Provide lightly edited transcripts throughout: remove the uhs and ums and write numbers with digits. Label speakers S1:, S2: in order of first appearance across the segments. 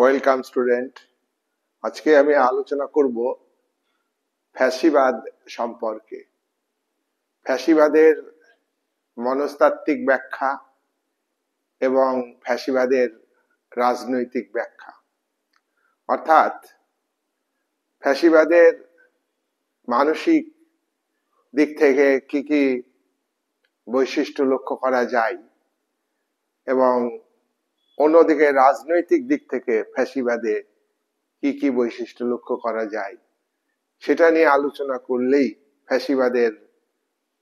S1: Welcome student. আজকে আমি আলোচনা করব ফ্যাসিবাদ সম্পর্কে। ফ্যাসিবাদের মনস্তাত্ত্বিক ব্যাখ্যা এবং ফ্যাসিবাদের রাজনৈতিক ব্যাখ্যা, অর্থাৎ ফ্যাসিবাদের মানসিক দিক থেকে কি কি বৈশিষ্ট্য লক্ষ্য করা যায় এবং অন্যদিকে রাজনৈতিক দিক থেকে ফ্যাসিবাদে কি কি বৈশিষ্ট্য লক্ষ্য করা যায় সেটা নিয়ে আলোচনা করলেই ফ্যাসিবাদের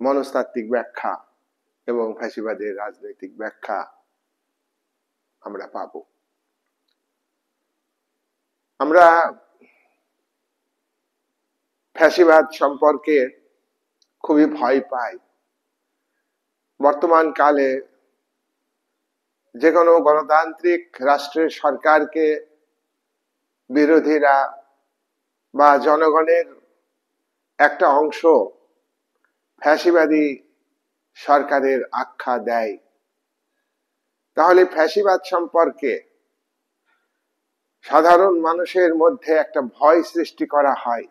S1: মনস্তাত্ত্বিক ব্যাখ্যা এবং ফ্যাসিবাদের রাজনৈতিক ব্যাখ্যা আমরা পাব। আমরা ফ্যাসিবাদ সম্পর্কে খুবই ভয় পাই। বর্তমান কালে যে কোনো গণতান্ত্রিক রাষ্ট্রের সরকারকে বিরোধীরা বা জনগণের একটা অংশ ফ্যাসিবাদী সরকারের আখ্যা দেয়। তাহলে ফ্যাসিবাদ সম্পর্কে সাধারণ মানুষের মধ্যে একটা ভয় সৃষ্টি করা হয়।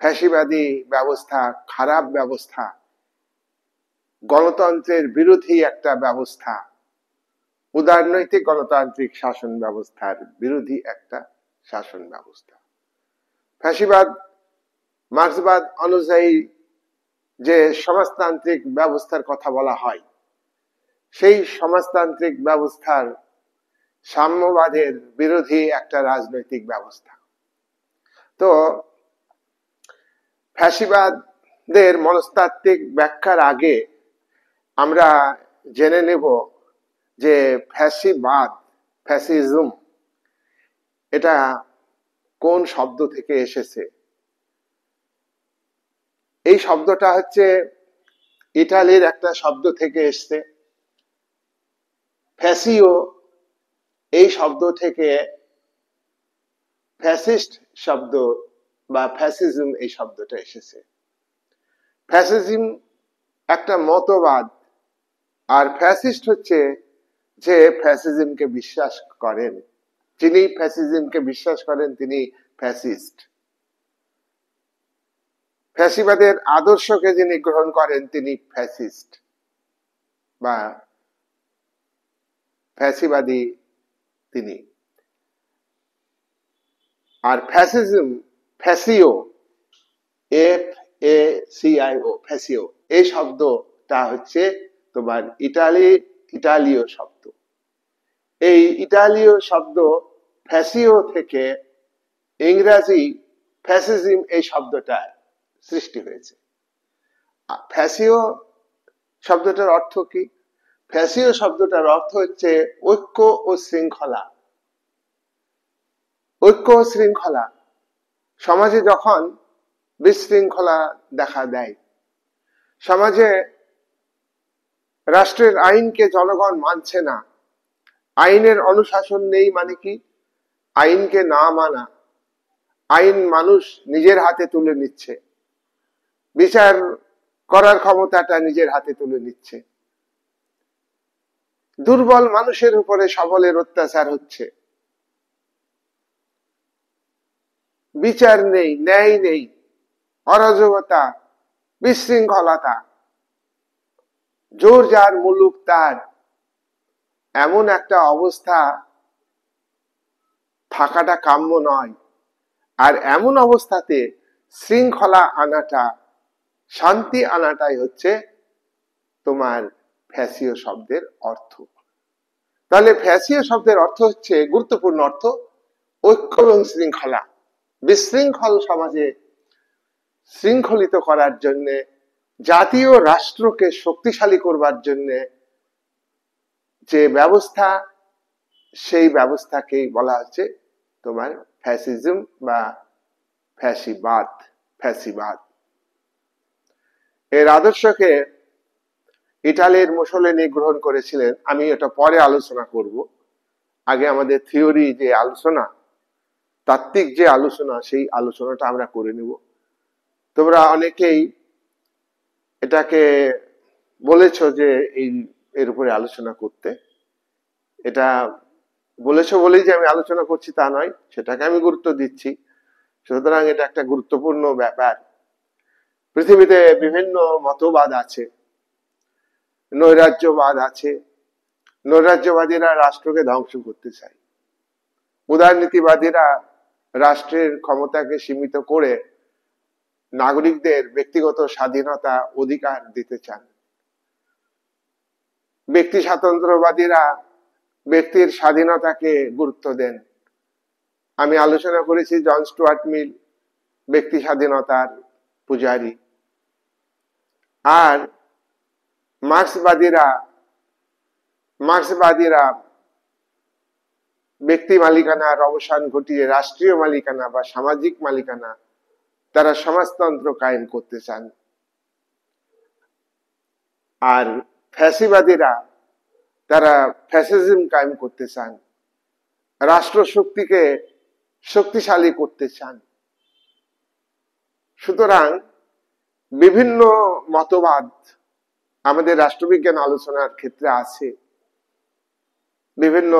S1: ফ্যাসিবাদী ব্যবস্থা খারাপ ব্যবস্থা, গণতন্ত্রের বিরোধী একটা ব্যবস্থা, উদারনৈতিক গণতান্ত্রিক শাসন ব্যবস্থার বিরোধী একটা শাসন ব্যবস্থা। ফ্যাসিবাদ মার্ক্সবাদ অনুযায়ী যে সমাজতান্ত্রিক ব্যবস্থার কথা বলা হয়, সেই সমাজতান্ত্রিক ব্যবস্থার সাম্যবাদের বিরোধী একটা রাজনৈতিক ব্যবস্থা। তো ফ্যাসিবাদের মনস্তাত্ত্বিক ব্যাখ্যার আগে আমরা জেনে নেব যে ফ্যাসিবাদ, ফ্যাসিজম, এটা কোন শব্দ থেকে এসেছে। এই শব্দটা হচ্ছে ইটালির একটা শব্দ থেকে এসেছে। ফ্যাসিও এই শব্দ থেকে ফ্যাসিস্ট শব্দ বা ফ্যাসিজম এই শব্দটা এসেছে। ফ্যাসিজম একটা মতবাদ, আর ফ্যাসিস্ট হচ্ছে যে ফ্যাসিজমকে বিশ্বাস করেন। যিনি ফ্যাসিজমকে বিশ্বাস করেন তিনি ফ্যাসিস্ট। ফ্যাসিবাদের আদর্শকে যিনি গ্রহণ করেন তিনি ফ্যাসিস্ট বা ফ্যাসিবাদী তিনি। আর ফ্যাসিজম, ফ্যাসিও, FACIO, ফ্যাসিও, এই শব্দটা হচ্ছে তোমার ইটালীয় শব্দ। এই ইটালীয় শব্দ ফ্যাসিও থেকে ইংরেজি ফ্যাসিজম এই শব্দটা সৃষ্টি হয়েছে। ফ্যাসিও শব্দটার অর্থ কি? ফ্যাসিও শব্দটার অর্থ হচ্ছে ঐক্য ও শৃঙ্খলা। ঐক্য ও শৃঙ্খলা। সমাজে যখন বিশৃঙ্খলা দেখা দেয়, সমাজে রাষ্ট্রের আইনকে জনগণ মানছে না, আইনের অনুশাসন নেই, মানে কি আইনকে না মানা, আইন মানুষ নিজের হাতে তুলে নিচ্ছে, বিচার করার ক্ষমতাটা নিজের হাতে তুলে নিচ্ছে, দুর্বল মানুষের উপরে সবলের অত্যাচার হচ্ছে, বিচার নেই, ন্যায় নেই, অরাজকতা, বিশৃঙ্খলতা, জোর যার মুলুক তার, এমন একটা অবস্থা থাকাটা কাম্য নয়। আর এমন অবস্থাতে শৃঙ্খলা আনাটা, শান্তি আনাটাই হচ্ছে তোমার ফ্যাসিও শব্দের অর্থ। তাহলে ফ্যাসিও শব্দের অর্থ হচ্ছে, গুরুত্বপূর্ণ অর্থ, ঐক্য এবং শৃঙ্খলা। বিশৃঙ্খল সমাজে শৃঙ্খলিত করার জন্য, জাতীয় রাষ্ট্রকে শক্তিশালী করবার জন্য যে ব্যবস্থা, সেই ব্যবস্থাকেই বলা হচ্ছে তোমার ফ্যাসিজম বা ফ্যাসিবাদ। ফ্যাসিবাদ এর আদর্শকে ইটালির মুসোলিনি গ্রহণ করেছিলেন। আমি এটা পরে আলোচনা করব। আগে আমাদের থিওরি যে আলোচনা, তাত্ত্বিক যে আলোচনা, সেই আলোচনাটা আমরা করে নেব। তোমরা অনেকেই এটাকে বলেছ যে এর উপরে আলোচনা করতে। এটা বলেছো বলেই যে আমি আলোচনা করছি তা নয়, সেটাকে আমি গুরুত্ব দিচ্ছি। সুতরাং এটা একটা গুরুত্বপূর্ণ ব্যাপার। পৃথিবীতে বিভিন্ন মতবাদ আছে, নৈরাজ্যবাদ আছে। নৈরাজ্যবাদীরা রাষ্ট্রকে ধ্বংস করতে চায়, উদারনীতিবাদীরা রাষ্ট্রের ক্ষমতাকে সীমিত করে নাগরিকদের ব্যক্তিগত স্বাধীনতা অধিকার দিতে চান। ব্যক্তি স্বাতন্ত্র্যবাদীরা ব্যক্তির স্বাধীনতাকে গুরুত্ব দেন। আমি আলোচনা করেছি জন স্টুয়ার্ট মিল ব্যক্তি স্বাধীনতার পূজারী। আর মার্ক্সবাদীরা ব্যক্তি মালিকানার অবসান ঘটিয়ে রাষ্ট্রীয় মালিকানা বা সামাজিক মালিকানা, তারা সমাজতন্ত্র কায়েম করতে চান। আর ফ্যাসিবাদীরা তারা ফ্যাসিজম কায়েম করতে চান, রাষ্ট্র শক্তিকে শক্তিশালী করতে চান। সুতরাং বিভিন্ন মতবাদ আমাদের রাষ্ট্রবিজ্ঞান আলোচনার ক্ষেত্রে আছে। বিভিন্ন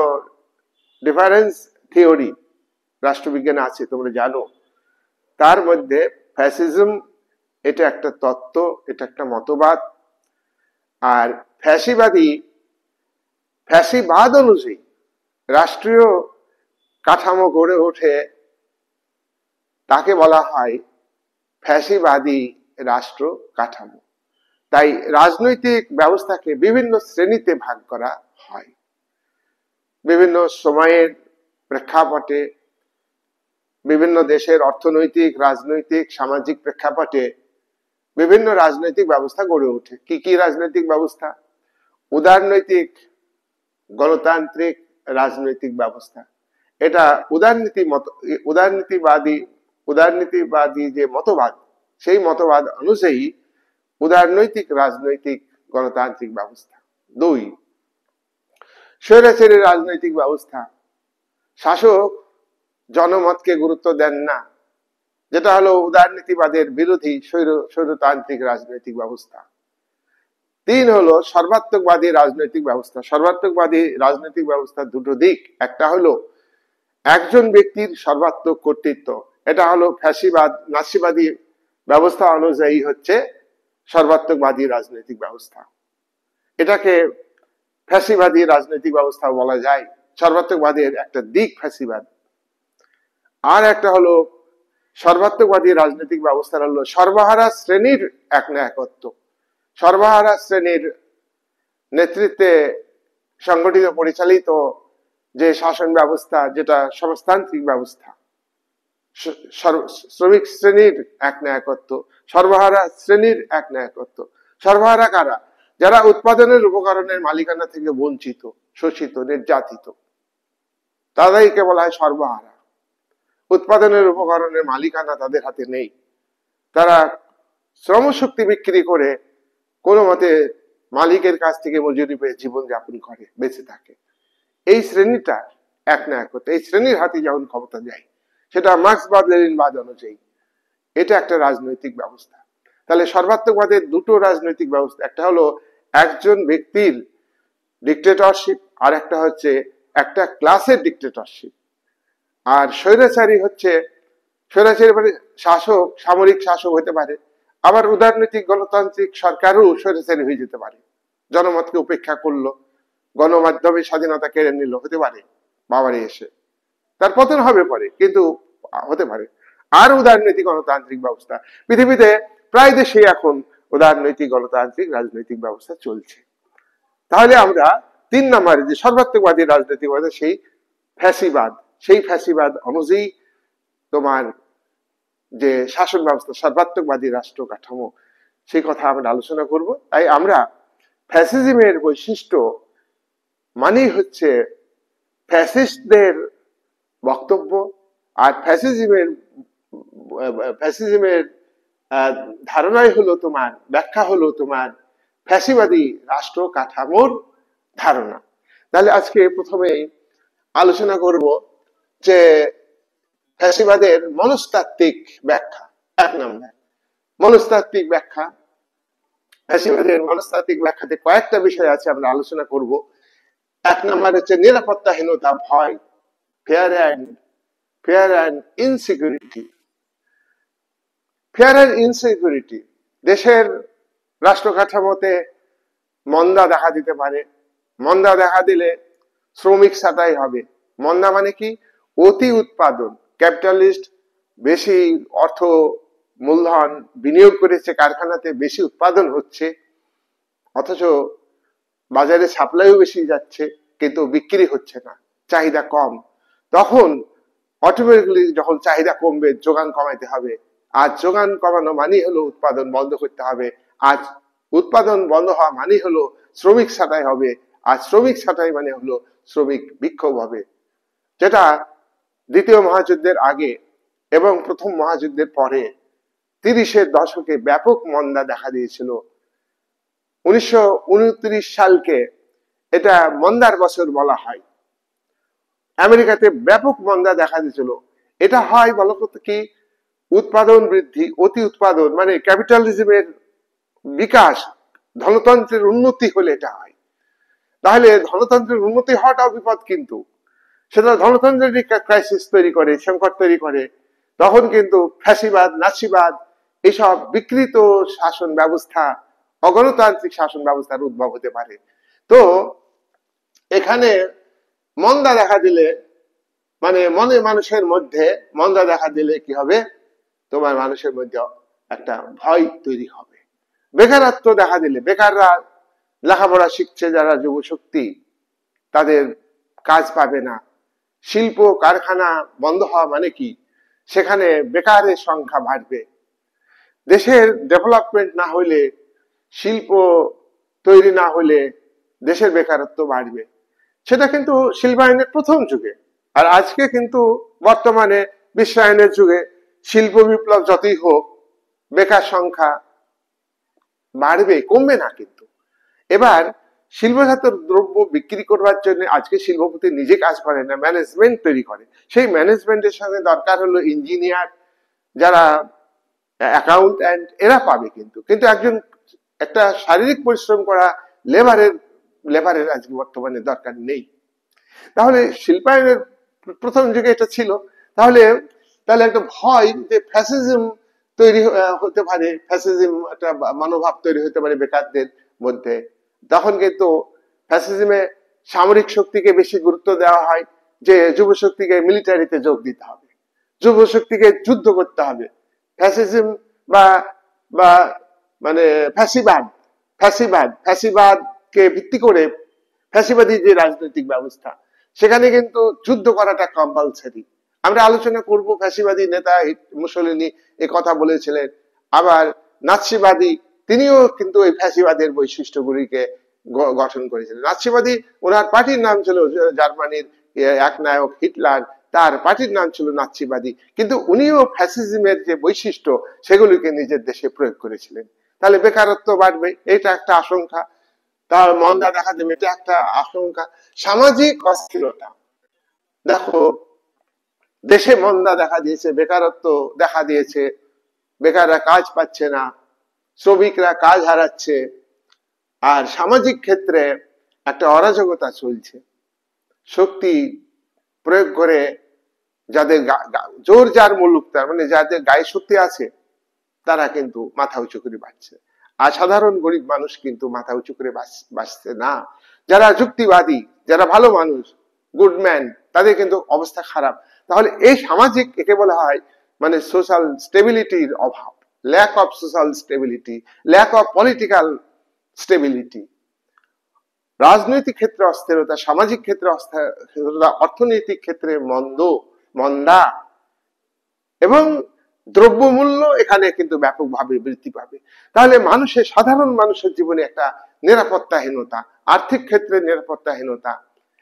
S1: ডিফারেন্স থিওরি রাষ্ট্রবিজ্ঞানে আছে, তোমরা জানো। তার মধ্যে ফ্যাসিজম এটা একটা তত্ত্ব, এটা একটা মতবাদ। আর ফ্যাসিবাদ অনুযায়ী রাষ্ট্রীয় কাঠামো গড়ে ওঠে, তাকে বলা হয় ফ্যাসিবাদী রাষ্ট্র কাঠামো। তাই রাজনৈতিক ব্যবস্থাকে বিভিন্ন শ্রেণীতে ভাগ করা হয়। বিভিন্ন সময়ের প্রেক্ষাপটে, বিভিন্ন দেশের অর্থনৈতিক, রাজনৈতিক, সামাজিক প্রেক্ষাপটে বিভিন্ন রাজনৈতিক ব্যবস্থা গড়ে ওঠে। কি কি রাজনৈতিক ব্যবস্থা? উদারনৈতিক গণতান্ত্রিক রাজনৈতিক ব্যবস্থা। এটা উদারনীতিবাদী যে মতবাদ, সেই মতবাদ অনুযায়ী উদারনৈতিক রাজনৈতিক গণতান্ত্রিক ব্যবস্থা। 2, স্বৈরাচারী রাজনৈতিক ব্যবস্থা। শাসক জনমতকে গুরুত্ব দেন না, যেটা হলো উদারনীতিবাদের বিরোধী স্বৈরতান্ত্রিক রাজনৈতিক ব্যবস্থা। 3 হলো সর্বাত্মকবাদী রাজনৈতিক ব্যবস্থা। সর্বাত্মকবাদী রাজনৈতিক ব্যবস্থা দুটো দিক। একটা হলো একজন ব্যক্তির সর্বাত্মক কর্তৃত্ব, এটা হলো ফ্যাসিবাদ নাৎসিবাদী ব্যবস্থা অনুযায়ী হচ্ছে সর্বাত্মকবাদী রাজনৈতিক ব্যবস্থা। এটাকে ফ্যাসিবাদী রাজনৈতিক ব্যবস্থা বলা যায়। সর্বাত্মকবাদের একটা দিক ফ্যাসিবাদ। আর একটা হলো সর্বাত্মকবাদী রাজনৈতিক ব্যবস্থা হলো সর্বহারা শ্রেণীর একনায়কত্ব। সর্বহারা শ্রেণীর নেতৃত্বে সংগঠিত পরিচালিত যে শাসন ব্যবস্থা, যেটা সমাজতান্ত্রিক ব্যবস্থা। শ্রমিক শ্রেণীর একনায়কত্ব, সর্বহারা শ্রেণীর একনায়কত্ব। সর্বহারা কারা? যারা উৎপাদনের উপকরণের মালিকানা থেকে বঞ্চিত, শোষিত, নির্যাতিত, তাদেরকে বলা হয় সর্বহারা। উৎপাদনের উপকরণের মালিকানা তাদের হাতে নেই, তারা শ্রমশক্তি বিক্রি করে কোনো মতে মালিকের কাছ থেকে মজুরি পেয়ে জীবনযাপন করে, বেঁচে থাকে। এই শ্রেণীটা একনায়কত্ব। এই শ্রেণীর হাতে যখন ক্ষমতা যায়, সেটা মার্ক্সবাদ লেনিনবাদ অনুযায়ী এটা একটা রাজনৈতিক ব্যবস্থা। তাহলে সর্বাত্মকবাদের দুটো রাজনৈতিক ব্যবস্থা, একটা হলো একজন ব্যক্তির ডিক্টেটরশিপ, আর একটা হচ্ছে একটা ক্লাসের ডিক্টেটরশিপ। আর স্বৈরাচারী মানে শাসক, সামরিক শাসক হতে পারে, আবার উদারনৈতিক গণতান্ত্রিক সরকারও স্বৈরাচারী হয়ে যেতে পারে। জনমতকে উপেক্ষা করলো, গণমাধ্যমে স্বাধীনতা কেড়ে নিল, হতে পারে বাবারে এসে, তার পতন হবে পরে, কিন্তু হতে পারে। আর উদারনৈতিক গণতান্ত্রিক ব্যবস্থা, পৃথিবীতে প্রায় দেশে এখন উদারনৈতিক গণতান্ত্রিক রাজনৈতিক ব্যবস্থা চলছে। তাহলে আমরা 3 নম্বরে যে সর্বাত্মকবাদী রাজনৈতিক ব্যবস্থা, সেই ফ্যাসিবাদ অনুযায়ী তোমার যে শাসন ব্যবস্থা, সর্বাত্মকবাদী রাষ্ট্র কাঠামো, সেই কথা আমরা আলোচনা করব। তাই আমরা ফ্যাসিজমের বৈশিষ্ট্য মানেই হচ্ছে ফ্যাসিস্টদের বক্তব্য। আর ফ্যাসিজমের ধারণাই হলো তোমার, ব্যাখ্যা হলো তোমার ফ্যাসিবাদী রাষ্ট্র কাঠামোর ধারণা। তাহলে আজকে প্রথমে আলোচনা করব যে ফ্যাসিবাদের মনস্তাত্ত্বিক ব্যাখ্যা। 1 নম্বর, মনস্তাত্ত্বিক ব্যাখ্যা। ফ্যাসিবাদের মনস্তাত্ত্বিক ব্যাখ্যাতে কয়েকটা বিষয় আছে, আমরা আলোচনা করব। এক নম্বর হচ্ছে নিরাপত্তাহীনতা, ভয়, fair and insecurity. Fair and insecurity, দেশের রাষ্ট্র কাঠামোতে মন্দা দেখা দিতে পারে। মন্দা দেখা দিলে শ্রমিক ছাঁটাই হবে। মন্দা মানে কি? অতি উৎপাদন, ক্যাপিটালিস্ট বেশি অর্থ মূলধন বিনিয়োগ করেছে কারখানাতে, বেশি উৎপাদন হচ্ছে, অথচ বাজারে সাপ্লাইও বেশি যাচ্ছে, কিন্তু বিক্রি হচ্ছে না, চাহিদা কম। তখন অটোমেটিক্যালি যখন চাহিদা কমবে, যোগান কমাইতে হবে। আজ যোগান কমানো মানেই হলো উৎপাদন বন্ধ করতে হবে। আজ উৎপাদন বন্ধ হওয়া মানেই হলো শ্রমিক ছাঁটাই হবে। আর শ্রমিক ছাঁটাই মানে হলো শ্রমিক বিক্ষোভ হবে, যেটা দ্বিতীয় মহাযুদ্ধের আগে এবং প্রথম মহাযুদ্ধের পরে 30-এর দশকে ব্যাপক মন্দা দেখা দিয়েছিল। 1929 সালকে এটা মন্দার বছর বলা হয়। আমেরিকাতে ব্যাপক মন্দা দেখা দিয়েছিল। এটা হয় বলত কি? উৎপাদন বৃদ্ধি, অতি উৎপাদন মানে ক্যাপিটালিজমের বিকাশ, ধনতন্ত্রের উন্নতি হলে এটা হয়। তাহলে ধনতন্ত্রের উন্নতি হওয়াটাও বিপদ, কিন্তু সেটা ধনতন্ত্রের ক্রাইসিস তৈরি করে, সংকট তৈরি করে। তখন কিন্তু ফ্যাসিবাদ, নাৎসিবাদ, এইসব বিকৃত শাসন ব্যবস্থা, অগণতান্ত্রিক শাসন ব্যবস্থার উদ্ভব হতে পারে। তো এখানে মন্দা দেখা দিলে মানে মানুষের মধ্যে মন্দা দেখা দিলে কি হবে? তোমার মানুষের মধ্যে একটা ভয় তৈরি হবে। বেকারত্ব দেখা দিলে, বেকাররা লেখাপড়া শিখছে যারা যুব শক্তি, তাদের কাজ পাবে না। শিল্প কারখানা বন্ধ হওয়া মানে কি? সেখানে বেকারের সংখ্যা বাড়বে। দেশের ডেভেলপমেন্ট না হইলে, শিল্প তৈরি না হইলে দেশের বেকারত্ব বাড়বে। সেটা কিন্তু শিল্পায়নের প্রথম যুগে। আর আজকে কিন্তু বর্তমানে বিশ্বায়নের যুগে শিল্প বিপ্লব যতই হোক, বেকার সংখ্যা বাড়বে, কমবে না কিন্তু। এবার শিল্পজাত দ্রব্য বিক্রি করবার জন্য আজকে শিল্পপতি নিজে কাজ করে না, ম্যানেজমেন্ট তৈরি করে। সেই ম্যানেজমেন্টের সঙ্গে দরকার হলো ইঞ্জিনিয়ার, যারা অ্যাকাউন্ট্যান্ট, এরা পাবে। কিন্তু একজন একটা শারীরিক পরিশ্রম করা লেবারের আজকে বর্তমানে দরকার নেই। তাহলে শিল্পায়নের প্রথম যুগে এটা ছিল। তাহলে একটা ভয় যে ফ্যাসিজম তৈরি হতে পারে, ফ্যাসিজম একটা মনোভাব তৈরি হতে পারে বেকারদের মধ্যে। তখন কিন্তু ফ্যাসিজমে সামরিক শক্তিকে বেশি গুরুত্ব দেওয়া হয়, যে যুব শক্তিকে মিলিটারিতে যোগ দিতে হবে, যুব শক্তিকে যুদ্ধ করতে হবে। ফ্যাসিজম বা বা মানে ফ্যাসিবাদকে ভিত্তি করে ফ্যাসিবাদী যে রাজনৈতিক ব্যবস্থা, সেখানে কিন্তু যুদ্ধ করাটা কম্পালসারি। আমরা আলোচনা করব, ফ্যাসিবাদী নেতা মুসোলিনি এ কথা বলেছিলেন। আবার নাৎসিবাদী, তিনিও কিন্তু এই ফ্যাসিবাদের বৈশিষ্ট্যগুলিকে গঠন করেছিলেন। নাৎসিবাদী, ওনার পার্টির নাম ছিল, জার্মানির এক নায়ক হিটলার, তার পার্টির নাম ছিল নাৎসিবাদী, কিন্তু উনিও ফ্যাসিজমের যে বৈশিষ্ট্য সেগুলিকে নিজের দেশে প্রয়োগ করেছিলেন। তাহলে বেকারত্ব বাড়বে, এটা একটা আশঙ্কা। তার মন্দা দেখা দেবে, এটা একটা আশঙ্কা। সামাজিক অস্থিরতা, দেখো দেশে মন্দা দেখা দিয়েছে, বেকারত্ব দেখা দিয়েছে, বেকাররা কাজ পাচ্ছে না, শ্রমিকরা কাজ হারাচ্ছে, আর সামাজিক ক্ষেত্রে একটা অরাজকতা চলছে। শক্তি প্রয়োগ করে যাদের জোর যার মুলুক, তার মানে যাদের গায়ে শক্তি আছে, তারা কিন্তু মাথা উঁচু করে বাঁচছে। আর সাধারণ গরিব মানুষ কিন্তু মাথা উঁচু করে বাঁচছে না। যারা যুক্তিবাদী, যারা ভালো মানুষ, গুডম্যান, তাদের কিন্তু অবস্থা খারাপ। তাহলে এই সামাজিক, একে বলা হয় মানে সোশ্যাল স্টেবিলিটির অভাব, lack of social stability, lack of political stability. রাজনৈতিক ক্ষেত্রে অস্থিরতা, সামাজিক ক্ষেত্রে অস্থিরতা, অর্থনৈতিক ক্ষেত্রে মন্দা, এবং দ্রব্যমূল্য এখানে কিন্তু ব্যাপকভাবে বৃদ্ধি পাবে। তাহলে সাধারণ মানুষের জীবনে একটা নিরাপত্তাহীনতা, আর্থিক ক্ষেত্রে নিরাপত্তাহীনতা,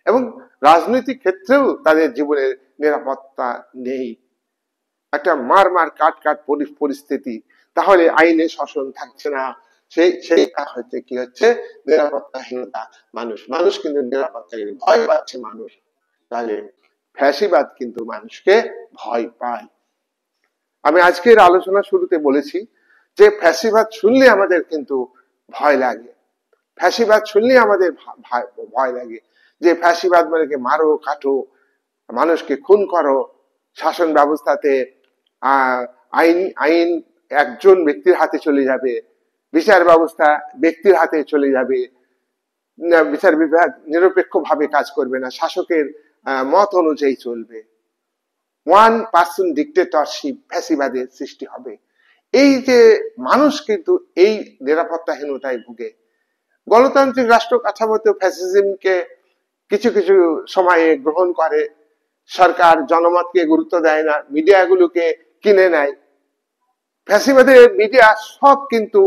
S1: এবং রাজনৈতিক ক্ষেত্রেও তাদের জীবনের নিরাপত্তা নেই। একটা মার কাট পরিস্থিতি। তাহলে আইনের শাসন থাকছে না, সেইটা হচ্ছে কি হচ্ছে? নিরাপত্তাহীনতা। মানুষ কিন্তু নিরাপত্তাহীন, ভয় পাচ্ছে মানুষ। তাহলে ফ্যাসিবাদ কিন্তু মানুষকে ভয় পায়। আমি আজকের আলোচনা শুরুতে বলেছি যে ফ্যাসিবাদ শুনলে আমাদের কিন্তু ভয় লাগে, ফ্যাসিবাদ শুনলে আমাদের ভয় লাগে। যে ফ্যাসিবাদ মানে মারো কাটো, মানুষকে খুন করো, শাসন ব্যবস্থাতে আইন আইন একজন ব্যক্তির হাতে চলে যাবে, বিচার ব্যবস্থা ব্যক্তির হাতে চলে যাবে, বিচার বিভাগ নিরপেক্ষ ভাবে কাজ করবে না, শাসকের মত অনুযায়ী চলবে, ওয়ান পার্সন ডিক্টেটরশিপ ফ্যাসিবাদের সৃষ্টি হবে। এই যে মানুষ কিন্তু এই নিরাপত্তাহীনতায় ভুগে। গণতান্ত্রিক রাষ্ট্র কাঠামোতে ফ্যাসিজমকে কিছু কিছু সময়ে গ্রহণ করে, সরকার জনমতকে গুরুত্ব দেয় না, মিডিয়াগুলোকে কিনে নেয়। ফ্যাসিবাদের মিডিয়া সব কিন্তু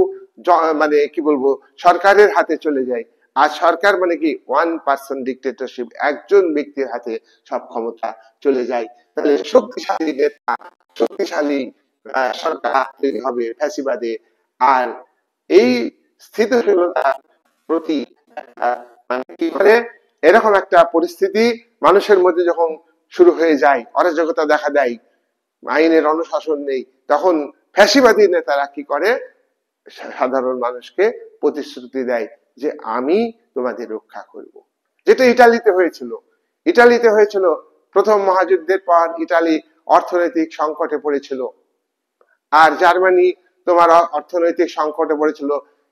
S1: মানে কি বলবো সরকারের হাতে চলে যায়। আর সরকার মানে কি ওয়ান পার্সন ডিক্টেটরশিপ, একজন ব্যক্তির হাতে সব ক্ষমতা চলে যায়। তাহলে শক্তিশালী নেতা, শক্তিশালী সরকার তৈরি হবে ফ্যাসিবাদে। আর এই স্থিতিশীলতার প্রতি মানে কি করে এরকম একটা পরিস্থিতি মানুষের মধ্যে যখন শুরু হয়ে যায়, অরাজকতা দেখা দেয়, আইনের অনুশাসন নেই, তখন ফ্যাসিবাদী নেতারা কি করে সাধারণ মানুষকে প্রতিশ্রুতি দেয় যে আমি তোমাদের রক্ষা করব। যেটা ইটালিতে হয়েছিল। ইটালিতে হয়েছিল প্রথম মহাযুদ্ধের পর ইটালি অর্থনৈতিক সংকটে পড়েছিল, আর জার্মানি তোমার অর্থনৈতিক সংকটে পড়েছিল।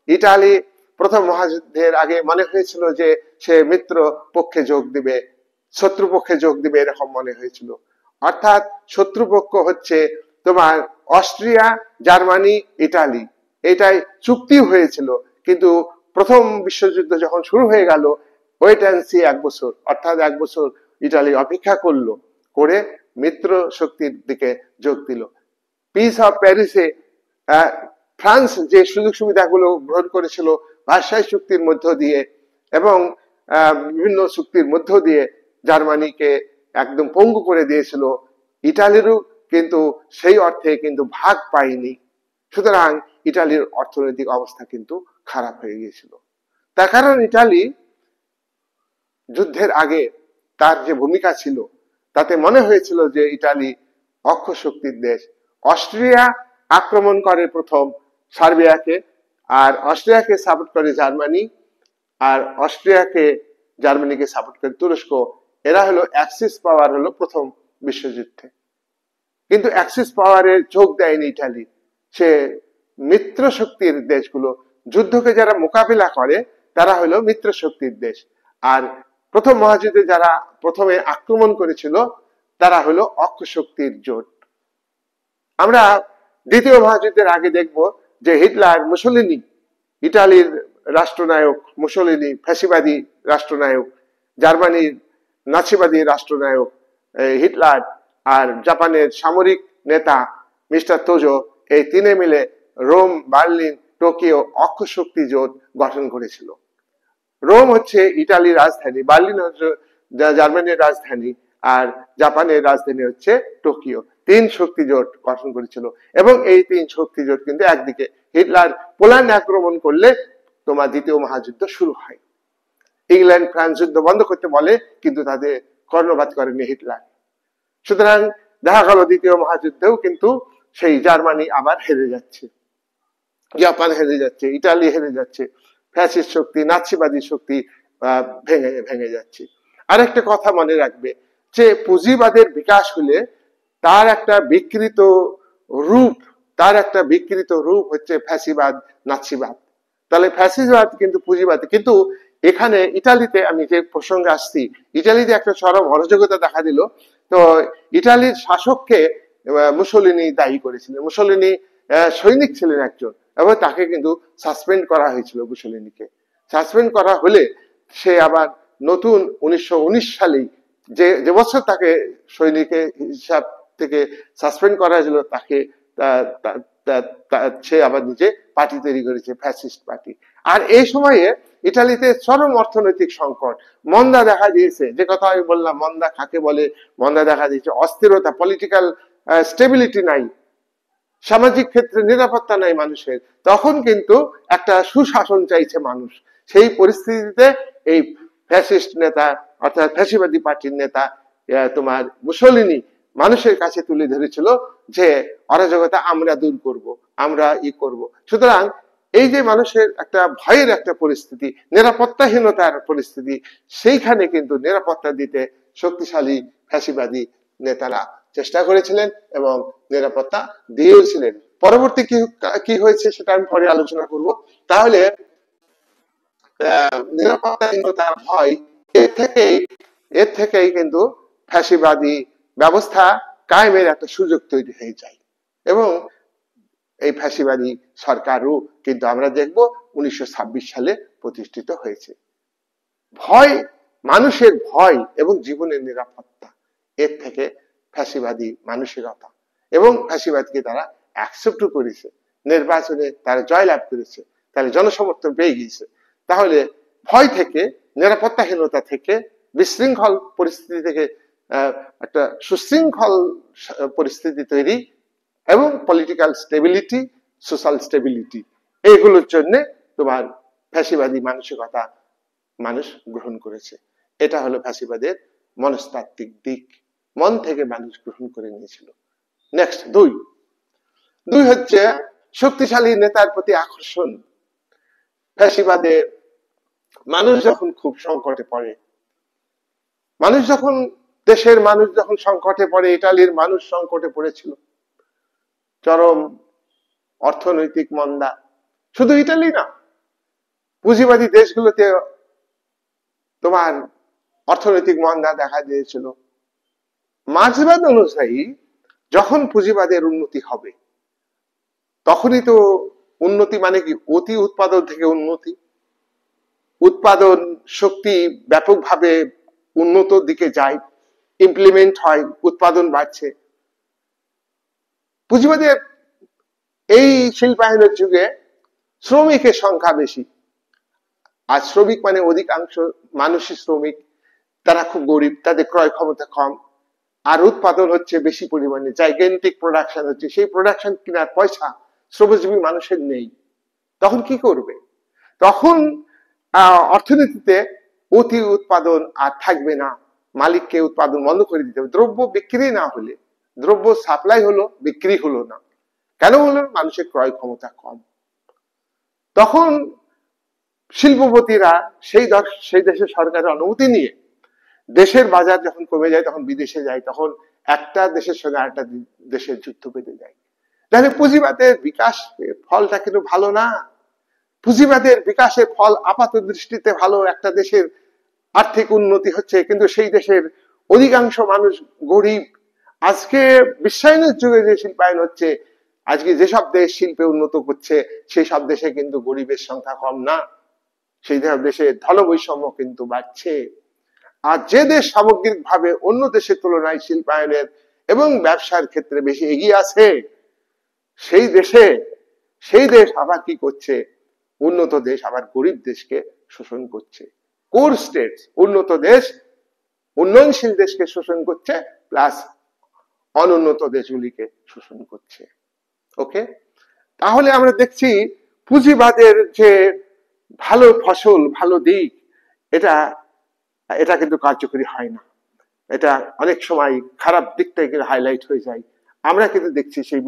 S1: ইটালি প্রথম মহাযুদ্ধের আগে মনে হয়েছিল যে সে মিত্র পক্ষে যোগ দিবে, শত্রুপক্ষে যোগ দিবে, এরকম মনে হয়েছিল। অর্থাৎ শত্রুপক্ষ হচ্ছে তোমার অস্ট্রিয়া, জার্মানি, ইটালি, এটাই চুক্তি হয়েছিল। কিন্তু প্রথম বিশ্বযুদ্ধ যখন শুরু হয়ে গেল, ওয়েট অ্যান্ড সি, 1 বছর, অর্থাৎ 1 বছর ইটালি অপেক্ষা করলো, করে মিত্র শক্তির দিকে যোগ দিল। পিস অফ প্যারিসে ফ্রান্স যে সুযোগ সুবিধাগুলো গ্রহণ করেছিল ভার্সাই চুক্তির মধ্য দিয়ে এবং বিভিন্ন চুক্তির মধ্য দিয়ে জার্মানিকে একদম পঙ্গু করে দিয়েছিল, ইটালিরও কিন্তু সেই অর্থে কিন্তু ভাগ পায়নি। সুতরাং ইটালির অর্থনৈতিক অবস্থা কিন্তু খারাপ হয়ে গিয়েছিল। তার কারণ ইটালি যুদ্ধের আগে তার যে ভূমিকা ছিল তাতে মনে হয়েছিল যে ইটালি অক্ষ শক্তির দেশ। অস্ট্রিয়া আক্রমণ করে প্রথম সার্বিয়াকে, আর অস্ট্রিয়াকে সাপোর্ট করে জার্মানি, আর জার্মানিকে সাপোর্ট করে তুরস্ক। এরা হলো অ্যাক্সিস পাওয়ার হলো প্রথম বিশ্বযুদ্ধে। কিন্তু অ্যাক্সিস পাওয়ারে যোগ দেয়নি ইটালি। সে মিত্র শক্তির দেশগুলো, যুদ্ধকে যারা মোকাবিলা করে তারা হলো মিত্র শক্তির দেশ। আর প্রথম মহাযুদ্ধে যারা প্রথমে আক্রমণ করেছিল তারা হলো অক্ষ শক্তির জোট। আমরা দ্বিতীয় মহাযুদ্ধের আগে দেখব যে হিটলার, মুসোলিনি, ইটালির রাষ্ট্রনায়ক মুসোলিনি ফ্যাসিবাদী রাষ্ট্রনায়ক, জার্মানির নাৎসিবাদী রাষ্ট্রনায়ক হিটলার, আর জাপানের সামরিক নেতা মিস্টার তোজো, এই তিনে মিলে রোম, বার্লিন, টোকিও অক্ষ শক্তি জোট গঠন করেছিল। রোম হচ্ছে ইটালির রাজধানী, বার্লিন হচ্ছে জার্মানির রাজধানী, আর জাপানের রাজধানী হচ্ছে টোকিও। 3 শক্তি জোট গঠন করেছিল এবং এই 3 শক্তি জোট কিন্তু একদিকে হিটলার পোল্যান্ড আক্রমণ করলে তোমার দ্বিতীয় মহাযুদ্ধ শুরু হয়। ইংল্যান্ড ফ্রান্স যুদ্ধ বন্ধ করতে বলে কিন্তু তাদের কর্ণপাত করেনি হিটলার। সুতরাং দেখা গেল দ্বিতীয় মহাযুদ্ধেও কিন্তু সেই জার্মানি আবার হেরে যাচ্ছে, জাপান হেরে যাচ্ছে, ইটালি হেরে যাচ্ছে, ফ্যাসিস্ট শক্তি, নাৎসিবাদী শক্তি ভেঙে ভেঙে যাচ্ছে। আরেকটা কথা মনে রাখবে যে পুঁজিবাদের বিকাশ হলে তার একটা বিকৃত রূপ হচ্ছে ফ্যাসিবাদ, নাৎসিবাদ। তাহলে ফ্যাসিবাদ কিন্তু পুঁজিবাদ। কিন্তু এখানে ইটালিতে আমি যে প্রসঙ্গে আসছি, ইটালিতে একটা চরম অরাজকতা দেখা দিল। তো ইটালির শাসককে মুসোলিনি দায়ী করেছিলেন। মুসোলিনি সৈনিক ছিলেন একজন এবং তাকে কিন্তু সাসপেন্ড করা হয়েছিল। মুসোলিনিকে সাসপেন্ড করা হলে সে আবার নতুন 1919 সালেই যে বছর তাকে সৈনিকের হিসাব থেকে সাসপেন্ড করা হয়েছিল, তাকে সে আবার নিজে পার্টি তৈরি করেছে, ফ্যাসিস্ট পার্টি। আর এই সময়ে ইটালিতে চরম অর্থনৈতিক সংকট, মন্দা দেখা দিয়েছে। যে কথা আমি বললাম, মন্দা কাকে বলে, মন্দা দেখা দিয়েছে, অস্থিরতা, পলিটিক্যাল স্টেবিলিটি নাই, সামাজিক ক্ষেত্রে নিরাপত্তা নাই মানুষের। তখন কিন্তু একটা সুশাসন চাইছে মানুষ। সেই পরিস্থিতিতে এই ফ্যাসিস্ট নেতা অর্থাৎ ফ্যাসিবাদী পার্টির নেতা তোমার মুসোলিনি মানুষের কাছে তুলে ধরেছিল যে অরাজকতা আমরা দূর করব, আমরা করব। সুতরাং এই যে মানুষের একটা ভয়ের একটা পরিস্থিতি, নিরাপত্তাহীনতার পরিস্থিতি, সেইখানে কিন্তু নিরাপত্তা দিতে শক্তিশালী ফ্যাসিবাদী নেতারা চেষ্টা করেছিলেন এবং নিরাপত্তা দিয়েছিলেন। পরবর্তী কি হয়েছে সেটা আমি পরে আলোচনা করব। তাহলে নিরাপত্তাহীনতার ভয়, এর থেকেই কিন্তু ফ্যাসিবাদী ব্যবস্থা কায়েমের একটা সুযোগ তৈরি হয়ে যায় এবং এই ফ্যাসিবাদী সরকারও কিন্তু আমরা দেখব 1926 সালে প্রতিষ্ঠিত হয়েছে। ভয়, মানুষের ভয় এবং জীবনের নিরাপত্তা, এর থেকে ফ্যাসিবাদী মানসিকতা এবং ফ্যাসিবাদকে তারা অ্যাকসেপ্ট করেছে, নির্বাচনে তারা জয়লাভ করেছে, তাহলে জনসমর্থন পেয়ে গিয়েছে। তাহলে ভয় থেকে, নিরাপত্তাহীনতা থেকে, বিশৃঙ্খল পরিস্থিতি থেকে একটা সুশৃঙ্খল পরিস্থিতি তৈরি এবং পলিটিক্যাল স্টেবিলিটি, সোশ্যাল স্টেবিলিটি, এইগুলোর জন্য তোমার ফ্যাসিবাদী মানসিকতা মানুষ গ্রহণ করেছে। এটা হলো ফ্যাসিবাদের মনস্তাত্ত্বিক দিক, মন থেকে মানুষ গ্রহণ করে নিয়েছিল। নেক্সট, দুই হচ্ছে শক্তিশালী নেতার প্রতি আকর্ষণ। ফ্যাসিবাদে মানুষ যখন খুব সংকটে পড়ে, দেশের মানুষ যখন সংকটে পড়ে, ইটালির মানুষ সংকটে পড়েছিল, চরম অর্থনৈতিক মন্দা, শুধু ইটালি না, পুঁজিবাদী দেশগুলোতে তোমার অর্থনৈতিক মন্দা দেখা দিয়েছিল। মার্ক্সবাদ অনুযায়ী যখন পুঁজিবাদের উন্নতি হবে, তখনই তো উন্নতি মানে কি, অতি উৎপাদন থেকে উন্নতি, উৎপাদন শক্তি ব্যাপকভাবে উন্নত দিকে যায়, ইমপ্লিমেন্ট হয়, উৎপাদন বাড়ছে। পুঁজিবাদের এই শিল্পায়নের যুগে শ্রমিকের সংখ্যা বেশি, আর শ্রমিক মানে অধিকাংশ মানুষই শ্রমিক, তারা খুব গরিব, তাদের ক্রয় ক্ষমতা কম, আর উৎপাদন হচ্ছে বেশি পরিমাণে, জাইগেন্টিক প্রোডাকশন হচ্ছে, সেই প্রোডাকশন কেনার পয়সা শ্রমজীবী মানুষের নেই। তখন কি করবে? তখন অর্থনীতিতে অতি উৎপাদন আর থাকবে না, মালিককে উৎপাদন বন্ধ করে দিতে হবে। দ্রব্য বিক্রি না হলে, দ্রব্য সাপ্লাই হলো, বিক্রি হলো না, কেন হলো? মানুষের ক্রয় ক্ষমতা কম। তখন শিল্পপতিরা সেই দেশের সরকারের অনুমতি নিয়ে দেশের বাজার যখন কমে যায়, তখন বিদেশে যায়, তখন একটা দেশের সঙ্গে আরেকটা দেশের যুদ্ধ বেঁধে যায়। তাহলে পুঁজিবাদের বিকাশ ফলটা কিন্তু ভালো না। পুঁজিবাদের বিকাশের ফল আপাত দৃষ্টিতে ভালো, একটা দেশের আর্থিক উন্নতি হচ্ছে, কিন্তু সেই দেশের অধিকাংশ মানুষ গরিব। আজকে বিশ্বায়নের যুগে যে শিল্পায়ন হচ্ছে, আজকে যেসব দেশ শিল্পে উন্নত করছে, সেই সব দেশে কিন্তু গরিবের সংখ্যা কম না, সেই সব দেশে ধনবৈষম্য কিন্তু বাড়ছে। আর যে দেশ সামগ্রিকভাবে অন্য দেশের তুলনায় শিল্পায়নের এবং ব্যবসার ক্ষেত্রে বেশি এগিয়ে আছে, সেই দেশ আবার কি করছে? উন্নত দেশ আবার গরিব দেশকে শোষণ করছে। কোর স্টেটস, উন্নত দেশ উন্নয়নশীল দেশকে শোষণ করছে, প্লাস অনুন্নত দেশগুলিকে শোষণ করছে। ওকে, তাহলে আমরা দেখছি পুঁজিবাদের যে ভালো ফসল, ভালো দিক, এটা কিন্তু কার্যকরী হয় না। এটা অনেক সময় খারাপ দিকটাই কিন্তু হাইলাইট হয়ে যায়। আমরা কিন্তু দেখছি সেই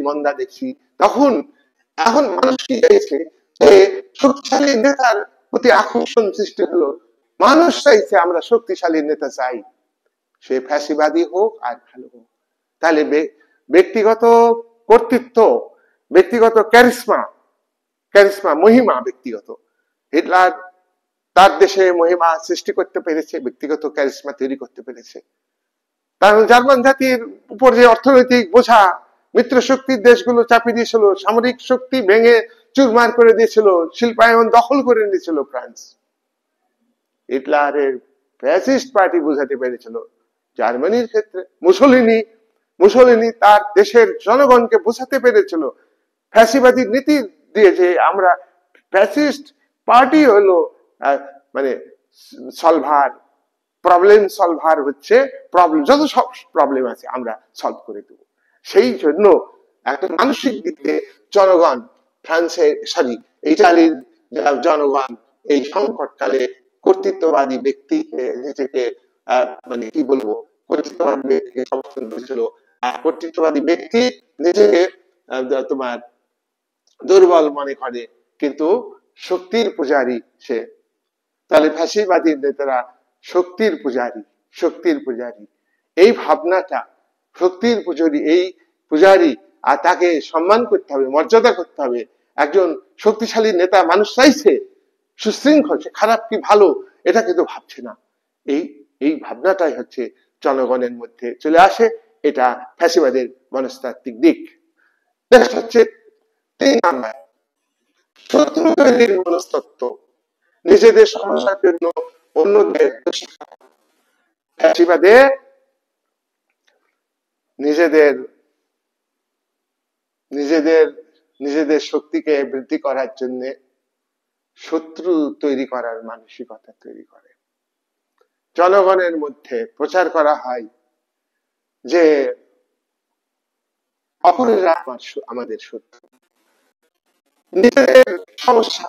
S1: মন্দা দেখছি। এখন মানুষ কি চাইছে? যে শক্তিশালী নেতার প্রতি আকর্ষণ সৃষ্টি হলো, মানুষ চাইছে আমরা শক্তিশালী নেতা চাই, সে ফ্যাসিবাদী হোক আর ভালো হোক। তাহলে ব্যক্তিগত কর্তৃত্ব, ব্যক্তিগত ক্যারিসমা, মহিমা ব্যক্তিগত, হিটলার তার দেশে মহিমা সৃষ্টি করতে পেরেছে, ব্যক্তিগত ক্যারিসমা তৈরি করতে পেরেছে। কারণ জার্মান জাতির উপর যে অর্থনৈতিক বোঝা মিত্র শক্তির দেশগুলো চাপিয়ে দিয়েছিল, সামরিক শক্তি ভেঙে চুরমার করে দিয়েছিল, শিল্পায়ন দখল করে নিয়েছিল ফ্রান্স, হিটলারের ফ্যাসিস্ট পার্টি বোঝাতে পেরেছিল। জার্মানির ক্ষেত্রে মুসোলিনি তার দেশের জনগণকে বোঝাতে পেরেছিল ফ্যাসিবাদী নীতি দিয়ে, যে আমরা ফ্যাসিস্ট পার্টি হলো মানে সলভার, প্রবলেম সলভার হচ্ছে, প্রবলেম যত সব প্রবলেম আছে আমরা সলভ করে দেব। সেই জন্য একটা মানসিক দিকে জনগণ, ইটালির জনগণ এই সংকটকালে কর্তৃত্ববাদী ব্যক্তিকে নিজেকে মানে কি বলবো, কর্তৃত্ববাদী ব্যক্তিকে সমর্থন করেছিল। আর কর্তৃত্ববাদী ব্যক্তি নিজেকে তোমার দুর্বল মনে করে, কিন্তু শক্তির পূজারী সে। তাহলে ফ্যাসিবাদী নেতারা শক্তির পূজারী, শক্তির পূজারী, এই ভাবনাটা, শক্তির পূজারী, এই পূজারী, আর তাকে সম্মান করতে হবে, মর্যাদা করতে হবে। একজন শক্তিশালী নেতা মানুষ চাইছে, সুশৃঙ্খল, সে খারাপ কি ভালো এটা কিন্তু ভাবছে না। এই এই ভাবনাটাই হচ্ছে জনগণের মধ্যে চলে আসে। এটা ফ্যাসিবাদের মনস্তাত্ত্বিক দিক। নেক্সট হচ্ছে 3 নাম্বার, শত্রু তৈরির মনস্তত্ত্ব, নিজেদের সমস্যার জন্য অন্যদের দোষী করা। ফ্যাসিবাদে নিজেদের নিজেদের নিজেদের শক্তিকে বৃদ্ধি করার জন্য শত্রু তৈরি করার মানসিকতা তৈরি করে। জনগণের মধ্যে প্রচার করা হয় যে অপরেরা আমাদের শত্রু, নিজেদের সমস্যা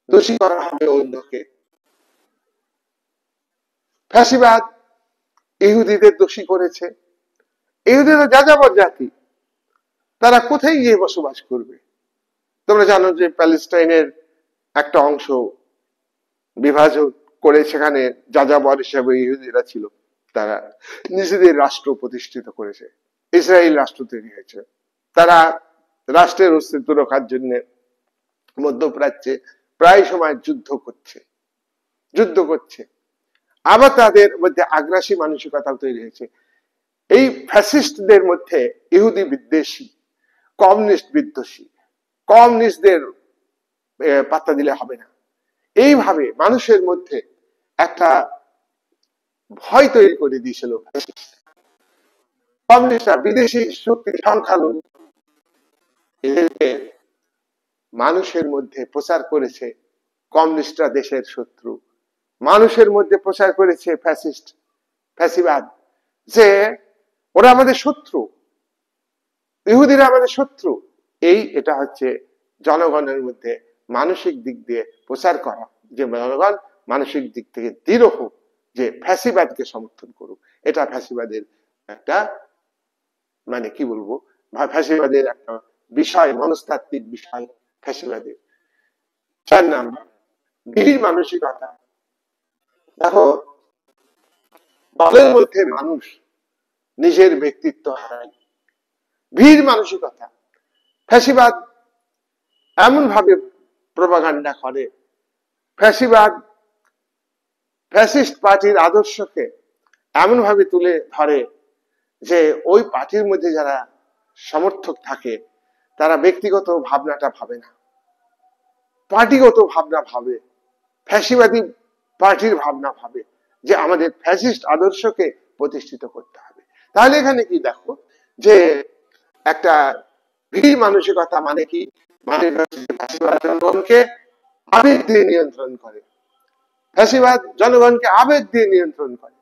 S1: দোষী করা হবে অন্যকে। ফ্যাসিবাদ ইহুদিদের দোষী করেছে। ইহুদিরা যাযাবর জাতি, তারা কোথায় গিয়ে বসবাস করবে? তোমরা জানো যে প্যালেস্টাইনের একটা অংশ বিভাজন করে সেখানে যাযাবর হিসেবে ইহুদিরা ছিল। তারা নিজেদের রাষ্ট্র প্রতিষ্ঠিত করেছে, ইসরায়েল রাষ্ট্র তৈরি হয়েছে। তারা রাষ্ট্রের অস্তিত্ব রক্ষার জন্য মধ্যপ্রাচ্যে প্রায় সময় যুদ্ধ করছে। আবার তাদের মধ্যে আগ্রাসী মানসিকতা তৈরি হয়েছে। এই ফ্যাসিস্টদের মধ্যে ইহুদি বিদ্বেষী, কমিউনিস্ট বিদ্বেষী, কমিউনিস্টদের পাত্তা দিলে হবে না। এইভাবে মানুষের মধ্যে একটা ভয় তৈরি করে দিয়েছিল কমিউনিস্টরা। বিদেশি শক্তি সংখ্যালঘু, এদেরকে মানুষের মধ্যে প্রচার করেছে কমিউনিস্টরা দেশের শত্রু। মানুষের মধ্যে প্রচার করেছে ফ্যাসিবাদ, যে ওরা আমাদের শত্রু, ইহুদিরা আমাদের শত্রু। এটা হচ্ছে জনগণের মধ্যে মানসিক দিক দিয়ে প্রচার করা, যে জনগণ মানসিক দিক থেকে দৃঢ় হোক, যে ফ্যাসিবাদকে সমর্থন করুক। এটা ফ্যাসিবাদের একটা, মানে কি বলবো, ফ্যাসিবাদের একটা বিষয়, মনস্তাত্ত্বিক বিষয় ফ্যাসিবাদের। 4 নাম্বার, বীর মানসিকতা। দেখো, দলের মধ্যে মানুষ নিজের ব্যক্তিত্ব হারায়, বীর মানসিকতা। ফ্যাসিবাদ এমন ভাবে প্রপাগান্ডা করে, ফ্যাসিস্ট পার্টির আদর্শকে এমন ভাবে তুলে ধরে যে ওই পার্টির মধ্যে যারা সমর্থক থাকে তারা ব্যক্তিগত ভাবনাটা ভাবে না, পার্টিগত ভাবনা ভাবে, ফ্যাসিবাদী পার্টির ভাবনা ভাবে, যে আমাদের ফ্যাসিস্ট আদর্শকে প্রতিষ্ঠিত করতে হবে। তাহলে এখানে কি দেখো, যে একটা ভীর মানসিকতা মানে কি, মানে ফ্যাসিবাদ জনগণকে আবেগ দিয়ে নিয়ন্ত্রণ করে। ফ্যাসিবাদ জনগণকে আবেগ দিয়ে নিয়ন্ত্রণ করে,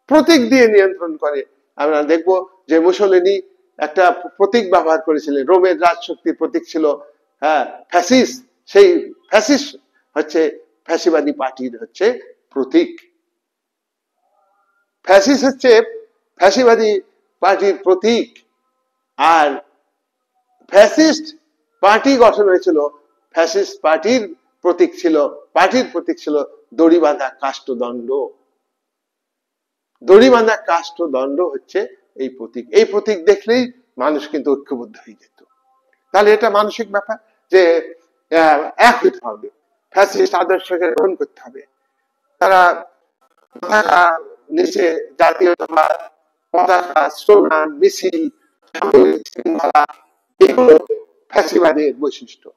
S1: প্রতীক দিয়ে নিয়ন্ত্রণ করে। আমরা দেখবো যে মুসোলিনি একটা প্রতীক ব্যবহার করেছিলেন, রোমের রাজশক্তির প্রতীক ছিল ফ্যাসিস। সেই ফ্যাসিস হচ্ছে ফ্যাসিবাদী পার্টির হচ্ছে প্রতীক। ফ্যাসিস হচ্ছে ফ্যাসিবাদী পার্টির প্রতীক। আর ফ্যাসিস্ট পার্টি গঠন হয়েছিল, ফ্যাসিস্ট পার্টির প্রতীক ছিল দড়ি বাঁধা কাষ্ঠদণ্ড। দড়ি বাঁধা কাষ্ঠদণ্ড হচ্ছে এই প্রতীক। এই প্রতীক দেখলেই মানুষ কিন্তু ঐক্যবদ্ধ হয়ে যেত। তাহলে এটা মানসিক ব্যাপার, যে এক হতে হবে, ফ্যাসিস্ট আদর্শকে গ্রহণ করতে হবে। তারা পতাকা নিচে জাতীয়তাবাদ, পতাকা, স্লোগান, মিছিল, এগুলো ফ্যাসিবাদের বৈশিষ্ট্য।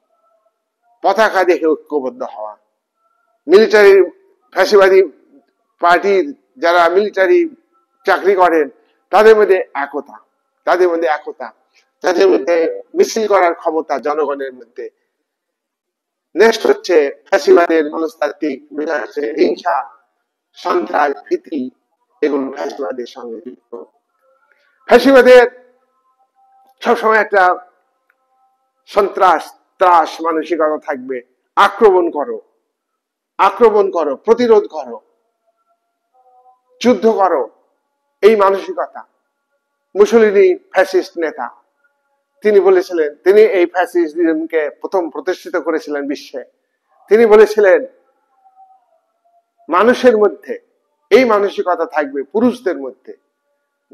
S1: পতাকা দেখে ঐক্যবদ্ধ হওয়া, মিলিটারি, ফ্যাসিবাদী পার্টির যারা মিলিটারি চাকরি করেন তাদের মধ্যে একতা, তাদের মধ্যে মিছিল করার ক্ষমতা জনগণের মধ্যে। নেক্সট হচ্ছে ফ্যাসিবাদের মনস্তাত্ত্বিক বিষয় হচ্ছে হিংসা, সন্ত্রাস, ভীতি, এগুলো ফ্যাসিবাদের সঙ্গে যুক্ত। ফ্যাসিবাদের সবসময় একটা সন্ত্রাস, ত্রাস মানসিকতা থাকবে। আক্রমণ করো, প্রতিরোধ করো, যুদ্ধ করো, এই মানসিকতা। মুসোলিনি ফ্যাসিস্ট নেতা, তিনি বলেছিলেন, তিনি এই ফ্যাসিজমকে প্রথম প্রতিষ্ঠিত করেছিলেন বিশ্বে। তিনি বলেছিলেন মানুষের মধ্যে এই মানসিকতা থাকবে, পুরুষদের মধ্যে,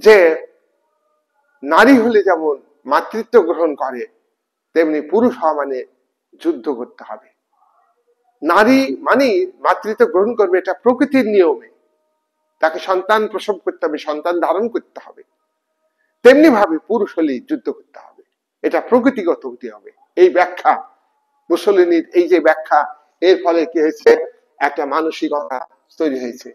S1: যে নারী হলে যেমন মাতৃত্ব গ্রহণ করে, তেমনি পুরুষ হওয়া মানে যুদ্ধ করতে হবে। নারী মানে মাতৃত্ব গ্রহণ করবে, এটা প্রকৃতির নিয়মে, তাকে সন্তান প্রসব করতে হবে, সন্তান ধারণ করতে হবে। তেমনি ভাবে পুরুষ হলে যুদ্ধ করতে হবে, এটা প্রকৃতিগত হতে হবে। এই ব্যাখ্যা মুসলিনীর, এই যে ব্যাখ্যা, এর ফলে কি হয়েছে, একটা মানসিকতা তৈরি হয়েছে।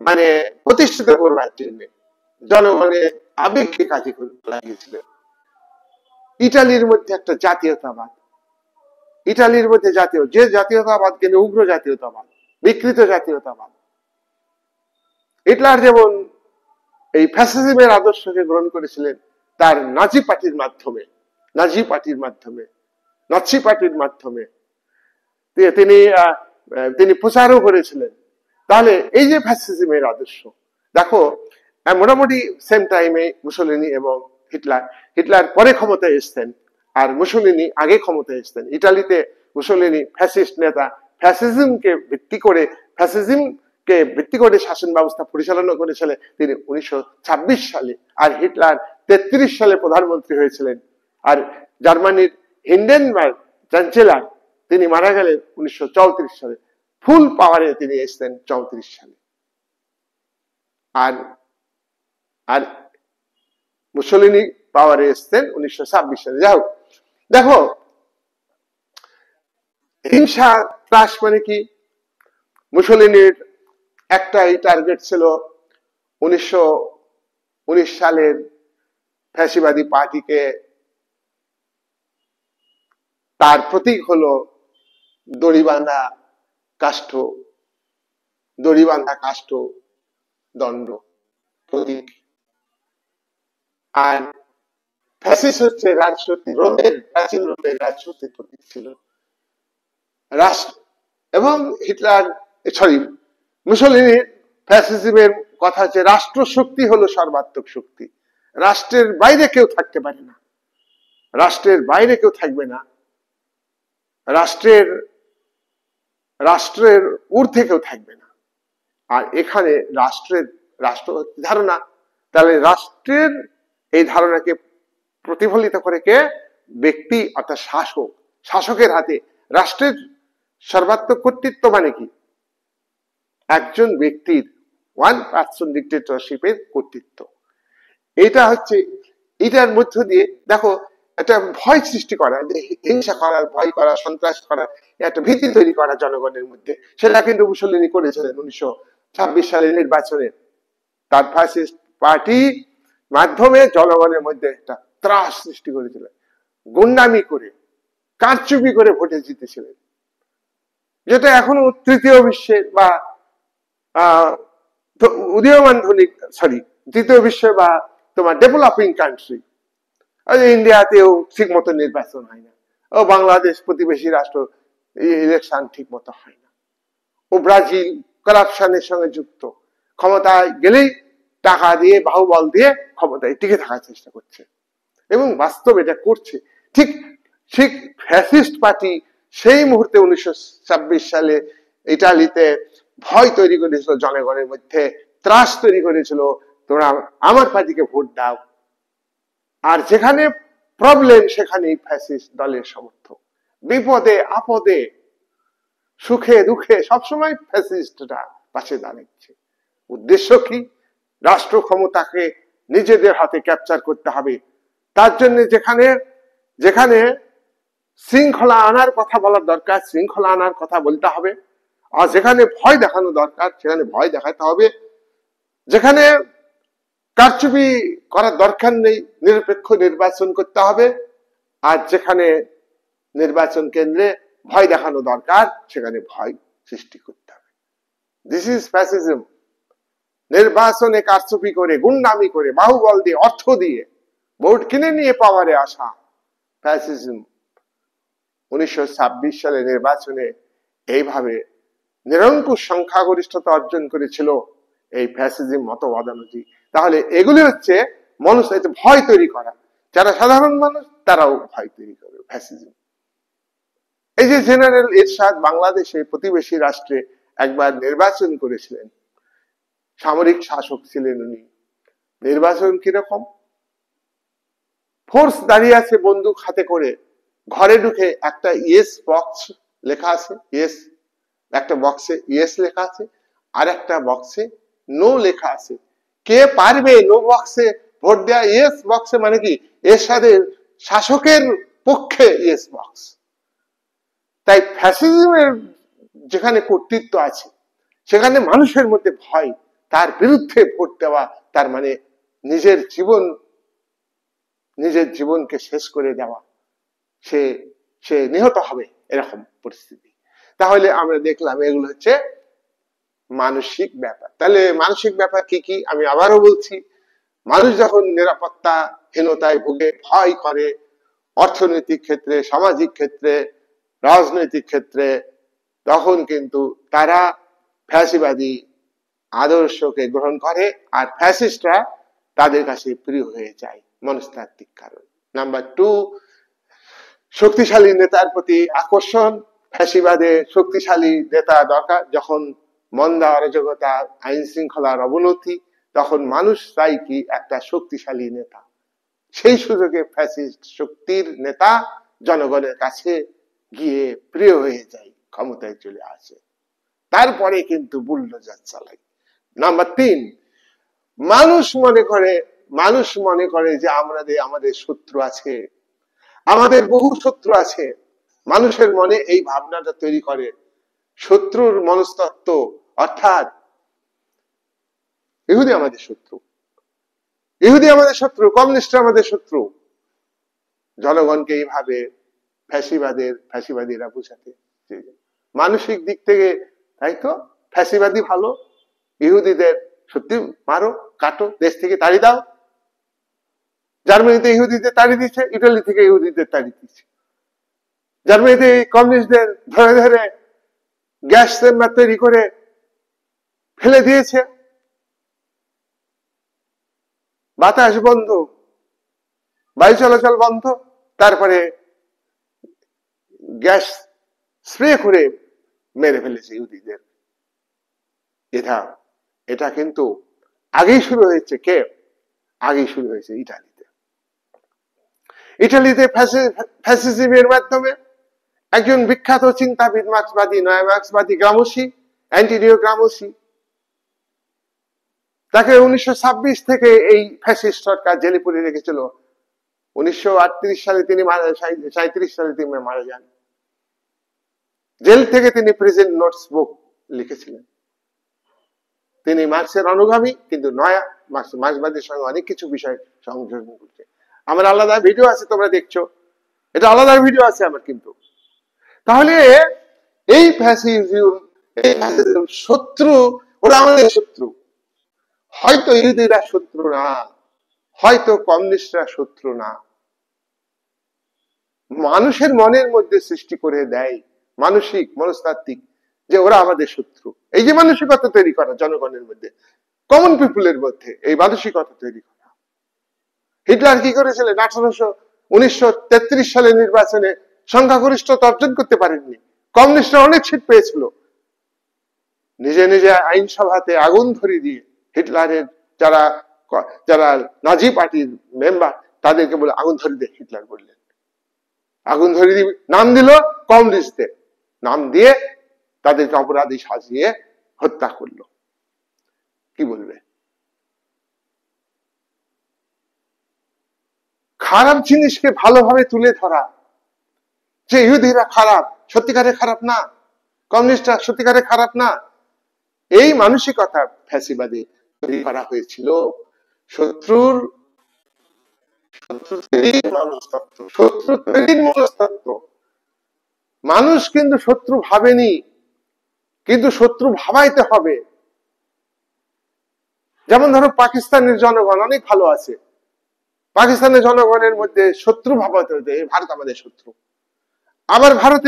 S1: মানে প্রতিষ্ঠিত করবার জন্য জনগণের আবেগকে কাজে লাগিয়েছিলেন। ইটালির মধ্যে একটা জাতীয়তাবাদ, ইটালির মধ্যে যে জাতীয়তাবাদ কিন্তু উগ্র জাতীয়তাবাদ, বিকৃত জাতীয়তাবাদ। হিটলার যেমন এই ফ্যাসিজমের আদর্শকে গ্রহণ করেছিলেন তার নাজি পার্টির মাধ্যমে, নাৎসি পার্টির মাধ্যমে তিনি প্রচারও করেছিলেন। তাহলে এই যে ফ্যাসিজমের আদর্শ, দেখো মোটামুটি সেম টাইমে মুসলিনী এবং হিটলার পরে ক্ষমতায় এসছেন, আর মুসলিনী আগে ক্ষমতায় এসছেন। ইটালিতে মুসলিনী ফ্যাসিস্ট নেতা, ফ্যাসিজমকে ভিত্তি করে শাসন ব্যবস্থা পরিচালনা করেছিলেন তিনি 1926 সালে, আর হিটলার 33 সালে প্রধানমন্ত্রী হয়েছিলেন। আর জার্মানির হিন্ডেনবার্গ চ্যান্সেলর, তিনি মারা গেলেন 1934 সালে। ফুল পাওয়ারে তিনি এসেছেন 34 সালে, আর মুসলিনী পাওয়ারে এসেছেন 1926 সালে। যাই হোক, দেখো হিংসা ত্রাস মানে কি? মুসলিনীর একটাই টার্গেট ছিল 1919 সালের ফ্যাসিবাদী পার্টিকে, তার প্রতীক হলো দড়িবাঁধা কাষ্ঠ দণ্ড প্রতীক। আর ফ্যাসিস্ট হচ্ছে রোমের প্রাচীন রোমের রাজশক্তির প্রতীক ছিল। এবং মুসলিনীর ফ্যাসিজমের কথা হচ্ছে রাষ্ট্র শক্তি হলো সর্বাত্মক শক্তি। রাষ্ট্রের বাইরে কেউ থাকতে পারে না, রাষ্ট্রের বাইরে কেউ থাকবে না, রাষ্ট্রের ঊর্ধ্বে কেউ থাকবে না। আর এখানে রাষ্ট্র ধারণা, তাহলে রাষ্ট্রের এই ধারণাকে প্রতিফলিত করে কে? ব্যক্তি, অর্থাৎ শাসকের হাতে রাষ্ট্রের সর্বাত্মক কর্তৃত্ব মানে কি? একজন ব্যক্তির ওয়ান পার্সন ডিক্টেটরশিপের কর্তৃত্ব। এটার মধ্য দিয়ে দেখো একটা ভয় সৃষ্টি করা, হিংসা করার, ভয় করা, সন্ত্রাস করা, একটা ভীতি তৈরি করা জনগণের মধ্যে। সেটা কিন্তু মুসলিনী করেছিলেন 1926 সালের নির্বাচনে। তার ফ্যাসিস্ট পার্টি মাধ্যমে জনগণের মধ্যে একটা ত্রাস সৃষ্টি করেছিলেন, গুন্ডামি করে, কারচুপি করে ভোটে জিতেছিলেন, যেটা এখনো তৃতীয় বিশ্বের বা তৃতীয় বিশ্বে বা তোমার ডেভেলপিং কান্ট্রি, ইন্ডিয়াতেও ঠিক মতো নির্বাচন হয় না, ও বাংলাদেশ প্রতিবেশী রাষ্ট্র ইলেকশন ঠিক মতো হয় না, ও ব্রাজিল করাপশনের সঙ্গে যুক্ত, ক্ষমতায় গেলেই টাকা দিয়ে, বাহুবল দিয়ে ক্ষমতায় টিকে থাকার চেষ্টা করছে, এবং বাস্তব এটা করছে। ঠিক ফ্যাসিস্ট পার্টি সেই মুহূর্তে 1926 সালে ইটালিতে ভয় তৈরি করেছিল জনগণের মধ্যে, ত্রাস তৈরি করেছিল, তোমরা আমার পার্টিকে ভোট দাও। আর যেখানে প্রবলেম সেখানেই ফ্যাসিস্ট দলের সমর্থক, বিপদে আপদে সুখে দুঃখে সবসময় ফ্যাসিস্টরা পাশে দাঁড়াচ্ছে। উদ্দেশ্য কি? রাষ্ট্র ক্ষমতাকে নিজেদের হাতে ক্যাপচার করতে হবে। তার জন্য যেখানে শৃঙ্খলা আনার কথা বলার দরকার, শৃঙ্খলা আনার কথা বলতে হবে, আর যেখানে ভয় দেখানো দরকার সেখানে ভয় দেখাতে হবে, যেখানে কারচুপি করার দরকার নেই নিরপেক্ষ নির্বাচন করতে হবে, আর যেখানে নির্বাচন কেন্দ্রে ভয় দেখানো দরকার সেখানে ভয় সৃষ্টি করতে হবে। This is fascism. নির্বাচনে কারচুপি করে, গুন্ডামি করে, বাহুবল দিয়ে, অর্থ দিয়ে ভোট কিনে নিয়ে পাওয়ারে আসা ফ্যাসিজম। 1926 সালে নির্বাচনে এইভাবে নিরঙ্কুশ সংখ্যাগরিষ্ঠতা অর্জন করেছিল এই ফ্যাসিজম মতবাদানুযায়ী। তাহলে এগুলি হচ্ছে মানুষ ভয় তৈরি করা, যারা সাধারণ মানুষ তারাও ভয় তৈরি করে ফ্যাসিজম। এই যে জেনারেল এরশাদ বাংলাদেশে প্রতিবেশী রাষ্ট্রে একবার নির্বাচন করেছিলেন, সামরিক শাসক ছিলেন উনি। নির্বাচন কিরকম, ফোর্স দাঁড়িয়ে আছে বন্দুক হাতে করে, ঘরে ঢুকে একটা ইয়েস বক্স লেখা আছে, ইয়েস একটা বক্সে ইয়েস লেখা আছে, আর একটা বক্সে নো লেখা আছে। কে পারবে নো বক্সে ভোট দেয়া? ইয়েস বক্সে মানে কি এরশাদের শাসকের পক্ষে ইয়েস বক্স। তাই ফ্যাসিজমের যেখানে কর্তৃত্ব আছে সেখানে মানুষের মধ্যে ভয়, তার বিরুদ্ধে ভোট দেওয়া তার মানে নিজের জীবনকে শেষ করে দেওয়া, সে নিহত হবে, এরকম পরিস্থিতি। তাহলে আমরা দেখলাম এগুলো হচ্ছে মানসিক ব্যাপার। তাহলে মানসিক ব্যাপার কি কি আমি আবারও বলছি, মানুষ যখন নিরাপত্তাহীনতায় ভুগে, ভয় করে, অর্থনৈতিক ক্ষেত্রে, সামাজিক ক্ষেত্রে, রাজনৈতিক ক্ষেত্রে, তখন কিন্তু তারা ফ্যাসিবাদী আদর্শকে গ্রহণ করে, আর ফ্যাসিস্টরা তাদের কাছে প্রিয় হয়ে যায় মনস্তাত্ত্বিক কারণ। নাম্বার 2, শক্তিশালী নেতার প্রতি আকর্ষণ। ফ্যাসিবাদে শক্তিশালী নেতা দরকার, যখন মন্দা, অরাজকতা, আইন শৃঙ্খলার অবনতি, তখন মানুষ চাই কি একটা শক্তিশালী নেতা। সেই সুযোগে ফ্যাসিস্ট শক্তির নেতা জনগণের কাছে গিয়ে প্রিয় হয়ে যায়, ক্ষমতায় চলে আসে, তারপরে কিন্তু বুলডোজার চালায়। নাম্বার 3, মানুষ মনে করে যে আমাদের শত্রু আছে, আমাদের বহু শত্রু আছে। মানুষের মনে এই ভাবনাটা তৈরি করে, শত্রুর মনস্তত্ত্ব, অর্থাৎ ইহুদি আমাদের শত্রু, কমিউনিস্ট আমাদের শত্রু। জনগণকে এইভাবে ফ্যাসিবাদীরা বুঝাতে, মানসিক দিক থেকে তাই তো ফ্যাসিবাদী ভালো, ইহুদিদের সত্যি মারো, কাটো, দেশ থেকে তাড়ি দাও। জার্মানিতে ইহুদিদের তাড়ি দিচ্ছে, ইটালি থেকে ইহুদিদের তাড়ি দিচ্ছে। জার্মানিতে কমিউনিস্টদের ধরে ধরে গ্যাস চেম্বার তৈরি করে ফেলে দিয়েছে, বাতাস বন্ধ, বায়ু চলাচল বন্ধ, তারপরে গ্যাস স্প্রে করে মেরে ফেলেছে ইহুদিদের। এটা কিন্তু আগেই শুরু হয়েছে, আগেই শুরু হয়েছে ইটালিতে ফ্যাসিজমের মাধ্যমে একজন বিখ্যাত চিন্তাবিদ, মার্ক্সবাদী, নয়া মার্ক্সবাদী গ্রামসি, অ্যান্টোনিও গ্রামসি, তাকে 1926 থেকে এই ফ্যাসিস্ট সরকার জেলে পুরে রেখেছিল। 1938 সালে তিনি 37 সালে তিনি মারা যান। জেল থেকে তিনি প্রেজেন্ট নোটস বুক লিখেছিলেন। তিনি মার্ক্সের অনুগামী, কিন্তু নয়া মার্ক্সবাদের সঙ্গে অনেক কিছু বিষয় সংযোজন করছে। আমার আলাদা ভিডিও আছে, তোমরা দেখছো, এটা আলাদা ভিডিও আছে আমার। কিন্তু তাহলে এই ফ্যাসিজম শত্রু, ওরা আমাদের শত্রু। হয়তো ইহুদিরা শত্রু না, হয়তো কমিউনিস্টরা শত্রু না, মানুষের মনের মধ্যে সৃষ্টি করে দেয় মনস্তাত্ত্বিক যে ওরা আমাদের শত্রু। এই যে মানসিকতা তৈরি করা জনগণের মধ্যে, কমন পিপুলের মধ্যে এই মানসিকতা তৈরি করা। হিটলার কি করেছিলেন? 1933 সালে নির্বাচনে সংখ্যাগরিষ্ঠতা অর্জন করতে পারেননি, কমিউনিস্টরা অনেক সিট পেয়েছিল। নিজে নিজে আইনসভাতে আগুন ধরিয়ে দিয়ে হিটলারের যারা নাজি পার্টির মেম্বার, তাদেরকে বলে আগুন ধরিয়ে দিয়ে, হিটলার বললেন আগুন ধরিয়ে দিবি, নাম দিল কমিউনিস্টদের, নাম দিয়ে তাদেরকে অপরাধী সাজিয়ে হত্যা করলো। কি বলবে? খারাপ জিনিসকে ভালোভাবে তুলে ধরা, যে ইহুদিরা খারাপ, সত্যিকারে খারাপ না, কমিউনিস্টরা সত্যিকারে খারাপ না, এই মানসিকতা ফ্যাসিবাদী তৈরি করা হয়েছিল। শত্রুর মনস্তত্ত্ব। মানুষ কিন্তু শত্রু ভাবেনি, কিন্তু শত্রু ভাবাইতে হবে। যেমন ধরো পাকিস্তানের জনগণ অনেক ভালো আছে, পাকিস্তানের জনগণের মধ্যে শত্রু ভাবাতে হতে, ভারত আমাদের শত্রু। আবার ভারত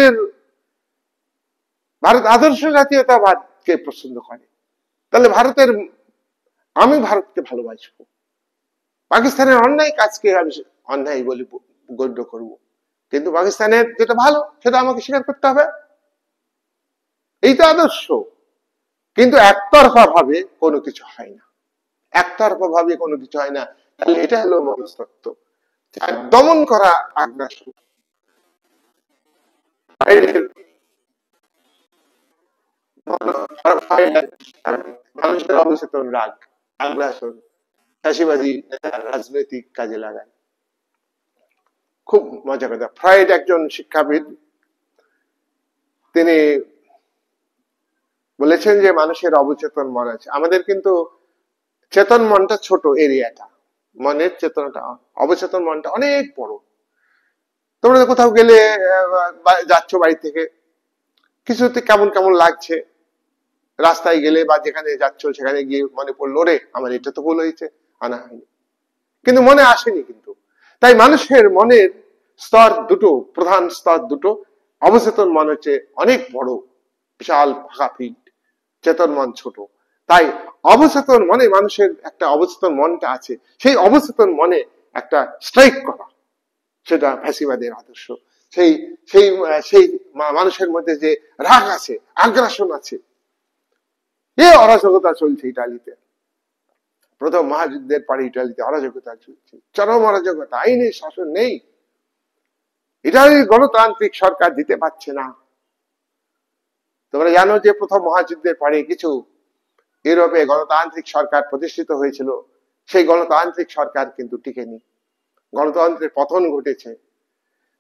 S1: আদর্শ জাতীয়তাবাদকে পছন্দ করে, তাহলে ভারতের আমি ভারতকে ভালোবাসবো, পাকিস্তানের অন্যায় কাজকে আমি অন্যায় বলে গণ্য করব, কিন্তু পাকিস্তানের যেটা ভালো সেটা আমাকে স্বীকার করতে হবে। এই তো আদর্শ। কিন্তু একতরফা ভাবে কোনো কিছু হয় না, একতরফা ভাবে কোনো কিছু হয় না। তাহলে এটা হলো মনস্তত্ত্ব, দমন করা আগ্রাসন। মানুষের অবচেতন রাগ, আগ্রাসন ফ্যাসিবাদী রাজনৈতিক কাজে লাগায়। খুব মজা কথা, ফ্রয়েড একজন শিক্ষাবিদ, তিনি বলেছেন যে মানুষের অবচেতন মন আছে। আমাদের কিন্তু চেতন মনটা ছোট এরিয়াটা, মনের চেতনাটা, অবচেতন মনটা অনেক বড়। তোমরা কোথাও গেলে যাচ্ছ বাড়ি থেকে, কিছুতে কেমন কেমন লাগছে, রাস্তায় গেলে বা যেখানে যাচ্ছ সেখানে গিয়ে মনে পড়লো রে আমার এটা তো ভুল হয়েছে, আনা হয়নি, কিন্তু মনে আসেনি। কিন্তু তাই মানুষের মনের স্তর দুটো, প্রধান স্তর দুটো, অবচেতন মন হচ্ছে অনেক বড়, বিশাল ফাঁকা ফিল্ড, চেতন মন ছোট। তাই অবচেতন মনে মানুষের একটা অবচেতন মনটা আছে, সেই অবচেতন মনে একটা স্ট্রাইক করা, সেটা ফ্যাসিবাদের আদর্শ। সেই সেই সেই মানুষের মধ্যে যে রাগ আছে, আগ্রাসন আছে, এ অরাজকতা চলছে ইটালিতে, প্রথম মহাযুদ্ধের পরে ইটালিতে অরাজকতা চলছে, চরম অরাজকতা, আইনের শাসন নেই, ইটালির গণতান্ত্রিক সরকার দিতে পারছে না। তোমরা জানো যে প্রথম মহাযুদ্ধের পরে কিছু ইউরোপে গণতান্ত্রিক সরকার প্রতিষ্ঠিত হয়েছিল, সেই গণতান্ত্রিক সরকার কিন্তু টিকেনি, গণতন্ত্রের পতন ঘটেছে।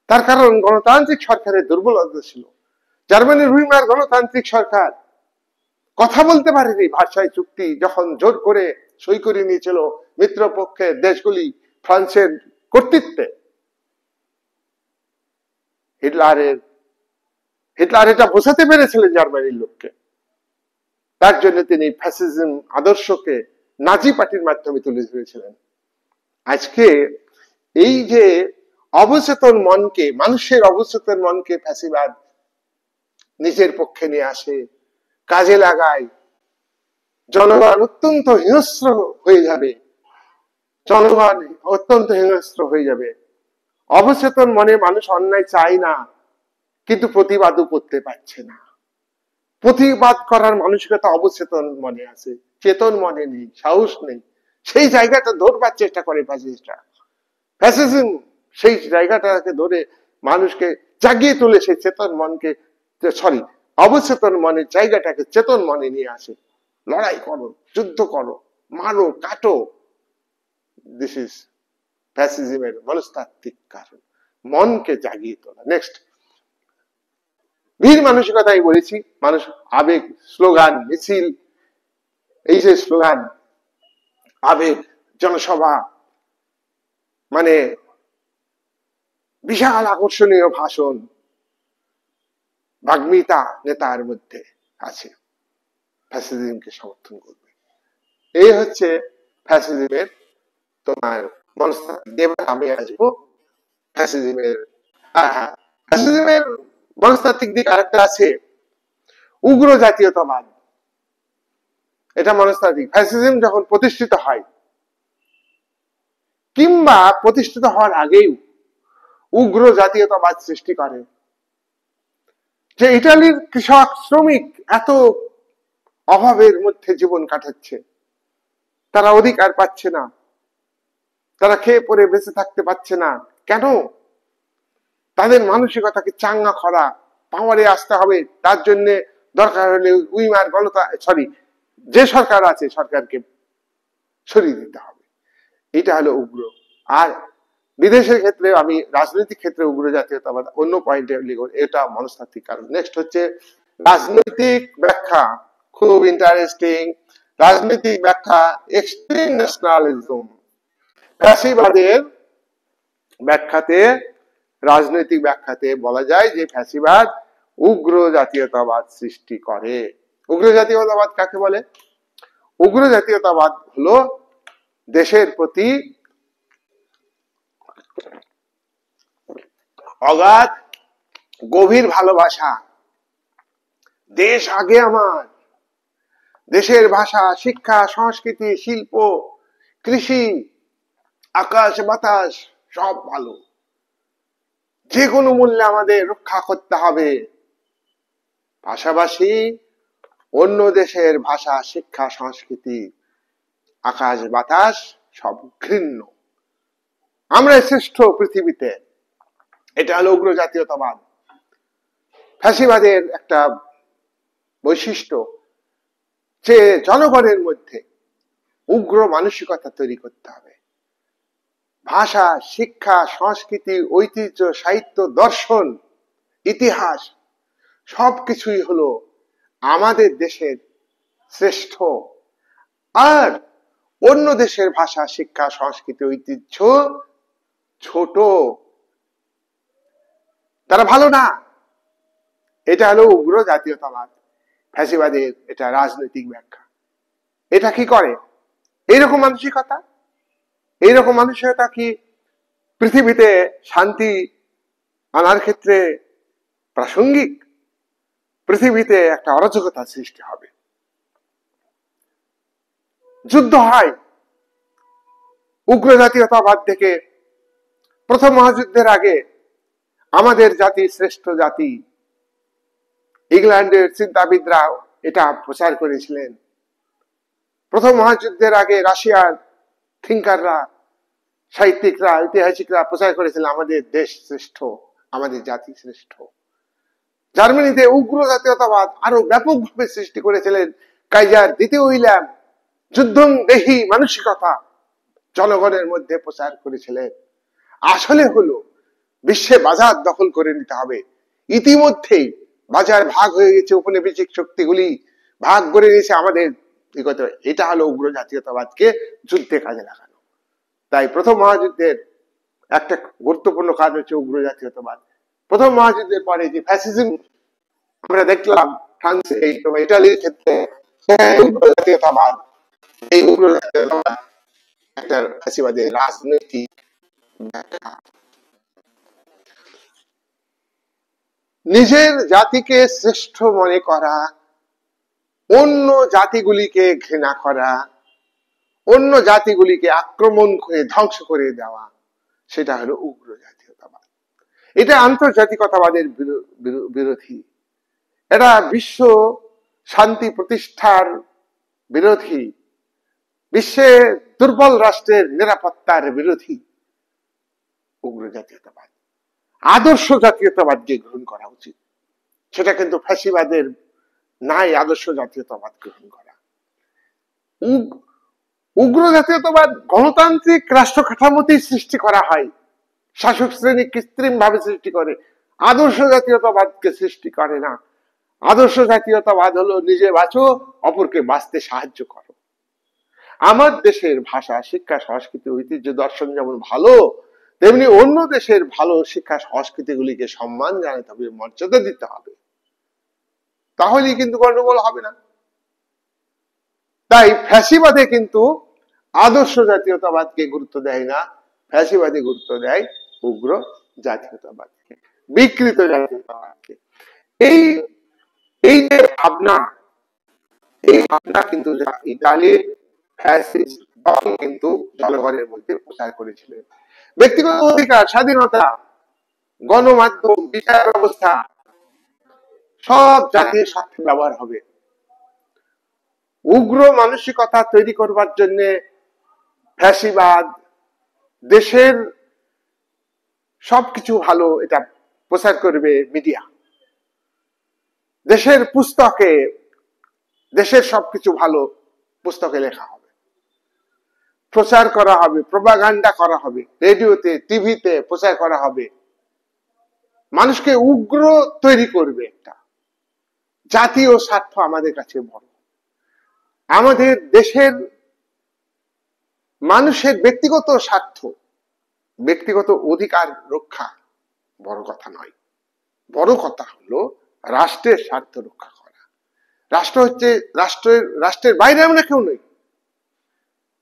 S1: তার কারণ গণতান্ত্রিক সরকারের দুর্বলতা ছিল। জার্মানির উইমার গণতান্ত্রিক সরকার কথা বলতে পারেনি, ভার্সাই চুক্তি যখন জোর করে সই করে নিয়েছিল মিত্রপক্ষের দেশগুলি ফ্রান্সের কর্তৃত্বে, হিটলার এটা বোঝাতে পেরেছিলেন জার্মানির লোককে, তার জন্য তিনি ফ্যাসিজম আদর্শকে নাজি পার্টির মাধ্যমে তুলে ধরেছিলেন। আজকে এই যে অবচেতন মনকে, মানুষের অবচেতন মনকে ফ্যাসিবাদ নিজের পক্ষে নিয়ে আসে, কাজে লাগায়, জনগণ অত্যন্ত হিংস্র হয়ে যাবে, জনগণ অত্যন্ত হিংস্র হয়ে যাবে। অবচেতন মনে মানুষ অন্যায় চায় না, কিন্তু প্রতিবাদও করতে পারছে না। প্রতিবাদ করার মানসিকতা অবচেতন মনে আছে, চেতন মনে নেই, সাহস নেই। সেই জায়গাটা ধরবার চেষ্টা করে ফ্যাসিস্টরা, ফ্যাসিজম সেই জায়গাটাকে ধরে মানুষকে জাগিয়ে তোলে, সেই চেতন মনকে, সরি অবচেতন মনের জায়গাটাকে চেতন মনে নিয়ে আসে। লড়াই করো, যুদ্ধ করো, মারো, কাটো। দিস ইজ ফ্যাসিজমের মনস্তাত্ত্বিক কারণ, মনকে জাগিয়ে তোলা। নেক্সট, বীর মানসিকতাই বলেছি, মানুষ আবেগ, স্লোগান, মিছিল, এই যে স্লোগান, আবেগ, জনসভা, মানে বিশাল আকর্ষণীয় ভাষণ, বাগ্মিতা নেতার মধ্যে আছে, ফ্যাসিজমকে সমর্থন করবে। এই হচ্ছে ফ্যাসিজমের তোমার মনস্তাত্ত্বিক। আমি আসবো ফ্যাসিজমের, ফ্যাসিজমের মনস্তাত্ত্বিক দিক আরেকটা আছে, উগ্র জাতীয়তাবাদ। এটা মনস্তাত্ত্বিক। ফ্যাসিজম যখন প্রতিষ্ঠিত হয় কিংবা প্রতিষ্ঠিত হওয়ার আগেই উগ্র জাতীয়তাবাদ সৃষ্টি করে, যে ইটালির কৃষক শ্রমিক এত অভাবের মধ্যে জীবন কাটাচ্ছে, তারা অধিকার পাচ্ছে না, তারা খেয়ে পরে বেঁচে থাকতে পারছে না। কেন? তাদের মানসিকতাকে চাঙ্গা করা, পাওয়ারে আসতে হবে, তার জন্য দরকার হলে উইমার যে সরকার আছে সরকারকে সরিয়ে দিতে হবে। এটা হলো উগ্র। আর বিদেশের ক্ষেত্রে, আমি রাজনৈতিক ক্ষেত্রে উগ্র জাতীয়তাবাদ অন্য পয়েন্টে লিখব, এটা মনস্তাত্ত্বিক কারণ। নেক্সট হচ্ছে রাজনৈতিক ব্যাখ্যা, খুব ইন্টারেস্টিং রাজনৈতিক ব্যাখ্যা, এক্সট্রিম ন্যাশনালিজম। ফ্যাসিবাদের ব্যাখ্যাতে, রাজনৈতিক ব্যাখ্যাতে বলা যায় যে ফ্যাসিবাদ উগ্র জাতীয়তাবাদ সৃষ্টি করে। উগ্র জাতীয়তাবাদ কাকে বলে? উগ্র জাতীয়তাবাদ হলো দেশের প্রতি অগাধ গভীর ভালোবাসা, দেশ আগে আমার, দেশের ভাষা, শিক্ষা, সংস্কৃতি, শিল্প, কৃষি, আকাশ বাতাস সব ভালো, যে কোনো মূল্যে আমাদের রক্ষা করতে হবে। পাশাপাশি অন্য দেশের ভাষা, শিক্ষা, সংস্কৃতি, আকাশ বাতাস সব ঘৃণ্য। আমরা শ্রেষ্ঠ পৃথিবীতে, এটা হলো উগ্র জাতীয়তাবাদ। ফ্যাসিবাদের একটা বৈশিষ্ট্য যে জনগণের মধ্যে উগ্র মানসিকতা তৈরি করতে হবে। ভাষা, শিক্ষা, সংস্কৃতি, ঐতিহ্য, সাহিত্য, দর্শন, ইতিহাস সবকিছুই হলো আমাদের দেশের শ্রেষ্ঠ, আর অন্য দেশের ভাষা, শিক্ষা, সংস্কৃতি, ঐতিহ্য ছোট, তারা ভালো না। এটা হলো উগ্র জাতীয়তাবাদ, ফ্যাসিবাদের এটা রাজনৈতিক ব্যাখ্যা। এটা কি করে? এইরকম মানসিকতা, এইরকম মানসিকতা কি পৃথিবীতে শান্তি আনার ক্ষেত্রে প্রাসঙ্গিক? পৃথিবীতে একটা অরাজকতা সৃষ্টি হবে, যুদ্ধ হয়। উগ্র জাতীয়তাবাদ থেকে প্রথম মহাযুদ্ধের আগে আমাদের জাতি শ্রেষ্ঠ জাতি, ইংল্যান্ডের চিন্তাবিদরা এটা প্রচার করেছিলেন। প্রথম মহাযুদ্ধের আগে রাশিয়ার থিঙ্কাররা, সাহিত্যিকরা, ঐতিহাসিকরা প্রচার করেছিলেন আমাদের দেশ শ্রেষ্ঠ, আমাদের জাতি শ্রেষ্ঠ। জার্মানিতে উগ্র জাতীয়তাবাদ আরো ব্যাপকভাবে সৃষ্টি করেছিলেন কাইজার দ্বিতীয় উইলিয়াম। যুদ্ধং দেহি মানসিকতা জনগণের মধ্যে প্রচার করেছিলেন। আসলে হলো বিশ্বে বাজার দখল করে নিতে হবে। ইতিমধ্যেই বাজার ভাগ হয়ে গেছে, উপনিবেশিক শক্তিগুলি ভাগ করে নিয়েছে আমাদের। এটা হলো উগ্র জাতীয়তাবাদকে যুদ্ধে কাজে লাগানো। তাই প্রথম মহাযুদ্ধের একটা গুরুত্বপূর্ণ কাজ হচ্ছে উগ্র জাতীয়তাবাদ। প্রথম মহাযুদ্ধের পরে যে ফ্যাসিজম আমরা দেখলাম ফ্রান্সে, ইটালির ক্ষেত্রে উগ্র জাতীয়তাবাদ, এই উগ্র জাতীয়তাবাদ একটা ফ্যাসিবাদের রাজনৈতিক ব্যাখ্যা। নিজের জাতিকে শ্রেষ্ঠ মনে করা, অন্য জাতিগুলিকে ঘৃণা করা, অন্য জাতিগুলিকে আক্রমণ করে ধ্বংস করে দেওয়া, সেটা হলো উগ্র জাতীয়তাবাদ। এটা আন্তর্জাতিকতাবাদের বিরোধী, এটা বিশ্ব শান্তি প্রতিষ্ঠার বিরোধী, বিশ্বে দুর্বল রাষ্ট্রের নিরাপত্তার বিরোধী উগ্র জাতীয়তাবাদ। আদর্শ জাতীয়তাবাদকে গ্রহণ করা উচিত, সেটা কিন্তু ফ্যাসিবাদের নাই। আদর্শ জাতীয়তাবাদ গ্রহণ করা, উগ্র জাতীয়তাবাদ গণতান্ত্রিক রাষ্ট্র কাঠামোতেই সৃষ্টি করা হয়, শাসক শ্রেণী কৃত্রিম ভাবে সৃষ্টি করে, আদর্শ জাতীয়তাবাদকে সৃষ্টি করে না। আদর্শ জাতীয়তাবাদ হলো নিজে বাঁচো, অপরকে বাঁচতে সাহায্য করো। আমার দেশের ভাষা, শিক্ষা, সংস্কৃতি, ঐতিহ্য, দর্শন যেমন ভালো, তেমনি অন্য দেশের ভালো শিক্ষা সংস্কৃতি গুলিকে সম্মান জানাতে হবে, মর্যাদা দিতে হবে, তাহলেই কিন্তু গন্ডগোল হবে না। তাই ফ্যাসিবাদে কিন্তু আদর্শ জাতীয়তাবাদকে গুরুত্ব দেয় না, ফ্যাসিবাদে গুরুত্ব দেয় উগ্র জাতীয়তাবাদকে, বিকৃত জাতীয়তাবাদকে। এই এই যে ভাবনা, এই ভাবনা কিন্তু ইতালির ফ্যাসিস্ট দল কিন্তু জনগণের মধ্যে প্রচার করেছিলেন। ব্যক্তিগত অধিকার, স্বাধীনতা, গণমাধ্যম, বিচার ব্যবস্থা সব জাতির স্বার্থে ব্যবহার হবে। উগ্র মানসিকতা তৈরি করবার জন্য ফ্যাসিবাদ দেশের সবকিছু ভালো এটা প্রচার করবে মিডিয়া, দেশের পুস্তকে দেশের সবকিছু ভালো পুস্তকে লেখা হবে, প্রচার করা হবে, প্রোপাগান্ডা করা হবে, রেডিওতে টিভিতে প্রচার করা হবে, মানুষকে উগ্র তৈরি করবে। একটা জাতীয় স্বার্থ আমাদের কাছে বড়, আমাদের দেশের মানুষের ব্যক্তিগত স্বার্থ, ব্যক্তিগত অধিকার রক্ষা বড় কথা নয়। বড় কথা হলো রাষ্ট্রের স্বার্থ রক্ষা করা। রাষ্ট্র হচ্ছে রাষ্ট্রের বাইরে আমরা কেউ নেই,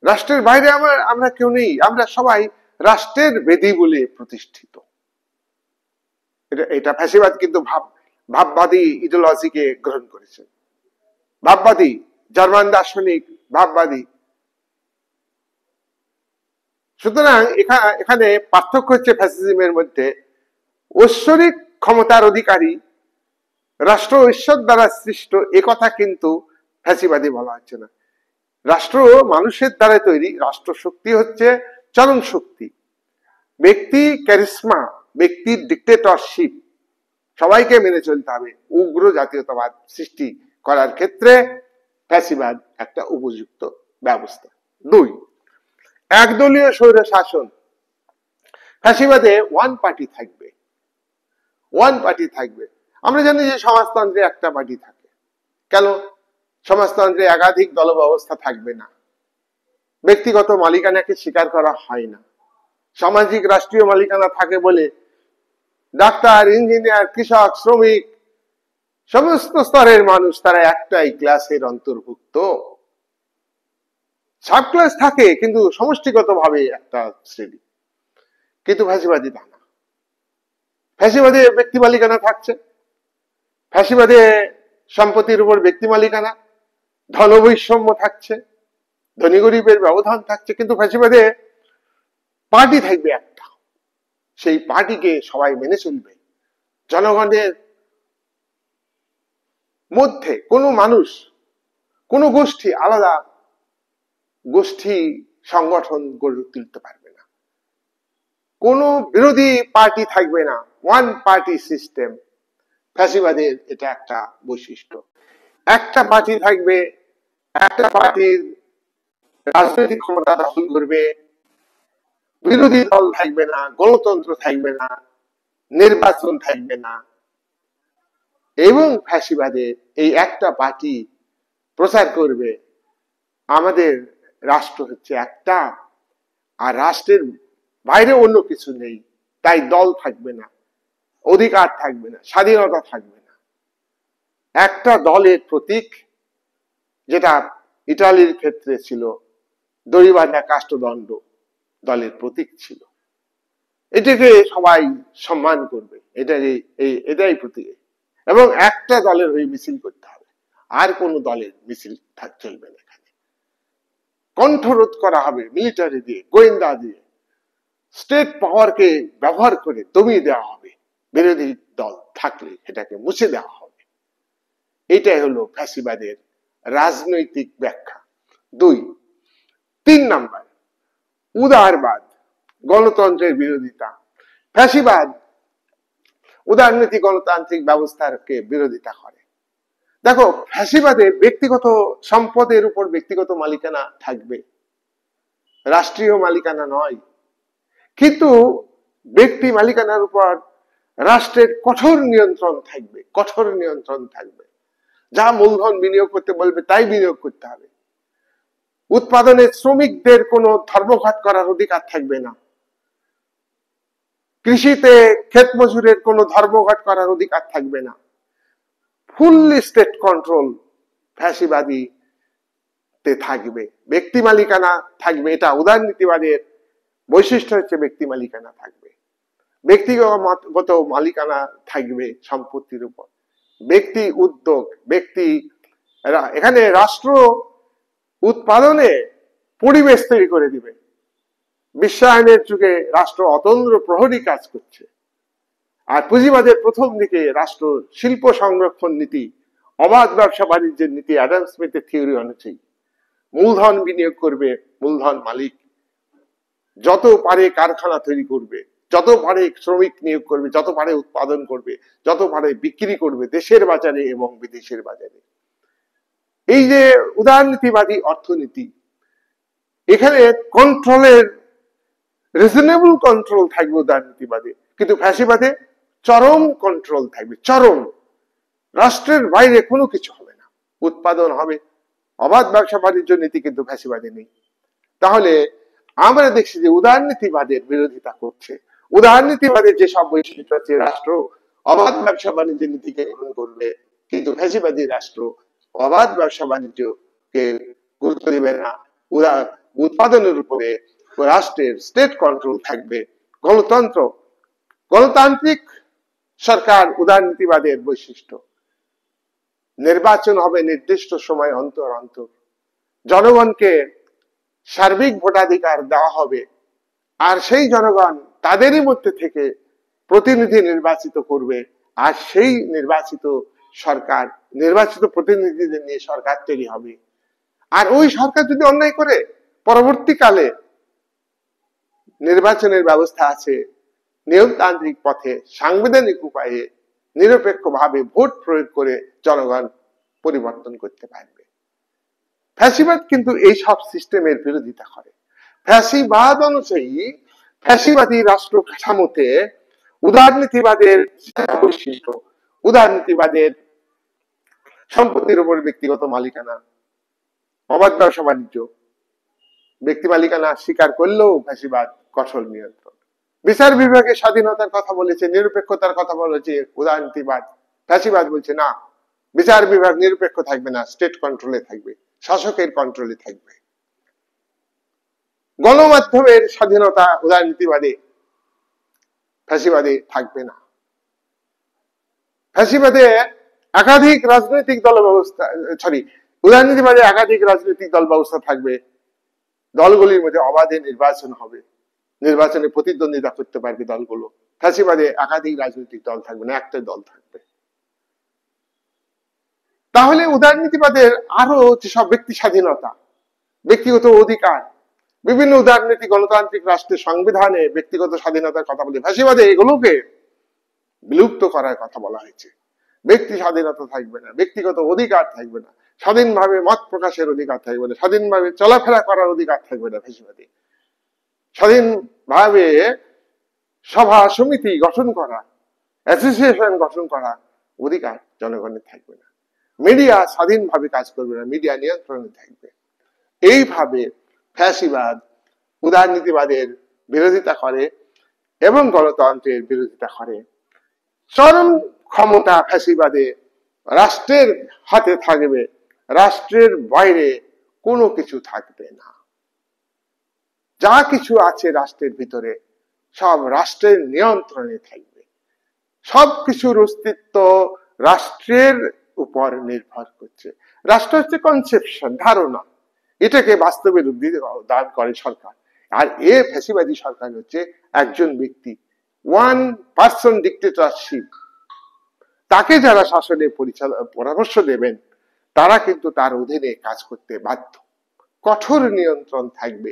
S1: রাষ্ট্রের বাইরে আমরা কেউ নেই, আমরা সবাই রাষ্ট্রের বেদি বলে প্রতিষ্ঠিত। এটা ফ্যাসিবাদ কিন্তু ভাববাদী ইডিওলজিকে গ্রহণ করেছে। ভাববাদী জার্মান দার্শনিক, ভাববাদী। সুতরাং এখানে পার্থক্য হচ্ছে ফ্যাসিজমের মধ্যে ঐশ্বরিক ক্ষমতার অধিকারী, রাষ্ট্র ঈশ্বর দ্বারা সৃষ্ট, একথা কিন্তু ফ্যাসিবাদী বলা হচ্ছে না। রাষ্ট্র মানুষের দ্বারা তৈরি, রাষ্ট্র শক্তি হচ্ছে চরম শক্তি, ব্যক্তি ক্যারিসমা, ব্যক্তির ডিক্টেটরশিপ, সবাইকে মেনে চলতে হবে। উগ্র জাতীয়তাবাদ সৃষ্টি করার ক্ষেত্রে ফ্যাসিবাদ একটা উপযুক্ত ব্যবস্থা। 2, একদলীয় স্বৈর শাসন। ফ্যাসিবাদে ওয়ান পার্টি থাকবে, ওয়ান পার্টি থাকবে। আমরা জানি যে সমাজতন্ত্রে একটা পার্টি থাকে। কেন? সমাজতন্ত্রে একাধিক দল ব্যবস্থা থাকবে না, ব্যক্তিগত মালিকানাকে স্বীকার করা হয় না। সামাজিক রাষ্ট্রীয় মালিকানা থাকে বলে ডাক্তার, ইঞ্জিনিয়ার, কৃষক, শ্রমিক, সমস্ত স্তরের মানুষ তারা একটাই ক্লাসের অন্তর্ভুক্ত। সাব ক্লাস থাকে কিন্তু সমষ্টিগত ভাবে একটা শ্রেণী। কিন্তু ফ্যাসিবাদী তা না। ফ্যাসিবাদে ব্যক্তি মালিকানা থাকছে, ফ্যাসিবাদে সম্পত্তির উপর ব্যক্তি মালিকানা, ধনবৈষম্য থাকছে, ধনী গরিবের ব্যবধান থাকছে। কিন্তু ফ্যাসিবাদে পার্টি থাকবে একটা, সেই পার্টিকে সবাই মেনে চলবে। জনগণের মধ্যে কোনো মানুষ, কোনো গোষ্ঠী আলাদা গোষ্ঠী সংগঠন গড়ে তুলতে পারবে না, কোনো বিরোধী পার্টি থাকবে না, ওয়ান পার্টি সিস্টেম। ফ্যাসিবাদের এটা একটা বৈশিষ্ট্য। একটা পার্টি থাকবে, একটা পার্টির রাজনৈতিক ক্ষমতা দখল করবে, বিরোধী দল থাকবে না, গণতন্ত্র থাকবে না, নির্বাচন থাকবে না। এবং ফ্যাসিবাদের এই একটা পার্টি প্রচার করবে আমাদের রাষ্ট্র হচ্ছে একটা, আর রাষ্ট্রের বাইরে অন্য কিছু নেই, তাই দল থাকবে না, অধিকার থাকবে না, স্বাধীনতা থাকবে না। একটা দলের প্রতীক, যেটা ইটালির ক্ষেত্রে ছিল দড়িবাঁধা কাষ্ঠদণ্ড, দলের প্রতীক ছিল। এটাকে সবাই সম্মান করবে, এটাই প্রতীক। এবং একটা দলের হয়ে মিছিল করতে হবে, আর কোন দলের মিছিল চলবে না। এখানে কণ্ঠরোধ করা হবে মিলিটারি দিয়ে, গোয়েন্দা দিয়ে, স্টেট পাওয়ারকে ব্যবহার করে দমিয়ে দেওয়া হবে। বিরোধী দল থাকলে এটাকে মুছে দেওয়া হবে। এটাই হলো ফ্যাসিবাদের রাজনৈতিক ব্যাখ্যা। 2, 3 নাম্বার, উদারবাদ, গণতন্ত্রের বিরোধিতা। ফ্যাসিবাদ উদারনীতি গণতান্ত্রিক ব্যবস্থাকে বিরোধিতা করে। দেখো, ফ্যাসিবাদে ব্যক্তিগত সম্পদের উপর ব্যক্তিগত মালিকানা থাকবে, রাষ্ট্রীয় মালিকানা নয়। কিন্তু ব্যক্তি মালিকানার উপর রাষ্ট্রের কঠোর নিয়ন্ত্রণ থাকবে, কঠোর নিয়ন্ত্রণ থাকবে। যা মূলধন বিনিয়োগ করতে বলবে তাই বিনিয়োগ করতে হবে। উৎপাদনে শ্রমিকদের কোনো ধর্মঘট করার অধিকার থাকবে না, কৃষিতে ক্ষেত মজুরের কোনো ধর্মঘট করার অধিকার থাকবে না। ফুললি স্টেট কন্ট্রোল ফ্যাসিবাদী তে থাকবে, ব্যক্তি মালিকানা থাকবে। এটা উদারনীতিবাদের বৈশিষ্ট্য হচ্ছে ব্যক্তি মালিকানা থাকবে, ব্যক্তিগত মালিকানা থাকবে সম্পত্তির উপর, ব্যক্তি উদ্যোগ, ব্যক্তি। এখানে রাষ্ট্র উৎপাদনে পরিবেশ তৈরি করে দিবে। বিশ্বায়নের যুগে রাষ্ট্র অতন্দ্র প্রহরী কাজ করছে। আর পুঁজিবাদের প্রথম দিকে রাষ্ট্র শিল্প সংরক্ষণ নীতি, অবাধ ব্যবসা বাণিজ্যের নীতি, অ্যাডাম স্মিথের থিওরি অনুযায়ী মূলধন বিনিয়োগ করবে, মূলধন মালিক যত পারে কারখানা তৈরি করবে, যত পারে শ্রমিক নিয়োগ করবে, যত পারে উৎপাদন করবে, যত পারে বিক্রি করবে দেশের বাজারে এবং বিদেশের বাজারে। এই যে উদারনীতিবাদী অর্থনীতি, এখানে কন্ট্রোলের রিজনেবল কন্ট্রোল থাকবে উদারনীতিবাদে, কিন্তু ফ্যাসিবাদে চরম কন্ট্রোল থাকবে, চরম। রাষ্ট্রের বাইরে কোনো কিছু হবে না, উৎপাদন হবে, অবাধ ব্যবসা বাণিজ্য নীতি কিন্তু ফ্যাসিবাদে নেই। তাহলে আমরা দেখছি যে উদারনীতিবাদের বিরোধিতা করছে। উদারনীতিবাদের যে সব বৈশিষ্ট্য আছে, রাষ্ট্র অবাধ ব্যবসা বাণিজ্য নীতিকে গ্রহণ করবে, কিন্তু ফ্যাসিবাদী রাষ্ট্র অবাধ ব্যবসা বাণিজ্যকে গুরুত্ব দেবে না। উৎপাদনের উপরে রাষ্ট্রের স্টেট কন্ট্রোল থাকবে, গণতন্ত্র, গণতান্ত্রিক সরকার উদারনীতিবাদের বৈশিষ্ট্য। নির্বাচন হবে নির্দিষ্ট সময় অন্তর অন্তর, জনগণকে সার্বিক ভোটাধিকার দেওয়া হবে, আর সেই জনগণ তাদেরই মধ্যে থেকে প্রতিনিধি নির্বাচিত করবে, আর সেই নির্বাচিত সরকার, নির্বাচিত প্রতিনিধিদের নিয়ে সরকার তৈরি হবে। আর ওই সরকার যদি অন্যায় করে, পরবর্তীকালে নির্বাচনের ব্যবস্থা আছে, নিয়মতান্ত্রিক পথে সাংবিধানিক উপায়ে নিরপেক্ষভাবে ভোট প্রয়োগ করে জনগণ পরিবর্তন করতে পারবে। ফ্যাসিবাদ কিন্তু এই সব সিস্টেমের বিরোধিতা করে। ফ্যাসিবাদ অনুযায়ী ফ্যাসিবাদী রাষ্ট্র কাঠামোতে উদারনীতিবাদের বৈশিষ্ট্য, উদারনীতিবাদের সম্পত্তির উপর ব্যক্তিগত মালিকানা, অবাধ ব্যবসা বাণিজ্য, ব্যক্তি মালিকানা স্বীকার করলেও ফ্যাসিবাদ কঠোর নিয়ন্ত্রণ। বিচার বিভাগের স্বাধীনতার কথা বলেছে, নিরপেক্ষতার কথা বলেছে উদারনীতিবাদ। ফ্যাসিবাদ বলছে না, বিচার বিভাগ নিরপেক্ষ থাকবে না, স্টেট কন্ট্রোলে থাকবে, শাসকের কন্ট্রোলে থাকবে। গণমাধ্যমের স্বাধীনতা উদারনীতিবাদে, ফ্যাসিবাদে থাকবে না। ফ্যাসিবাদে একাধিক রাজনৈতিক দল ব্যবস্থা, উদারনীতিবাদে একাধিক রাজনৈতিক দল ব্যবস্থা থাকবে, দলগুলির মধ্যে অবাধে নির্বাচন হবে, নির্বাচনে প্রতিদ্বন্দ্বিতা করতে পারবে দলগুলো। ফ্যাসিবাদে একাধিক রাজনৈতিক দল থাকবে না, একটা দল থাকবে। তাহলে উদারনীতিবাদের আরো যেসব ব্যক্তি স্বাধীনতা, ব্যক্তিগত অধিকার, বিভিন্ন উদারনীতি গণতান্ত্রিক রাষ্ট্রের সংবিধানে ব্যক্তিগত স্বাধীনতার কথা বলে, ফ্যাসিবাদে এগুলোকে বিলুপ্ত করার কথা বলা হয়েছে। ব্যক্তি স্বাধীনতা থাকবে না, ব্যক্তিগত অধিকার থাকবে না, স্বাধীনভাবে মত প্রকাশের অধিকার থাকবে না, স্বাধীনভাবে চলাফেরা করার অধিকার থাকবে না। ফ্যাসিবাদে স্বাধীনভাবে সভা সমিতি গঠন করা, অ্যাসোসিয়েশন গঠন করা অধিকার জনগণের থাকবে না। মিডিয়া স্বাধীনভাবে কাজ করবে না, মিডিয়া নিয়ন্ত্রণে থাকবে। এইভাবে ফ্যাসিবাদ উদারনীতিবাদের বিরোধিতা করে এবং গণতন্ত্রের বিরোধিতা করে। চরম ক্ষমতা ফ্যাসিবাদে রাষ্ট্রের হাতে থাকবে, রাষ্ট্রের বাইরে কোনো কিছু থাকবে না। যা কিছু আছে রাষ্ট্রের ভিতরে সব রাষ্ট্রের নিয়ন্ত্রণে থাকবে। সবকিছুর অস্তিত্ব রাষ্ট্রের উপর নির্ভর করছে। রাষ্ট্র হচ্ছে কনসেপশন, ধারণা, এটাকে বাস্তবে রূপ দান করে সরকার। আর এ ফ্যাসিবাদী সরকার হচ্ছে একজন ব্যক্তি, ওয়ান পার্সন ডিক্টেটরশিপ। তাকে যারা শাসনে পরামর্শ দেবেন তারা কিন্তু তার অধীনে কাজ করতে বাধ্য। কঠোর নিয়ন্ত্রণ থাকবে।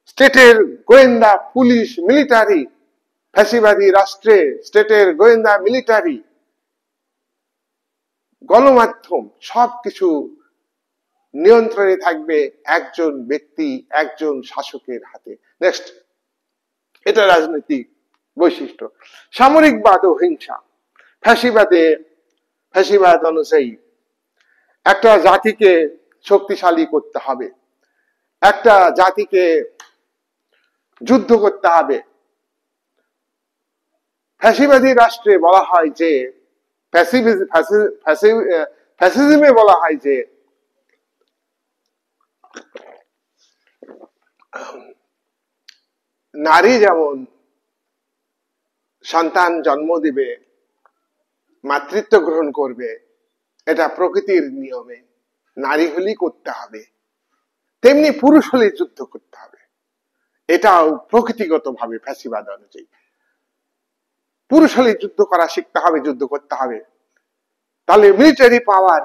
S1: স্টেটের গোয়েন্দা, পুলিশ, মিলিটারি, ফ্যাসিবাদী রাষ্ট্রে স্টেটের গোয়েন্দা, মিলিটারি, গণমাধ্যম সবকিছু নিয়ন্ত্রণে থাকবে একজন ব্যক্তি, একজন শাসকের হাতে। নেক্সট, এটা রাজনৈতিক বৈশিষ্ট্য। সামরিকবাদ ও হিংসা। ফ্যাসিবাদ অনুযায়ী একটা জাতিকে শক্তিশালী করতে হবে, একটা জাতিকে যুদ্ধ করতে হবে। ফ্যাসিবাদী রাষ্ট্রে বলা হয় যে, ফ্যাসিজমে বলা হয় যে নারী যেমন সন্তান জন্ম দিবে, মাতৃত্ব গ্রহণ করবে, এটা প্রকৃতির নিয়মে, নারী হলেই করতে হবে, তেমনি পুরুষ হলেই যুদ্ধ করতে হবে। এটাও প্রকৃতিগত ভাবে ফ্যাসিবাদ অনুযায়ী পুরুষ হলেই যুদ্ধ করা শিখতে হবে, যুদ্ধ করতে হবে। তাহলে মিলিটারি পাওয়ার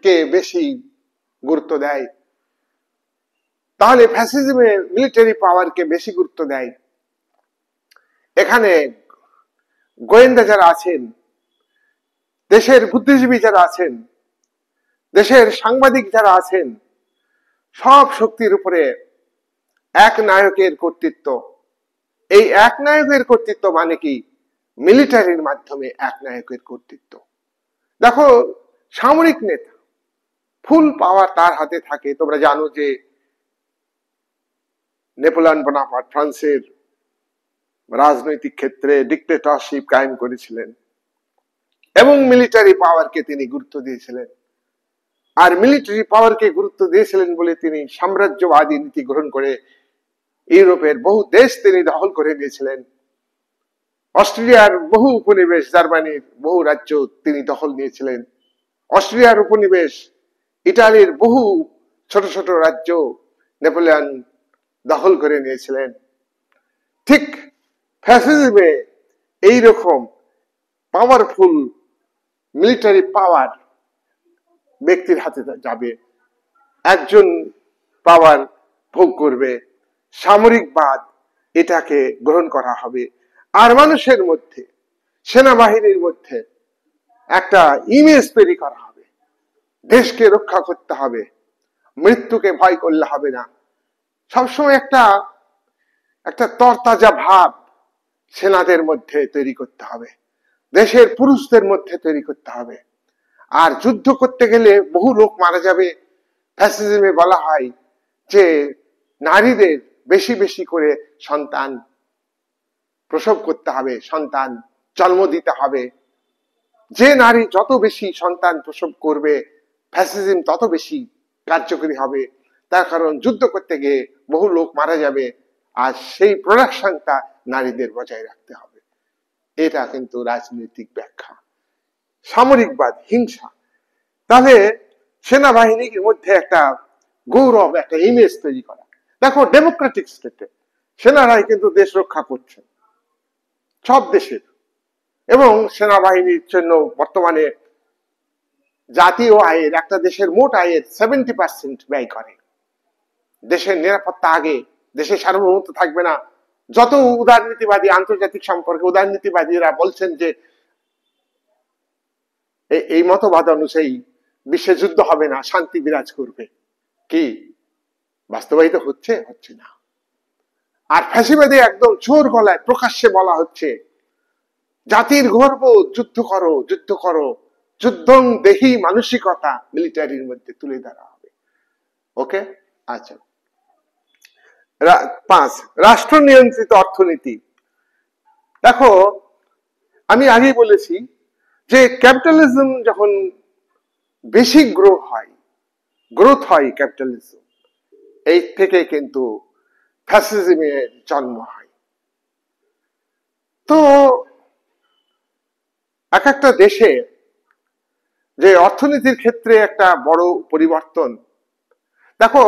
S1: কে বেশি গুরুত্ব দেয়, তাহলে ফ্যাসিজমে মিলিটারি পাওয়ারকে বেশি গুরুত্ব দেয়। এখানে গোয়েন্দা যারা আছেন, দেশের বুদ্ধিজীবী যারা আছেন, দেশের সাংবাদিক যারা আছেন, সব শক্তির উপরে এক নায়কের কর্তৃত্ব। এই এক নায়কের কর্তৃত্ব মানে কি? মিলিটারির মাধ্যমে এক নায়কের কর্তৃত্ব। দেখো, সামরিক নেতা ফুল পাওয়ার তার হাতে থাকে। তোমরা জানো যে নেপোলিয়ন বোনাপার্ট ফ্রান্সের রাজনৈতিক ক্ষেত্রে ডিক্টেটরশিপ কায়েম করেছিলেন এবং মিলিটারি পাওয়ারকে তিনি গুরুত্ব দিয়েছিলেন। আর মিলিটারি পাওয়ারকে গুরুত্ব দিয়েছিলেন বলে তিনি সাম্রাজ্যবাদী নীতি গ্রহণ করে ইউরোপের বহু দেশ তিনি দখল করে নিয়েছিলেন। অস্ট্রেলিয়ার বহু উপনিবেশ, জার্মানির বহু রাজ্য তিনি দখল নিয়েছিলেন। অস্ট্রিয়ার উপনিবেশ, ইটালির বহু ছোট ছোট রাজ্য নেপোলিয়ন দখল করে নিয়েছিলেন। ঠিক ফ্যাসিজমে এইরকম পাওয়ারফুল মিলিটারি পাওয়ার ব্যক্তির হাতে যাবে, একজন পাওয়ার ভোগ করবে, সামরিকবাদ এটাকে গ্রহণ করা হবে। আর মানুষের মধ্যে, সেনাবাহিনীর মধ্যে একটা ইমেজ তৈরি করা হবে, দেশকে রক্ষা করতে হবে, মৃত্যুকে ভয় করলে হবে না। সবসময় একটা একটা তরতাজা ভাব সেনাদের মধ্যে তৈরি করতে হবে, দেশের পুরুষদের মধ্যে তৈরি করতে হবে। আর যুদ্ধ করতে গেলে বহু লোক মারা যাবে। ফ্যাসিজমে বলা হয় যে নারীদের বেশি বেশি করে সন্তান প্রসব করতে হবে, সন্তান জন্ম দিতে হবে। যে নারী যত বেশি সন্তান প্রসব করবে, ফ্যাসিজম তত বেশি কার্যকরী হবে। তার কারণ যুদ্ধ করতে গিয়ে বহু লোক মারা যাবে, আর সেই প্রোডাকশনটা নারীদের বজায় রাখতে হবে। এটা কিন্তু রাজনৈতিক ব্যাখ্যা। সামরিকবাদ, হিংসা। তাহলে সেনাবাহিনীর মধ্যে একটা গৌরব, একটা ইমেজ তৈরি করা। দেখো ডেমোক্রেটিক স্টেটে সেনারাই কিন্তু দেশ রক্ষা করছে, সব দেশের। এবং সেনাবাহিনীর জন্য বর্তমানে জাতীয় আয়ের, একটা দেশের মোট আয়ের 70% ব্যয় করে। দেশের নিরাপত্তা আগে, দেশের সার্বভৌমত্ব থাকবে না। যত উদারনীতিবাদী, আন্তর্জাতিক সম্পর্কে উদারনীতিবাদীরা বলছেন যে এই মতবাদ অনুযায়ী বিশ্বে যুদ্ধ হবে না, শান্তি বিরাজ করবে, কি বাস্তবায়িত হচ্ছে? হচ্ছে না। আর ফ্যাসিবাদী একদম জোর গলায় প্রকাশ্যে বলা হচ্ছে জাতির গর্ব, যুদ্ধ করো, যুদ্ধ করো, যুদ্ধং দেহি মানসিকতা মিলিটারির মধ্যে তুলে ধরা হবে। ওকে, আচ্ছা। 5, রাষ্ট্র নিয়ন্ত্রিত অর্থনীতি। দেখো আমি আগেই বলেছি যে ক্যাপিটালিজম যখন বেশি গ্রোথ হয় ক্যাপিটালিজম, এই থেকে কিন্তু ফ্যাসিজমের জন্ম হয়। তো এক একটা দেশে যে অর্থনীতির ক্ষেত্রে একটা বড় পরিবর্তন, দেখো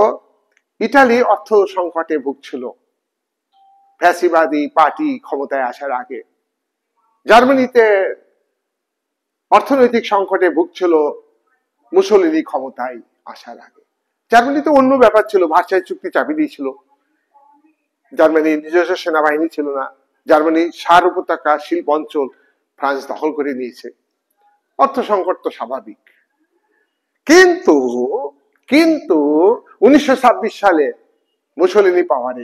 S1: ইটালি অর্থ সংকটে ভুগছিল ফ্যাসিবাদী পার্টি ক্ষমতায় আসার আগে। জার্মানিতে অর্থনৈতিক সংকটে ভুগছিল মুসোলিনি ক্ষমতায় আসার আগে। জার্মানিতে অন্য ব্যাপার ছিল, ভার্সাই চুক্তি চাপিয়ে দিয়েছিল। জার্মানির নিজস্ব সেনাবাহিনী ছিল না, জার্মানি সার উপত্যকা, শিল্প অঞ্চল ফ্রান্স দখল করে নিয়েছে। অর্থ সংকট তো স্বাভাবিক। কিন্তু কিন্তু 1926 সালে মুসোলিনি পাওয়ারে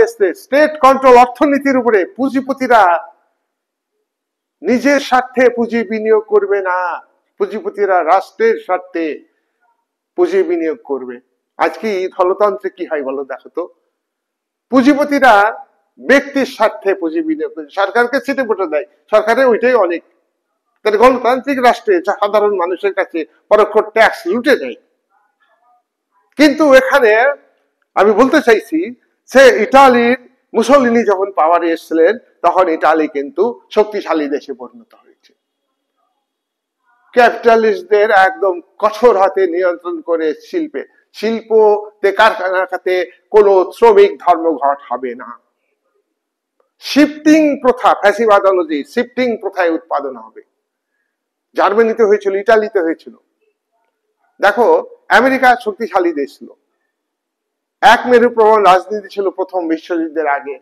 S1: এসছে। স্টেট কন্ট্রোল অর্থনীতির উপরে। পুঁজিপতিরা নিজের স্বার্থে পুঁজি বিনিয়োগ করবে না, পুঁজিপতিরা রাষ্ট্রের স্বার্থে পুঁজি বিনিয়োগ করবে। আজকে ধনতন্ত্রে কি হয় বলো দেখো তো? পুঁজিপতিরা ব্যক্তির স্বার্থে পুঁজি বিনিয়োগ করে, সরকারকে ছিটে ফুটে দেয়, সরকারের ওইটাই অনেক। তাহলে গণতান্ত্রিক রাষ্ট্রে সাধারণ মানুষের কাছে পরোক্ষ ট্যাক্স লুটে দেয়। কিন্তু এখানে আমি বলতে চাইছি, সে ইটালির মুসোলিনি যখন পাওয়ারে এসেছিলেন তখন ইটালি কিন্তু শক্তিশালী দেশে পরিণত হয়েছে। ক্যাপিটালিস্টদের একদম কঠোর হাতে নিয়ন্ত্রণ করে শিল্পতে, কারখানাতে কোনো শ্রমিক ধর্মঘট হবে না। শিফটিং প্রথা, ফ্যাসিবাদ অনুযায়ী শিফটিং প্রথায় উৎপাদন হবে। জার্মানিতে হয়েছিল, ইটালিতে হয়েছিল। দেখো আমেরিকা শক্তিশালী দেশ ছিল, এক মেরু প্রবণ রাজনীতি ছিল প্রথম বিশ্বযুদ্ধের আগে।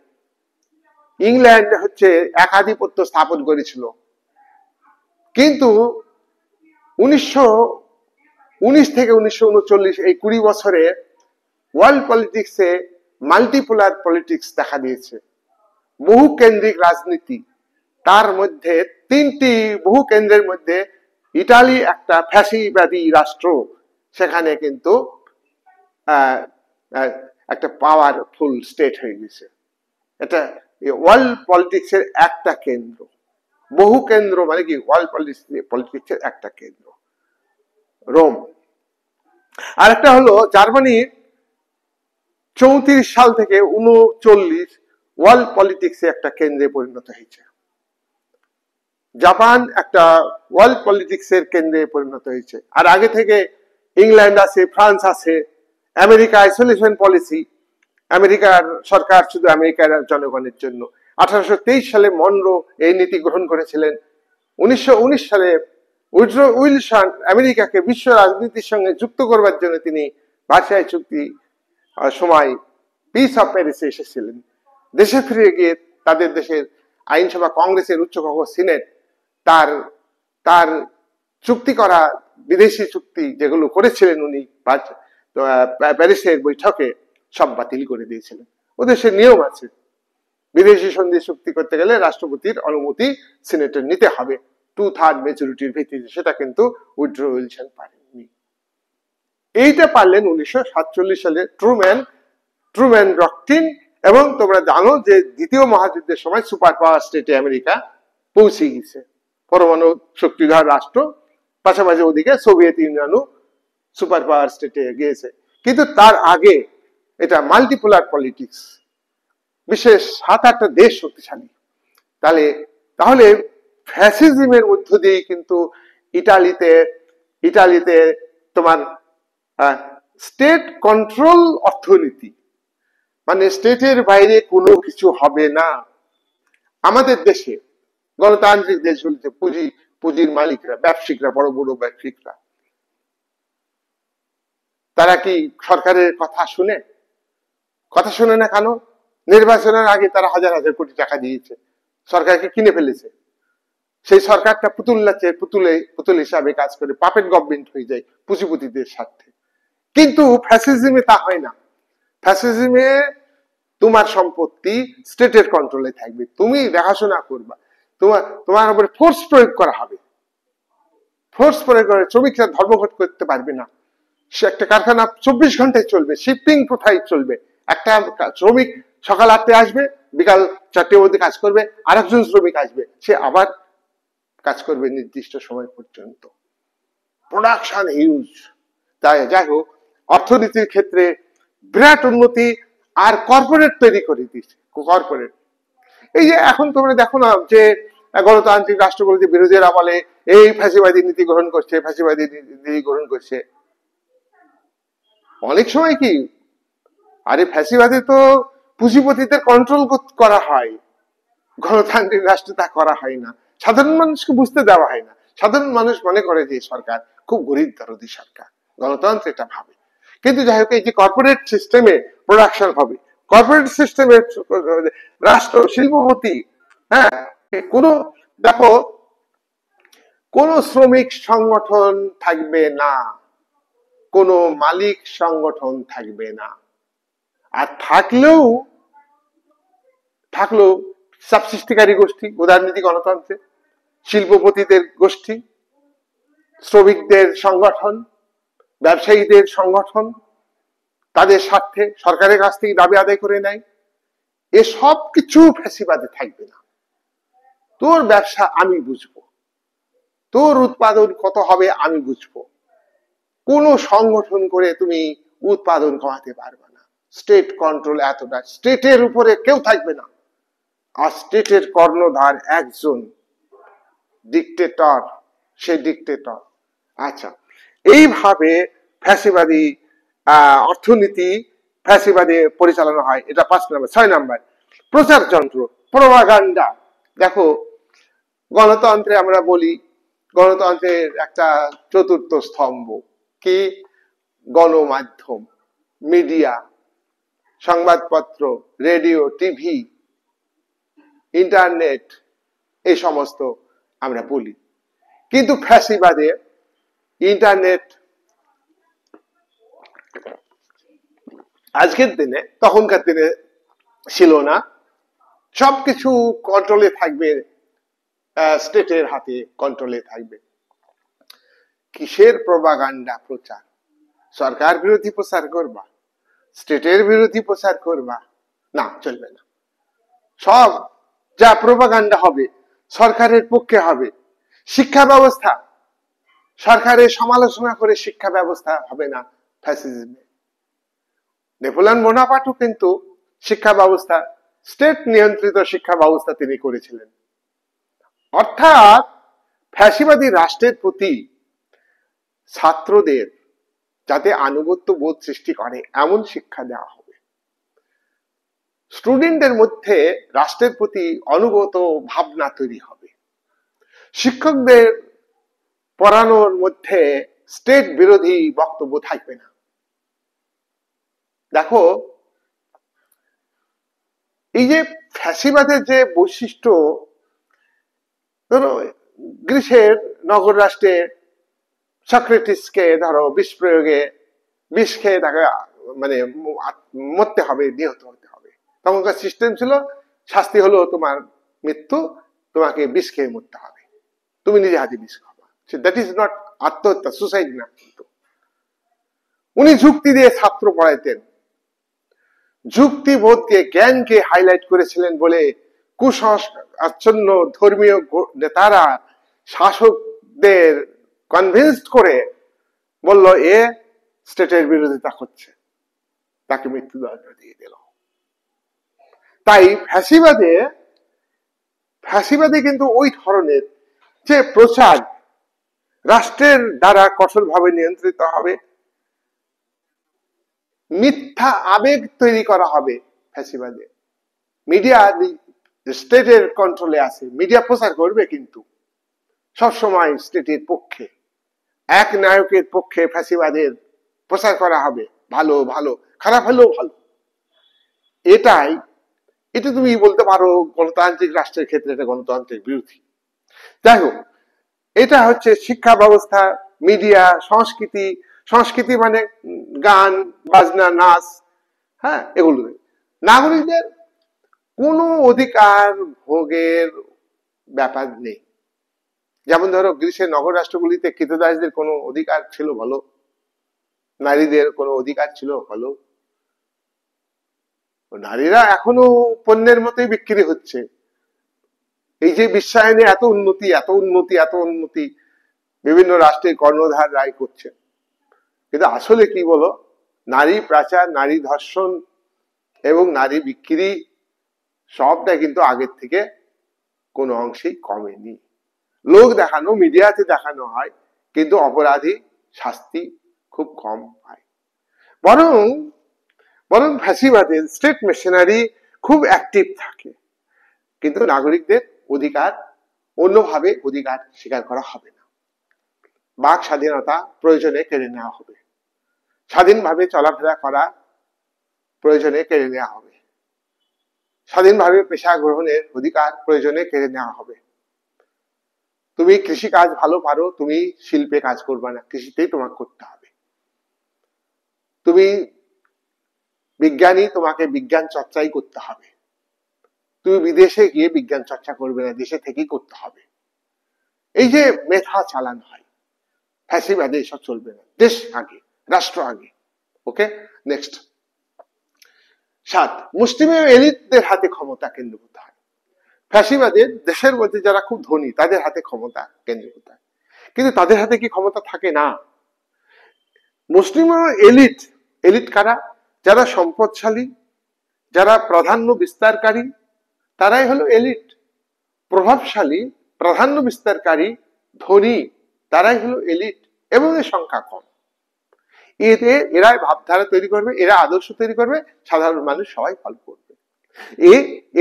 S1: ইংল্যান্ড হচ্ছে একাধিপত্য স্থাপন করেছিল। কিন্তু 1919 থেকে 1939 এই 20 বছরে ওয়ার্ল্ড পলিটিক্সে মাল্টিপোলার পলিটিক্স দেখা দিয়েছে, বহু কেন্দ্রিক রাজনীতি। তার মধ্যে 3টি বহু কেন্দ্রের মধ্যে ইটালি একটা ফ্যাসিবাদী রাষ্ট্র, সেখানে কিন্তু একটা পাওয়ারফুল স্টেট হয়ে গেছে। এটা ওয়ার্ল্ড পলিটিক্সের একটা কেন্দ্র। বহু কেন্দ্র মানে কি? ওয়ার্ল্ড পলিটিক্সের একটা কেন্দ্র রোম। আর একটা হলো জার্মানি 34 সাল থেকে 39 ওয়ার্ল্ড পলিটিক্সে একটা কেন্দ্রে পরিণত হয়েছে। জাপান একটা ওয়ার্ল্ড পলিটিক্সের কেন্দ্রে পরিণত হয়েছে। আর আগে থেকে ইংল্যান্ড আছে, ফ্রান্স আছে, আমেরিকা আইসোলেশন পলিসি, আমেরিকার সরকার শুধু আমেরিকার জনগণের জন্য। 1823 সালে মনরো এই নীতি গ্রহণ করেছিলেন। 1919 সালে উড্রো উইলসন আমেরিকাকে বিশ্ব রাজনীতির সঙ্গে যুক্ত করবার জন্য তিনি ভার্সাই চুক্তি সময় পিস অফ প্যারিসে এসেছিলেন। দেশে ফিরে গিয়ে তাদের দেশের আইনসভা, কংগ্রেসের উচ্চকক্ষ, সিনেট তার তার চুক্তি করা বিদেশি চুক্তি যেগুলো করেছিলেন উনি প্যারিসের বৈঠকে সব বাতিল করে দিয়েছিলেন। ওদের সে নিয়ম আছে, বিদেশি সন্ধি চুক্তি করতে গেলে রাষ্ট্রপতির অনুমতি সিনেটের নিতে হবে 2/3 মেজরিটির ভিত্তিতে। সেটা কিন্তু উড্রো উইলসন পারেননি। এইটা পারলেন 1947 সালে ট্রুম্যান ডক্ট্রিন। এবং তোমরা জানো যে দ্বিতীয় মহাযুদ্ধের সময় সুপার পাওয়ার স্টেটে আমেরিকা পৌঁছে গেছে, পরমাণু শক্তিধর রাষ্ট্র, পাশাপাশি ওদিকে সোভিয়েত ইউনিয়নও সুপার পাওয়ার স্টেটে গিয়েছে। কিন্তু তার আগে এটা মাল্টিপোলার পলিটিক্স, বিশেষ 7-8টা দেশ শক্তিশালী। তাহলে ফ্যাসিজমের মধ্য দিয়ে কিন্তু ইটালিতে তোমার স্টেট কন্ট্রোল অর্থনীতি, মানে স্টেটের বাইরে কোনো কিছু হবে না। আমাদের দেশে গণতান্ত্রিক দেশগুলিতে পুঁজির মালিকরা, ব্যবসায়িকরা, বড় বড় ব্যবসায়িকরা, তারা কি সরকারের কথা শুনে না কেন? নির্বাচনের আগে তারা হাজার হাজার কোটি টাকা দিয়েছে, সরকারকে কিনে ফেলেছে। সেই সরকারটা পুতুল হিসাবে কাজ করে, পাপেট গভর্নমেন্ট হয়ে যায় পুঁজিপতিদের স্বার্থে। কিন্তু ফ্যাসিজমে তা হয় না। ফ্যাসিজমে তোমার সম্পত্তি স্টেটের কন্ট্রোলে থাকবে, তুমি দেখাশোনা করবা, তোমার উপরে ফোর্স প্রয়োগ করা হবে। ফোর্স প্রয়োগ করে শ্রমিকরা ধর্মঘট করতে পারবে না। সে একটা কারখানা 24 ঘন্টায় চলবে, শিফটিং প্রথায় চলবে। একটা শ্রমিক সকাল 8টায় আসবে, বিকাল 4টে অবধি কাজ করবে, আরেকজন শ্রমিক আসবে, সে আবার কাজ করবে নির্দিষ্ট সময় পর্যন্ত। Production huge. যাই হোক, অর্থনীতির ক্ষেত্রে বিরাট উন্নতি। আর কর্পোরেট তৈরি করে দিচ্ছে, কর্পোরেট। এই যে এখন তোমরা দেখো না যে গণতান্ত্রিক রাষ্ট্রগুলিতে বিরোধীরা বলে এই ফ্যাসিবাদী নীতি গ্রহণ করছে। অনেক সময় কি, আরে ফ্যাসিবাদী তো পুঁজিপতিদের কন্ট্রোল করা হয়, গণতান্ত্রিক রাষ্ট্রে তা করা হয় না। সাধারণ মানুষকে বুঝতে দেওয়া হয় না। সাধারণ মানুষ মনে করে যে সরকার খুব গরিব দরদি সরকার, গণতন্ত্র এটা ভাবে। কিন্তু যাই হোক, এই যে কর্পোরেট সিস্টেমে প্রোডাকশন হবে, কর্পোরেট সিস্টেমে রাষ্ট্র শিল্পপতি, হ্যাঁ, দেখো কোন শ্রমিক সংগঠন থাকবে না, কোন মালিক সংগঠন থাকবে না। আর থাকলেও সাবসৃষ্টিকারী গোষ্ঠী, উদারনীতি গণতন্ত্রে শিল্পপতিদের গোষ্ঠী, শ্রমিকদের সংগঠন, ব্যবসায়ীদের সংগঠন, তাদের স্বার্থে সরকারের কাছ থেকে দাবি আদায় করে নেয়। এসব কিছু ফ্যাসিবাদে থাকবে না। তোর ব্যবসা আমি বুঝবো, তোর উৎপাদন কত হবে আমি বুঝবো। কোন সংগঠন করে তুমি উৎপাদন কমাতে পারবে না। স্টেট কন্ট্রোল এতটা, স্টেটের উপরে কেউ থাকবে না। আর স্টেটের কর্ণধার একজন, ডিক্টেটর, সে ডিক্টেটর। আচ্ছা, এইভাবে ফ্যাসিবাদী অর্থনীতি ফ্যাসিবাদে পরিচালনা হয়। এটা 5 নম্বর। 6 নম্বর, প্রচার যন্ত্র, প্রোপাগান্ডা। দেখো, গণতন্ত্রে আমরা বলি, গণতন্ত্রের একটা চতুর্থ স্তম্ভ কি? গণমাধ্যম, মিডিয়া, সংবাদপত্র, রেডিও, টিভি, ইন্টারনেট, এই সমস্ত আমরা বলি। কিন্তু ফ্যাসিবাদে ইন্টারনেট আজকের দিনে, তখনকার দিনে ছিল না। সবকিছু কন্ট্রোলে থাকবে, স্টেটের হাতে কন্ট্রোলে থাকবে। কিসের প্রোপাগান্ডা? প্রচার। সরকার বিরোধী প্রচার করবা, স্টেটের বিরোধী প্রচার করবা, না, চলবে না। সব যা প্রোপাগান্ডা হবে সরকারের পক্ষে হবে। শিক্ষা ব্যবস্থা, সরকারের সমালোচনা করে শিক্ষা ব্যবস্থা হবে না ফ্যাসিজমে। নেপোলিয়ন বোনাপার্টও কিন্তু শিক্ষা ব্যবস্থা, স্টেট নিয়ন্ত্রিত শিক্ষা ব্যবস্থা তিনি করেছিলেন। অর্থাৎ ফ্যাসিবাদী রাষ্ট্রের প্রতি ছাত্রদের যাতে আনুগত্য বোধ সৃষ্টি করে এমন শিক্ষা দেওয়া হবে। স্টুডেন্টদের মধ্যে রাষ্ট্রের প্রতি অনুগত ভাবনা তৈরি হবে। শিক্ষকদের পড়ানোর মধ্যে স্টেট বিরোধী বক্তব্য থাকবে না। দেখো, এই যে ফ্যাসিবাদের যে বৈশিষ্ট্য, ধরো গ্রিসের নগর রাষ্ট্রে সক্রেটিসকে ধরো বিষ প্রয়োগে বিষ খেয়ে তাকে মানে মরতে হবে, নিহত হতে হবে। তখনকার সিস্টেম ছিল শাস্তি হলো তোমার মৃত্যু, তোমাকে বিষ খেয়ে মরতে হবে, তুমি নিজে হাতে বিষ খাবা। দ্যাট ইজ নট আত্মহত্যা, সুসাইড না। কিন্তু উনি যুক্তি দিয়ে ছাত্র পড়াইতেন, যুক্তিবোধকে জ্ঞানকে হাইলাইট করেছিলেন বলে কুসংস্কারাচ্ছন্ন ধর্মীয় নেতারা শাসকদের কনভিন্সড করে বলল এ স্টেটের বিরোধিতা করছে, তাকে মৃত্যুদণ্ড দিয়ে দিল। তাই ফ্যাসিবাদে কিন্তু ওই ধরনের যে প্রচার রাষ্ট্রের দ্বারা কঠোরভাবে নিয়ন্ত্রিত হবে, মিথ্যা আবেগ তৈরি করা হবে। ফ্যাসিবাদে মিডিয়া স্টেটের কন্ট্রোলে আছে, মিডিয়া প্রচার করবে কিন্তু সবসময় স্টেটের পক্ষে, এক নায়কের পক্ষে ফ্যাসিবাদের প্রচার করা হবে, ভালো ভালো, খারাপ হলেও ভালো। এটা তুমি বলতে পারো গণতান্ত্রিক রাষ্ট্রের ক্ষেত্রে এটা গণতান্ত্রিক বিরোধী। যাই হোক, এটা হচ্ছে শিক্ষা ব্যবস্থা, মিডিয়া, সংস্কৃতি মানে গান বাজনা, নাচ, হ্যাঁ, এগুলো। নাগরিকদের কোনো অধিকার ভোগের ব্যাপার নেই। যেমন ধরো গ্রিসের নগর রাষ্ট্রগুলিতে কৃতদাসদের কোনো অধিকার ছিল বলো? নারীদের কোনো অধিকার ছিল বলো? নারীরা এখনো পণ্যের মতোই বিক্রি হচ্ছে। এই যে বিশ্বায়নে এত উন্নতি বিভিন্ন রাষ্ট্রের কর্ণধার রায় করছে, কিন্তু আসলে কি বলো, নারী পাচার, নারী ধর্ষণ এবং নারী বিক্রি সবটা কিন্তু আগের থেকে কোনো অংশেই কমেনি। লোক দেখানো, মিডিয়াতে দেখানো হয়, কিন্তু অপরাধী শাস্তি খুব কম পায়। বরং ফ্যাসিবাদের স্টেট মেশিনারি খুব অ্যাক্টিভ থাকে, কিন্তু নাগরিকদের অধিকার অন্যভাবে অধিকার স্বীকার করা হবে না। বাক স্বাধীনতা প্রয়োজনে কেড়ে নেওয়া হবে, স্বাধীনভাবে চলাফেরা করা প্রয়োজনে কেড়ে নেওয়া হবে, স্বাধীনভাবে পেশা গ্রহণের অধিকার প্রয়োজনে কেড়ে নেওয়া হবে। তুমি কৃষি কাজ ভালো পারো, তুমি শিল্পে কাজ করবে না, কৃষিতেই তোমাকে করতে হবে। তুমি বিজ্ঞানী, তোমাকে বিজ্ঞান চর্চাই করতে হবে। তুমি বিদেশে গিয়ে বিজ্ঞান চর্চা করবে না, দেশে থেকেই করতে হবে। এই যে মেধা চালান হয়, ফ্যাসিবাদে এসব চলবে না। দেশ আগে, রাষ্ট্র আগে। ওকে, নেক্সট। 7, মুষ্টিমেয় এলিটদের হাতে ক্ষমতা কেন্দ্রীভূত হয়। ফ্যাসিবাদের দেশের মধ্যে যারা খুব ধনী তাদের হাতে ক্ষমতা কেন্দ্রীভূত হয়, কিন্তু তাদের হাতে কি ক্ষমতা থাকে না? মুষ্টিমেয় এলিট কারা? যারা সম্পদশালী, যারা প্রাধান্য বিস্তারকারী, তারাই হলো এলিট। প্রভাবশালী, প্রাধান্য বিস্তারকারী, ধনী, তারাই হলো এলিট, এবং এর সংখ্যা কম। এরাই ভাবধারা তৈরি করবে, এরা আদর্শ তৈরি করবে, সাধারণ মানুষ সবাই ফলো করবে।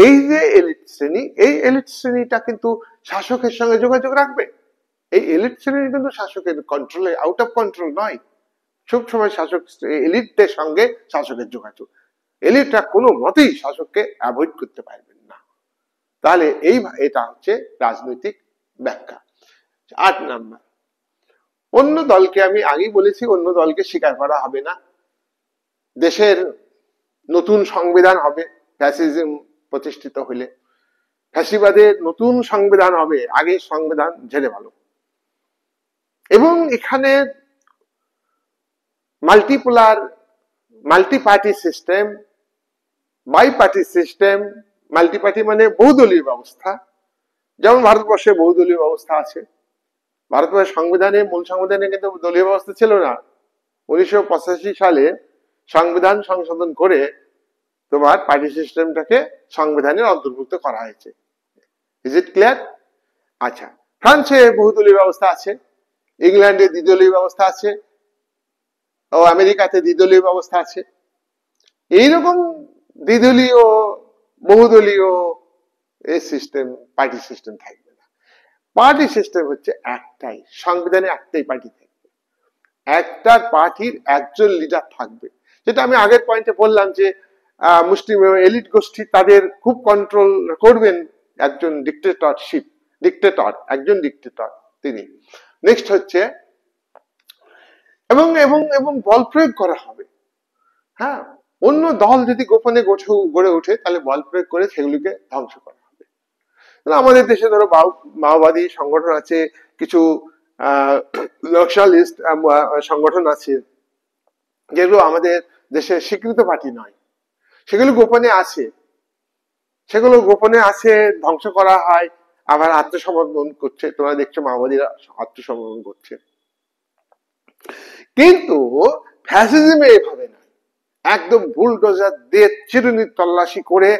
S1: এই যে এলিট শ্রেণী, এই এলিট শ্রেণীটা কিন্তু শাসকের সঙ্গে যোগাযোগ রাখবে। এই এলিট শ্রেণী কিন্তু শাসকের কন্ট্রোলে, আউট অফ কন্ট্রোল নয়। সব সময় শাসক এলিটদের সঙ্গে শাসকের যোগাযোগ, এলিটরা কোনো মতেই শাসককে অ্যাভয়েড করতে পারবেন না। তাহলে এটা হচ্ছে রাজনৈতিক ব্যাখ্যা। 8 নাম্বার, অন্য দলকে, আমি আগেই বলেছি, অন্য দলকে স্বীকার করা হবে না। দেশের নতুন সংবিধান হবে ফ্যাসিজম প্রতিষ্ঠিত হলে, ফ্যাসিবাদের নতুন সংবিধান হবে, আগে সংবিধান ঝেড়ে ভালো। এবং এখানে মাল্টিপার্টি সিস্টেম, বাইপার্টি সিস্টেম, মাল্টিপার্টি মানে বহুদলীয় ব্যবস্থা। যেমন ভারতবর্ষে বহুদলীয় ব্যবস্থা আছে। ভারতবর্ষের সংবিধানে, মূল সংবিধানে কিন্তু দলীয় ব্যবস্থা ছিল না। 1985 সালে সংবিধান সংশোধন করে তোমার পার্টি সিস্টেমটাকে সংবিধানের অন্তর্ভুক্ত করা হয়েছে। Is it clear? আচ্ছা, ফ্রান্সে বহুদলীয় ব্যবস্থা আছে, ইংল্যান্ডে দ্বিদলীয় ব্যবস্থা আছে, ও আমেরিকাতে দ্বিদলীয় ব্যবস্থা আছে। এইরকম দ্বিদলীয় বহুদলীয় এই সিস্টেম, পার্টি সিস্টেম থাকবে না। পার্টি সিস্টেম হচ্ছে একটাই, সংবিধানে একটাই পার্টি থাকবে, একটা পার্টির একজন লিডার থাকবে। যেটা আমি আগের পয়েন্টে বললাম যে মুসলিম এলিট গোষ্ঠী তাদের খুব কন্ট্রোল করবেন একজন একজন ডিক্টেটর তিনি। নেক্সট হচ্ছে এবং এবং এবং বল প্রয়োগ করা হবে। হ্যাঁ, অন্য দল যদি গোপনে গড়ে ওঠে তাহলে বল প্রয়োগ করে সেগুলিকে ধ্বংস করা হবে। আমাদের দেশে ধরো মাওবাদী সংগঠন আছে, কিছু ন্যাশনালিস্ট সংগঠন আছে, যেগুলো আমাদের দেশের স্বীকৃত পার্টি নয়, সেগুলো গোপনে আছে, ধ্বংস করা হয়, আবার আত্মসমর্পণ করছে। তোমরা দেখছো মাওবাদীরা আত্মসমর্পণ করছে। কিন্তু ফ্যাসিজমে এভাবে না, একদম বুলডোজার দিয়ে চিরুনি তল্লাশি করে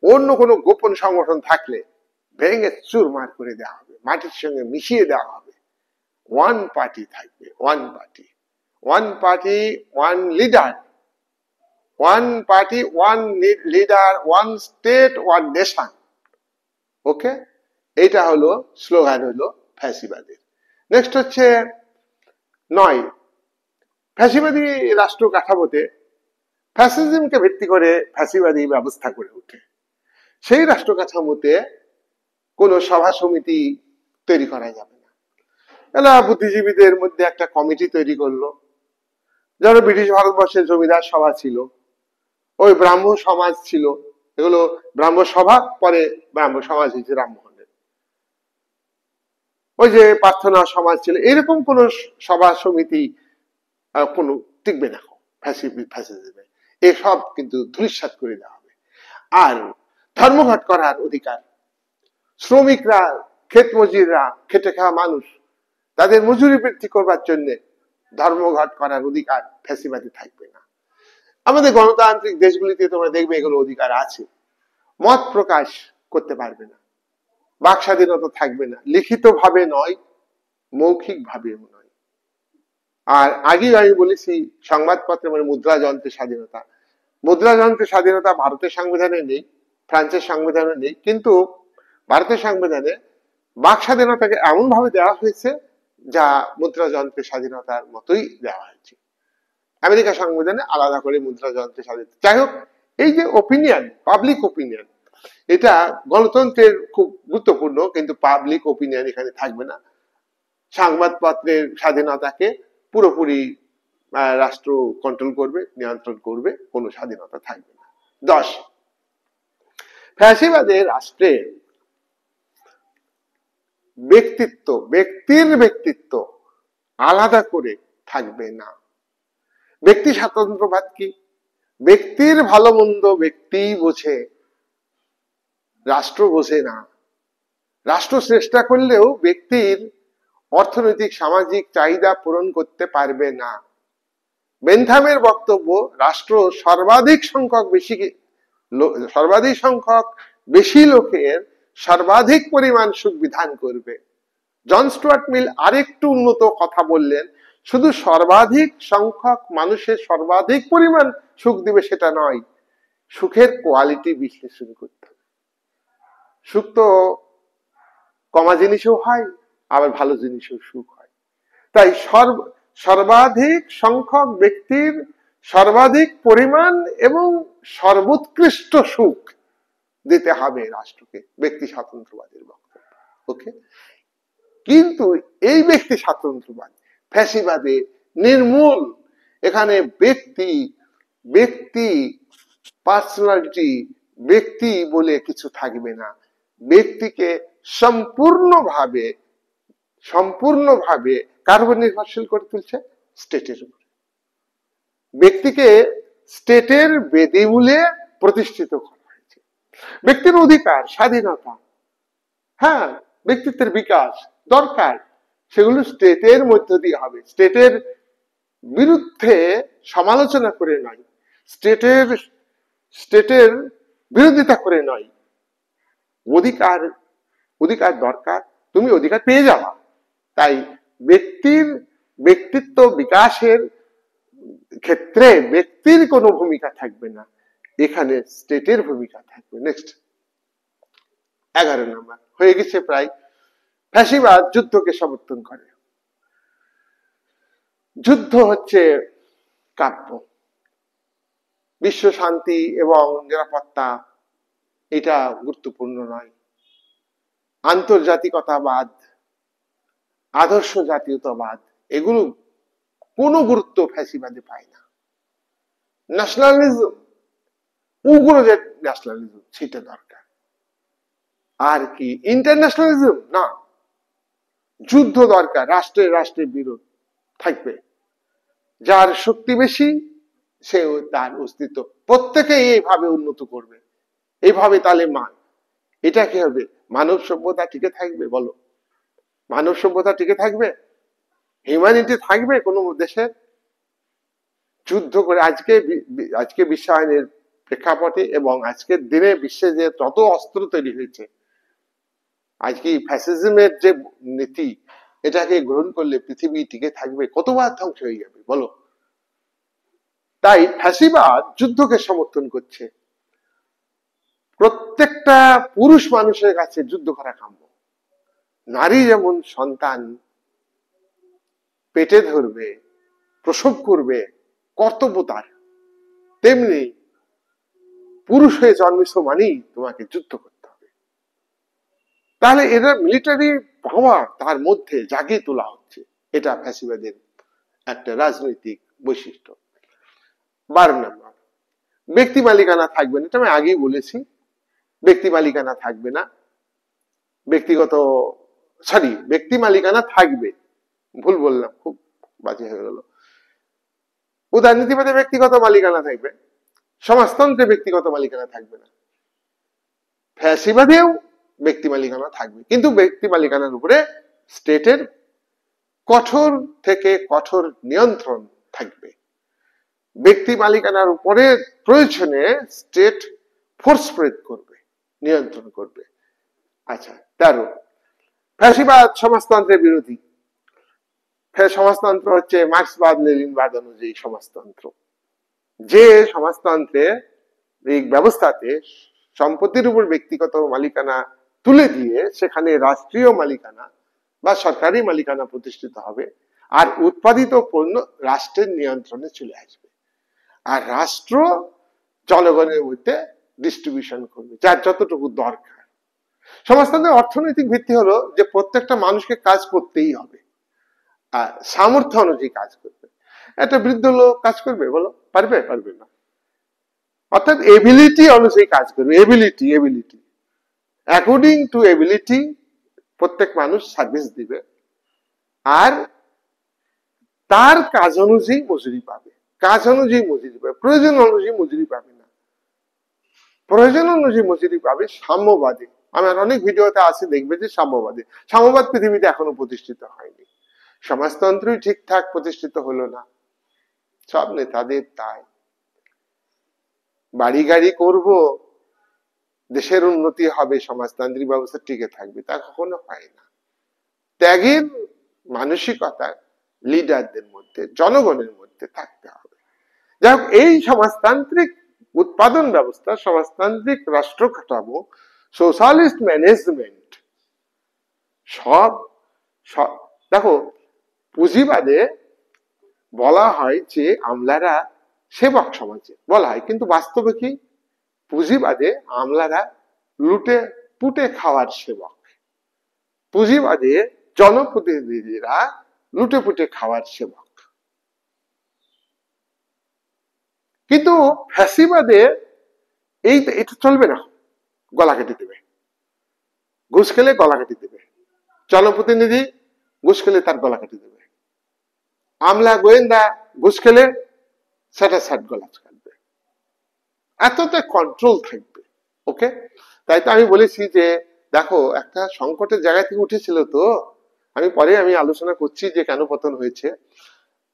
S1: অন্য কোনো গোপন সংগঠন থাকলে ভেঙে চুরমার করে দেওয়া হবে, মাটির সঙ্গে মিশিয়ে দেওয়া হবে। ওয়ান পার্টি থাকবে, one party, one leader, one state, one nation. Okay, এটা হলো স্লোগান, হলো ফ্যাসিবাদের। নেক্সট হচ্ছে 9, ফ্যাসিবাদী রাষ্ট্র কাঠামোতে ফ্যাসিজমকে ভিত্তি করে ফ্যাসিবাদী ব্যবস্থা গড়ে ওঠে। সেই রাষ্ট্র কাঠামোতে কোনো সভা সমিতি তৈরি করা যাবে না। এরা বুদ্ধিজীবীদের মধ্যে একটা কমিটি তৈরি করলো। যেন ব্রিটিশ ভারতবর্ষের জমিদার সভা ছিল, ওই ব্রাহ্ম সমাজ ছিল, এগুলো ব্রাহ্ম সভা, পরে ব্রাহ্ম সমাজ হয়েছে রামমোহনের। ওই যে প্রার্থনা সমাজ ছিল, এরকম কোন সভা সমিতি কোনো টিকবে না ফ্যাসিজমে। এসব কিন্তু ধূলিসাৎ করে দেওয়া হবে। আর ধর্মঘট করার অধিকার, শ্রমিকরা, ক্ষেত মজুররা, খেটে খাওয়া মানুষ, তাদের মজুরি বৃদ্ধি করবার জন্য ধর্মঘট করার অধিকার ফ্যাসিবাদী থাকবে না। আমাদের গণতান্ত্রিক দেশগুলিতে তোমরা দেখবে এগুলো অধিকার আছে। মত প্রকাশ করতে পারবে না, বাক স্বাধীনতা থাকবে না, লিখিত ভাবে নয়, মৌখিক ভাবেও নয়। আর আগেই আমি বলেছি সংবাদপত্রে মানে মুদ্রা যন্ত্রের স্বাধীনতা, ভারতের সংবিধানে নেই, ফ্রান্সের সংবিধানে নেই, কিন্তু ভারতের সংবিধানে বাক স্বাধীনতাকে এমন ভাবে দেওয়া হয়েছে যা মুদ্রা যন্ত্রের স্বাধীনতার মতোই দেওয়া হয়েছে। আমেরিকা সংবিধানে আলাদা করে মুদ্রা যন্ত্রের স্বাধীনতা। যাই হোক, এই যে ওপিনিয়ন, পাবলিক ওপিনিয়ন, এটা গণতন্ত্রের খুব গুরুত্বপূর্ণ, কিন্তু পাবলিক ওপিনিয়ন এখানে থাকবে না। সংবাদপত্রের স্বাধীনতাকে পুরোপুরি রাষ্ট্র কন্ট্রোল করবে, নিয়ন্ত্রণ করবে, কোনো স্বাধীনতা থাকবে না। 10, ফ্যাসিবাদের রাষ্ট্রে ব্যক্তিত্ব আলাদা করে থাকবে না। ব্যক্তি স্বাতন্ত্র্যবাদ কি? ব্যক্তির ভালো মন্দ ব্যক্তিই বোঝে, রাষ্ট্র বোঝে না। রাষ্ট্র চেষ্টা করলেও ব্যক্তির অর্থনৈতিক সামাজিক চাহিদা পূরণ করতে পারবে না। বেনথামের বক্তব্য, রাষ্ট্র সর্বাধিক সংখ্যক বেশি লোকের সর্বাধিক পরিমাণ সুখ বিধান করবে। জন স্টুয়ার্ট মিল আরেকটু উন্নত কথা বললেন, শুধু সর্বাধিক সংখ্যক মানুষের সর্বাধিক পরিমাণ সুখ দিবে সেটা নয়, সুখের কোয়ালিটি বিশ্লেষণ করতে হবে। সুখ তো কমা জিনিসও হয়, আবার ভালো জিনিসও সুখ হয়। তাই সর্বাধিক সংখ্যক ব্যক্তির সর্বাধিক পরিমাণ এবং সর্বোৎকৃষ্ট সুখ দিতে হবে রাষ্ট্রকে, ব্যক্তি স্বাতন্ত্র্যবাদের বক্তব্য। ওকে, কিন্তু এই ব্যক্তি স্বাতন্ত্র্যবাদ ফ্যাসিবাদে নির্মূল। এখানে ব্যক্তি পার্সোনালিটি, ব্যক্তি বলে কিছু থাকবে না। ব্যক্তিকে সম্পূর্ণভাবে কার উপর নির্ভরশীল করে তুলছে? স্টেটের উপর। ব্যক্তিকে স্টেটের বেদিমূলে প্রতিষ্ঠিত করা হয়েছে। ব্যক্তির অধিকার, স্বাধীনতা, হ্যাঁ, ব্যক্তিত্বের বিকাশ দরকার, সেগুলো স্টেটের মধ্য দিয়ে হবে। স্টেটের বিরুদ্ধে সমালোচনা করে নয়, স্টেটের বিরোধিতা করে নয়। অধিকার দরকার, তুমি অধিকার পেয়ে যাবা। তাই ব্যক্তিত্ব বিকাশের ক্ষেত্রে ব্যক্তির কোনো ভূমিকা থাকবে না, এখানে স্টেটের ভূমিকা থাকবে। নেক্সট 11 নম্বর হয়ে গেছে প্রায়। ফ্যাসিবাদ যুদ্ধকে সমর্থন করে। যুদ্ধ হচ্ছে কাব্য, বিশ্ব শান্তি এবং নিরাপত্তা এটা গুরুত্বপূর্ণ নয়। আন্তর্জাতিকতাবাদ, আদর্শ জাতীয়তাবাদ এগুলো কোনো গুরুত্ব ফ্যাসিবাদে পায় না। ন্যাশনালিজম, উগ্র যে ন্যাশনালিজম সেটা দরকার। আর কি ইন্টারন্যাশনালিজম না, যুদ্ধ দরকার, রাষ্ট্রের বিরোধ থাকবে, যার শক্তি বেশি সে তার অস্তিত্ব প্রত্যেকে এইভাবে উন্নত করবে, এইভাবে তাহলে এটা কি হবে? মানব সভ্যতা টিকে থাকবে? বলো, মানব সভ্যতা টিকে থাকবে? হিউম্যানিটি থাকবে কোন দেশের? যুদ্ধ করে আজকে বিশ্বায়নের প্রেক্ষাপটে এবং আজকের দিনে বিশ্বে যে যত অস্ত্র তৈরি হয়েছে, আজকে ফ্যাসিজমের যে নীতি এটাকে গ্রহণ করলে পৃথিবী টিকে থাকবে? কতবার ধ্বংস হয়ে যাবে বলো। তাই ফ্যাসিবাদ যুদ্ধকে সমর্থন করছে। প্রত্যেকটা পুরুষ মানুষের কাছে যুদ্ধ করা কাম্য। নারী যেমন সন্তান পেটে ধরবে, প্রসব করবে, কর্তব্য তার, তেমনি পুরুষ হয়ে জন্মিস মানেই তোমাকে যুদ্ধ করতে হবে। তাহলে এরা মিলিটারি পাওয়ার তার মধ্যে জাগিয়ে তোলা হচ্ছে, এটা ফ্যাসিবাদের একটা রাজনৈতিক বৈশিষ্ট্য। 12 নম্বর ব্যক্তি মালিকানা থাকবে না। এটা আমি আগেই বলেছি, ব্যক্তি মালিকানা থাকবে না। ব্যক্তি মালিকানা থাকবে, ভুল বললাম, খুব বাজে হয়ে গেল। উদারনীতিবাদে ব্যক্তিগত মালিকানা থাকবে, সমাজতন্ত্রে ব্যক্তিগত মালিকানা থাকবে না। ফ্যাসিবাদেও ব্যক্তি মালিকানা থাকবে, কিন্তু ব্যক্তি মালিকানার উপরে স্টেটের কঠোর থেকে কঠোর নিয়ন্ত্রণ থাকবে। ব্যক্তি মালিকানার উপরে প্রয়োজনে স্টেট ফোর্স প্রয়োগ করবে, নিয়ন্ত্রণ করবে। আচ্ছা 13 ফ্যাসিবাদ সমাজতন্ত্রের বিরোধী। সমাজতন্ত্র হচ্ছে মার্ক্সবাদ লেনিনবাদ অনুযায়ী সমাজতন্ত্র, যে সমাজতন্ত্রের এই ব্যবস্থাতে সম্পত্তির উপর ব্যক্তিগত মালিকানা তুলে দিয়ে সেখানে রাষ্ট্রীয় মালিকানা বা সরকারি মালিকানা প্রতিষ্ঠিত হবে, আর উৎপাদিত পণ্য রাষ্ট্রের নিয়ন্ত্রণে চলে আসবে, আর রাষ্ট্র জনগণের মধ্যে ডিস্ট্রিবিউশন করবে যার যতটুকু দরকার। সমাজতন্ত্রের অর্থনৈতিক ভিত্তি হলো যে প্রত্যেকটা মানুষকে কাজ করতেই হবে, আর সামর্থ্য অনুযায়ী কাজ করবে। একটা বৃদ্ধ লোক কাজ করবে বলো, পারবে? পারবে না। অর্থাৎ এবিলিটি অনুযায়ী কাজ করবে, এবিলিটি অ্যাকর্ডিং টু এবিলিটি প্রত্যেক মানুষ সার্ভিস দিবে, আর তার কাজ অনুযায়ী মজুরি পাবে, প্রয়োজন অনুযায়ী মজুরি পাবে না, প্রয়োজন অনুযায়ী মজুরি পাবে। সাম্যবাদী, আমার অনেক ভিডিওতে আছে দেখবে যে সাম্যবাদ পৃথিবীতে এখনো প্রতিষ্ঠিত হয়নি। সমাজতন্ত্রই ঠিকঠাক প্রতিষ্ঠিত হলো না, সব নেতাদের তাই। বাড়ি গাড়ি করব, দেশের উন্নতি হবে, সমাজতান্ত্রিক ব্যবস্থা টিকে থাকবে, তা কখনো হয় না। ত্যাগের মানসিকতা লিডারদের মধ্যে, জনগণের মধ্যে থাকতে হবে। যাই হোক, এই সমাজতান্ত্রিক উৎপাদন ব্যবস্থা, সমাজতান্ত্রিক রাষ্ট্র কাঠামো, সোশ্যালিস্ট ম্যানেজমেন্ট সব দেখো, পুঁজিবাদে বলা হয় যে আমলারা সেবক সমাজে বলা হয়, কিন্তু বাস্তবে কি? পুঁজিবাদে আমলারা লুটে পুটে খাওয়ার সেবক, পুঁজিবাদে জনপ্রতিনিধিরা লুটে পুটে খাওয়ার সেবক। কিন্তু ফ্যাসিবাদে এটা চলবে না, গলা কেটে দেবে, ঘুষ খেলে গলা কেটে দেবে, জনপ্রতিনিধি ঘুষ খেলে তার গলা কেটে দেবে, আমলা গোয়েন্দা ঘুষ খেলে সেটা গলা কাটবে, এতটা কন্ট্রোল থাকবে। ওকে, তাই তো আমি বলেছি যে দেখো, একটা সংকটের জায়গা থেকে উঠেছিল, তো আমি আলোচনা করছি যে কেন পতন হয়েছে।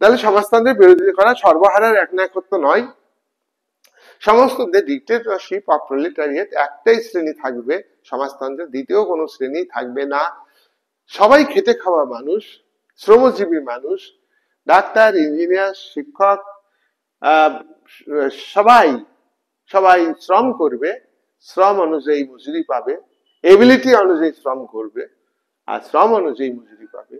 S1: তাহলে সমাজতন্ত্রের বিরোধিতা করা সর্বহারার একনায়কত্ব নয়। সমস্ত ডিক্টেটরশিপ অফ প্রলেটারিয়েট একটাই শ্রেণী থাকবে, সমাজতন্ত্রের দ্বিতীয় কোনো শ্রেণী থাকবে না। সবাই খেটে খাওয়া মানুষ, শ্রমজীবী মানুষ, ডাক্তার, ইঞ্জিনিয়ার, শিক্ষক, সবাই সবাই শ্রম করবে, শ্রম অনুযায়ী মজুরি পাবে, এবিলিটি অনুযায়ী শ্রম করবে, আর শ্রম অনুযায়ী মজুরি পাবে।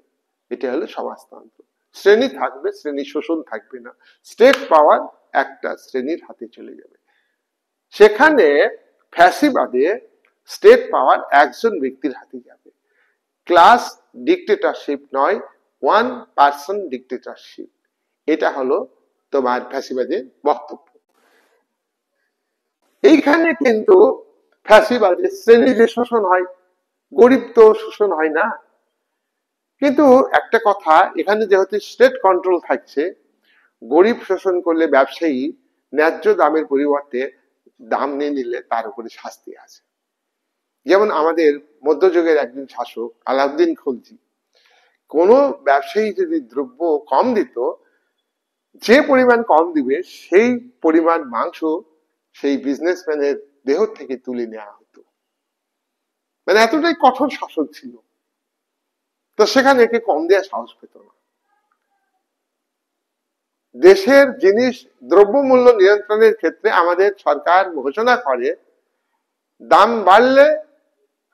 S1: এটা হলো সমাজতন্ত্র। শ্রেণী থাকবে, শ্রেণী শোষণ থাকবে না, স্টেট পাওয়ার একটা শ্রেণীর হাতে চলে যাবে। সেখানে ফ্যাসিবাদে স্টেট পাওয়ার একজন ব্যক্তির হাতে যাবে। ক্লাস ডিক্টেটরশিপ নয়, ওয়ান পার্সন ডিক্টেটরশিপ। এটা হলো তোমার ফ্যাসিবাদের বক্তব্য। এইখানে কিন্তু ফ্যাসিবাদে শ্রেণী যে শোষণ হয়, গরিব তো শোষণ হয় না। কিন্তু একটা কথা, এখানে যেহেতু স্টেট কন্ট্রোল থাকছে, গরিব শোষণ করলে ব্যবসায়ী ন্যায্য দামের পরিবর্তে দাম নিয়ে নিলে তার উপরে শাস্তি আছে। যেমন আমাদের মধ্যযুগের একজন শাসক আলাউদ্দিন খলজি, কোন ব্যবসায়ী যদি দ্রব্য কম দিত, যে পরিমাণ কম দিবে সেই পরিমাণ মাংস সেই বিজনেসম্যানের দেহ থেকে তুলে নেওয়া হতো। মানে এতটাই কঠোর শাসন ছিল। তো সেখানে একে কম দেওয়ার সাহস পেত না। দেশের জিনিস দ্রব্যমূল্য নিয়ন্ত্রণের ক্ষেত্রে আমাদের সরকার ঘোষণা করে, দাম বাড়লে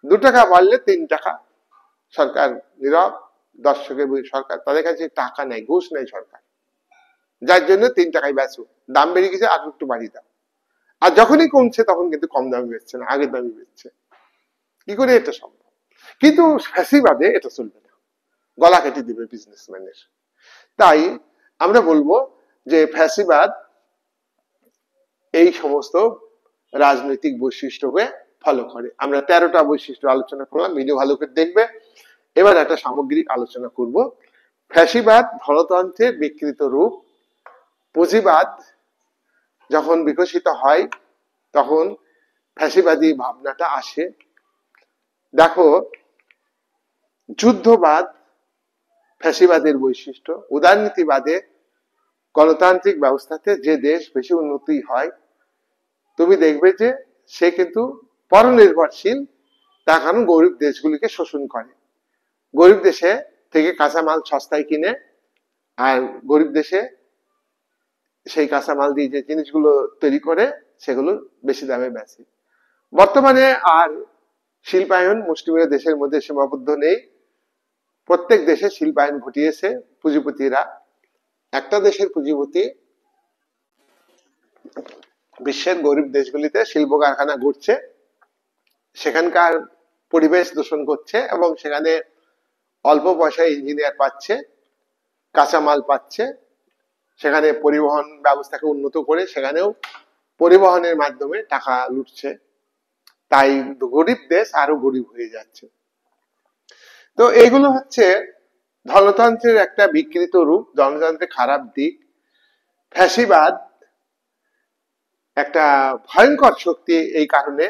S1: 2 টাকা বাড়লে 3 টাকা সরকার নীরব। দর্শকের সরকার তাদের কাছে টাকা নেই, ঘুষ নেই সরকার, যার জন্য 3 টাকায় বেচো, দাম বেড়ে গেছে আর একটু বাড়িয়ে দাও। আর যখনই কমছে তখন কিন্তু কম দামে বেচছে না, আগের দামে বেচছে। কি করে এটা সম্ভব? কিন্তু ফ্যাসিবাদে এটা চলবে না, গলা কেটে দিবে বিজনেসম্যানের। তাই আমরা বলবো যে ফ্যাসিবাদ এই সমস্ত রাজনৈতিক বৈশিষ্ট্যকে ফলো করে। আমরা 13টা বৈশিষ্ট্য আলোচনা করলাম, ভিডিও ভালো করে দেখবে। এবার একটা সামগ্রিক আলোচনা করব। ফ্যাসিবাদ ধনতন্ত্রের বিকৃত রূপ। পুঁজিবাদ যখন বিকশিত হয় তখন ফ্যাসিবাদী ভাবনাটা আসে। দেখো, যুদ্ধবাদ ফ্যাসিবাদের বৈশিষ্ট্য। উদারনীতিবাদে গণতান্ত্রিক ব্যবস্থাতে যে দেশ বেশি উন্নতি হয়, তুমি দেখবে যে সে কিন্তু পরনির্ভরশীল, তার কারণ গরিব দেশগুলিকে শোষণ করে। গরিব দেশে থেকে কাঁচামাল সস্তায় কিনে, আর গরিব দেশে সেই কাঁচামাল দিয়ে যে জিনিসগুলো তৈরি করে সেগুলো বেশি দামে বেচে। বর্তমানে আর শিল্পায়ন মুষ্টিমেয় দেশের মধ্যে সীমাবদ্ধ নেই, প্রত্যেক দেশে শিল্পায়ন ঘটিয়েছে পুঁজিপতিরা। একটা দেশের পুঁজিপতি বিশ্বের গরিব দেশগুলিতে শিল্প কারখানা ঘুরছে, সেখানকার পরিবেশ দূষণ করছে এবং সেখানে অল্প পয়সায় ইঞ্জিনিয়ার পাচ্ছে, কাঁচামাল পাচ্ছে, সেখানে পরিবহন ব্যবস্থাকে উন্নত করে সেখানেও পরিবহনের মাধ্যমে টাকা লুটছে। তাই গরিব দেশ আরো গরিব হয়ে যাচ্ছে। তো এগুলো হচ্ছে ধনতন্ত্রের একটা বিকৃত রূপ, ধনতন্ত্রের খারাপ দিক। ফ্যাসিবাদ একটা ভয়ঙ্কর শক্তি এই কারণে,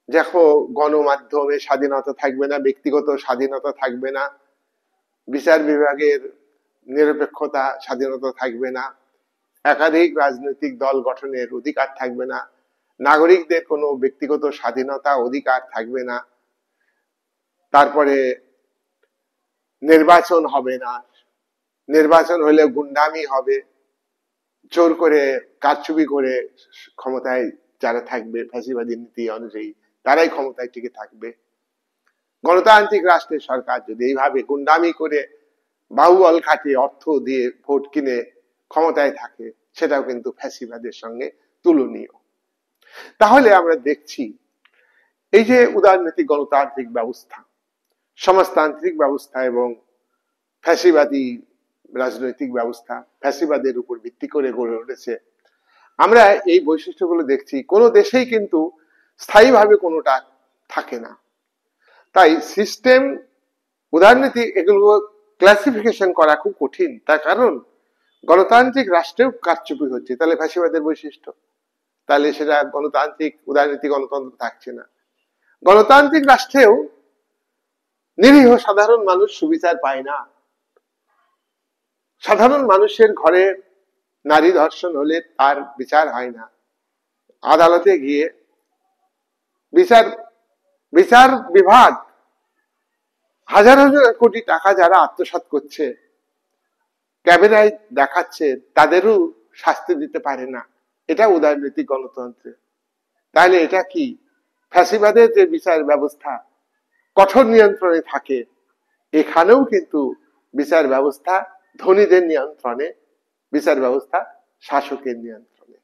S1: দেখো গণমাধ্যমে স্বাধীনতা থাকবে না, ব্যক্তিগত স্বাধীনতা থাকবে না, বিচার বিভাগের নিরপেক্ষতা স্বাধীনতা থাকবে না, একাধিক রাজনৈতিক দল গঠনের অধিকার থাকবে না, নাগরিকদের কোনো ব্যক্তিগত স্বাধীনতা অধিকার থাকবে না, তারপরে নির্বাচন হবে না, নির্বাচন হলে গুন্ডামি হবে, জোর করে কারচুপি করে ক্ষমতায় যারা থাকবে ফ্যাসিবাদী নীতি অনুযায়ী তারাই ক্ষমতায় টিকে থাকবে। গণতান্ত্রিক রাষ্ট্রের সরকার যদি এইভাবে গুন্ডামি করে বাহুবল খাটিয়ে অর্থ দিয়ে ভোট কিনে ক্ষমতায় থাকে, সেটাও কিন্তু ফ্যাসিবাদের সঙ্গে তুলনীয়। তাহলে আমরা দেখছি এই যে উদারনীতিক গণতান্ত্রিক ব্যবস্থা, সমাজতান্ত্রিক ব্যবস্থা এবং ফ্যাসিবাদী রাজনৈতিক ব্যবস্থা ফ্যাসিবাদের উপর ভিত্তি করে গড়ে উঠেছে। আমরা এই বৈশিষ্ট্যগুলো দেখছি, কোনো দেশেই কিন্তু স্থায়ীভাবে কোনোটা থাকে না। তাই সিস্টেম, উদারনীতি, এগুলো ক্লাসিফিকেশন করা খুব কঠিন। তার কারণ গণতান্ত্রিক রাষ্ট্রেও কারচুপি হচ্ছে, তাহলে ফ্যাসিবাদের বৈশিষ্ট্য, তাহলে সেটা গণতান্ত্রিক উদারনীতি গণতন্ত্র থাকছে না। গণতান্ত্রিক রাষ্ট্রেও নিরীহ সাধারণ মানুষ সুবিচার পায় না। সাধারণ মানুষের ঘরে নারী ধর্ষণ হলে তার বিচার হয় না, আদালতে গিয়ে বিচার বিভাগ হাজার হাজার কোটি টাকা যারা আত্মসাৎ করছে, ক্যামেরায় দেখাচ্ছে, তাদেরও শাস্তি দিতে পারে না, এটা উদারনৈতিক গণতন্ত্রে। তাহলে এটা কি ফ্যাসিবাদের যে বিচার ব্যবস্থা কঠোর নিয়ন্ত্রণে থাকে, এখানেও কিন্তু বিচার ব্যবস্থা ধনীদের নিয়ন্ত্রণে, বিচার ব্যবস্থা শাসকের নিয়ন্ত্রণে।